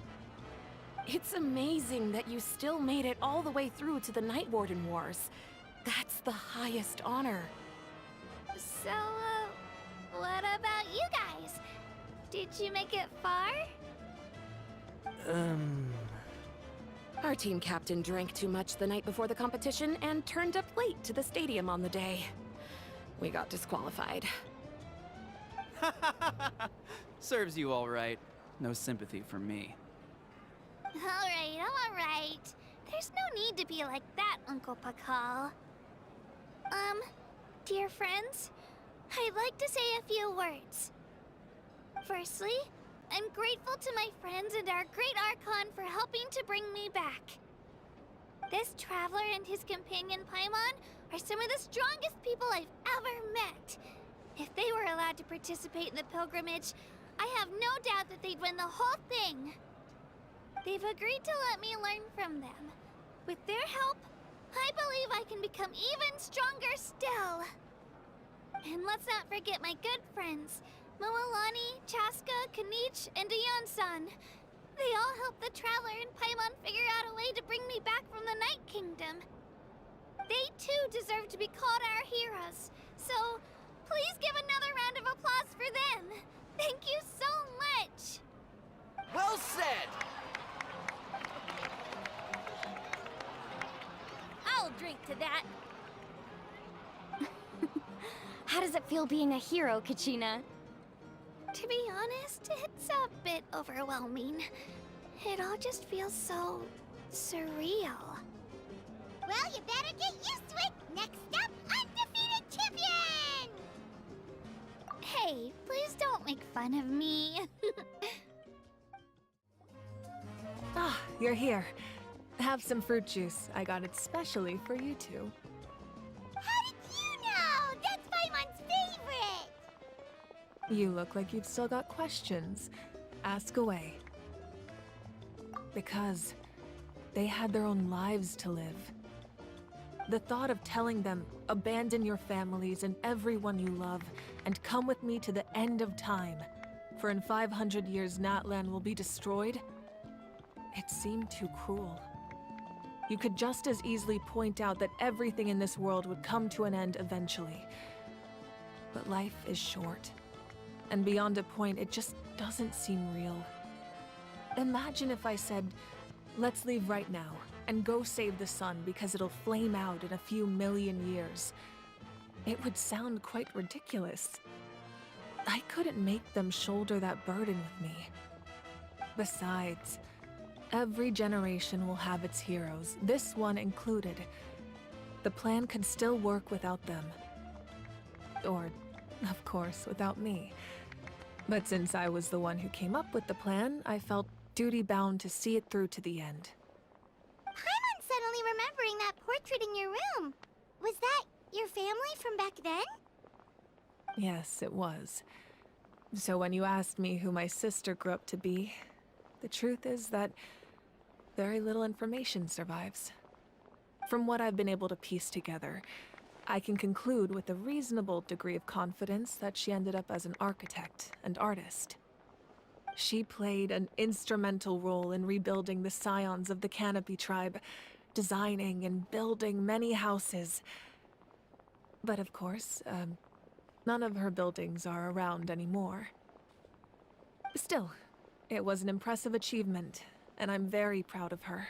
[SPEAKER 22] It's amazing that you still made it all the way through to the Night Warden Wars. That's the highest honor.
[SPEAKER 1] So, what about you guys? Did you make it far?
[SPEAKER 22] Our team captain drank too much the night before the competition and turned up late to the stadium on the day. We got disqualified.
[SPEAKER 23] Serves you all right. No sympathy for me.
[SPEAKER 1] Alright, I'm alright. There's no need to be like that, Uncle Pakal. Dear friends, I'd like to say a few words. Firstly, I'm grateful to my friends and our great Archon for helping to bring me back. This traveler and his companion Paimon are some of the strongest people I've ever met. If they were allowed to participate in the pilgrimage, I have no doubt that they'd win the whole thing. They've agreed to let me learn from them. With their help, I believe I can become even stronger still. And let's not forget my good friends, Moalani, Chaska, Kanich, and Dion-san. They all helped the Traveler and Paimon figure out a way to bring me back from the Night Kingdom. They too deserve to be called our heroes, so please give another round of applause for them. Thank you so much!
[SPEAKER 4] Well said!
[SPEAKER 1] I'll drink to that.
[SPEAKER 2] How does it feel being a hero, Kachina?
[SPEAKER 1] To be honest, it's a bit overwhelming. It all just feels so surreal. Well, you better get used to it. Next up, undefeated champion! Hey, please don't make fun of me.
[SPEAKER 6] Ah, you're here. Have some fruit juice. I got it specially for you two.
[SPEAKER 1] How did you know? That's Paimon's favorite!
[SPEAKER 6] You look like you've still got questions. Ask away. Because they had their own lives to live. The thought of telling them, abandon your families and everyone you love, and come with me to the end of time, for in 500 years Natlan will be destroyed, it seemed too cruel. You could just as easily point out that everything in this world would come to an end eventually. But life is short, and beyond a point, it just doesn't seem real. Imagine if I said, let's leave right now, and go save the sun because it'll flame out in a few million years. It would sound quite ridiculous. I couldn't make them shoulder that burden with me. Besides, every generation will have its heroes, this one included. The plan could still work without them. Or, of course, without me. But since I was the one who came up with the plan, I felt duty-bound to see it through to the end.
[SPEAKER 1] Paimon's suddenly remembering that portrait in your room. Was that your family from back then?
[SPEAKER 6] Yes, it was. So when you asked me who my sister grew up to be, the truth is that very little information survives. From what I've been able to piece together, I can conclude with a reasonable degree of confidence that she ended up as an architect and artist. She played an instrumental role in rebuilding the scions of the Canopy tribe, designing and building many houses. But of course, none of her buildings are around anymore. Still, it was an impressive achievement, and I'm very proud of her.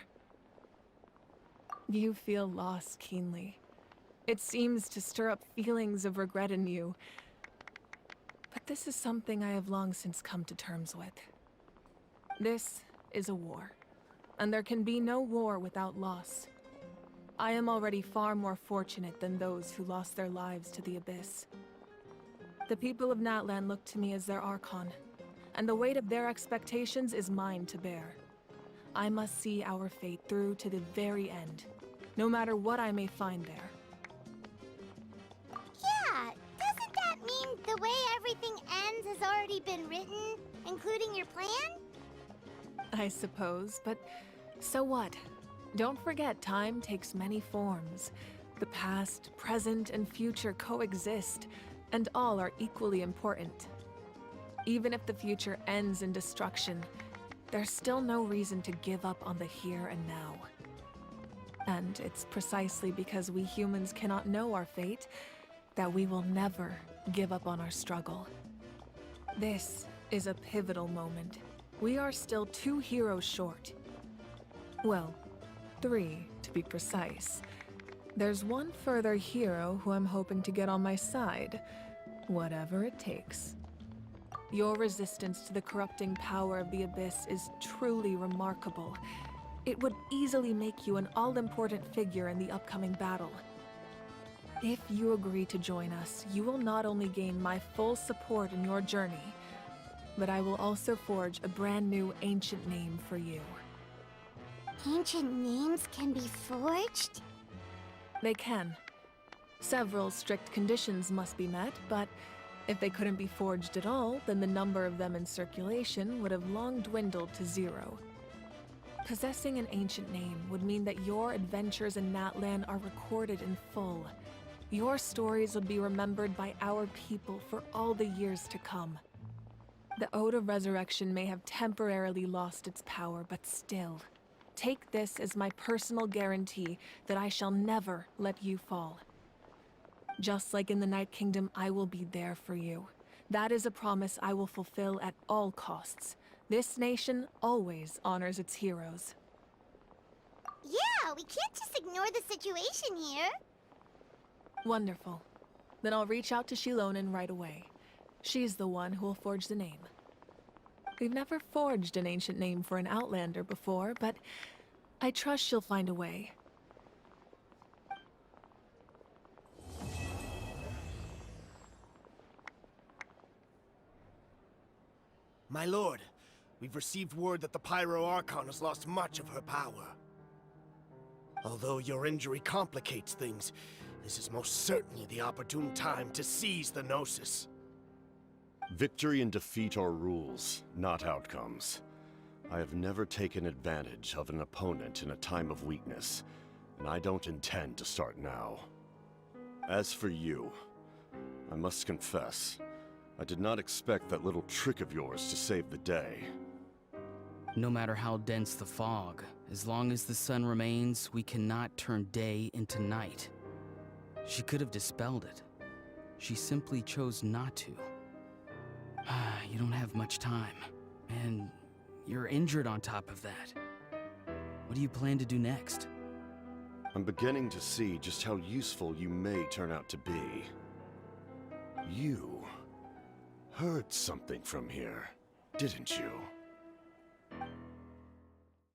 [SPEAKER 6] You feel loss keenly. It seems to stir up feelings of regret in you. But this is something I have long since come to terms with. This is a war, and there can be no war without loss. I am already far more fortunate than those who lost their lives to the Abyss. The people of Natlan look to me as their Archon, and the weight of their expectations is mine to bear. I must see our fate through to the very end, no matter what I may find there.
[SPEAKER 1] Yeah, doesn't that mean the way everything ends has already been written, including your plan?
[SPEAKER 6] I suppose, but so what? Don't forget, time takes many forms. The past, present, and future coexist, and all are equally important. Even if the future ends in destruction, there's still no reason to give up on the here and now. And it's precisely because we humans cannot know our fate that we will never give up on our struggle. This is a pivotal moment. We are still 2 heroes short. Well, 3 to be precise. There's one further hero who I'm hoping to get on my side, whatever it takes. Your resistance to the corrupting power of the Abyss is truly remarkable. It would easily make you an all-important figure in the upcoming battle. If you agree to join us, you will not only gain my full support in your journey, but I will also forge a brand new ancient name for you.
[SPEAKER 1] Ancient names can be forged?
[SPEAKER 6] They can. Several strict conditions must be met, but if they couldn't be forged at all, then the number of them in circulation would have long dwindled to 0. Possessing an ancient name would mean that your adventures in Natlan are recorded in full. Your stories would be remembered by our people for all the years to come. The Ode of Resurrection may have temporarily lost its power, but still, take this as my personal guarantee that I shall never let you fall. Just like in the Night Kingdom, I will be there for you. That is a promise I will fulfill at all costs. This nation always honors its heroes.
[SPEAKER 1] Yeah, we can't just ignore the situation here.
[SPEAKER 6] Wonderful. Then I'll reach out to Shilonen right away. She's the one who will forge the name. We've never forged an ancient name for an Outlander before, but I trust she'll find a way.
[SPEAKER 3] My lord, we've received word that the Pyro Archon has lost much of her power. Although your injury complicates things, this is most certainly the opportune time to seize the Gnosis.
[SPEAKER 7] Victory and defeat are rules, not outcomes. I have never taken advantage of an opponent in a time of weakness, and I don't intend to start now. As for you, I must confess, I did not expect that little trick of yours to save the day.
[SPEAKER 8] No matter how dense the fog, as long as the sun remains, we cannot turn day into night. She could have dispelled it. She simply chose not to. You don't have much time, and you're injured on top of that. What do you plan to do next?
[SPEAKER 7] I'm beginning to see just how useful you may turn out to be. You heard something from here, didn't you?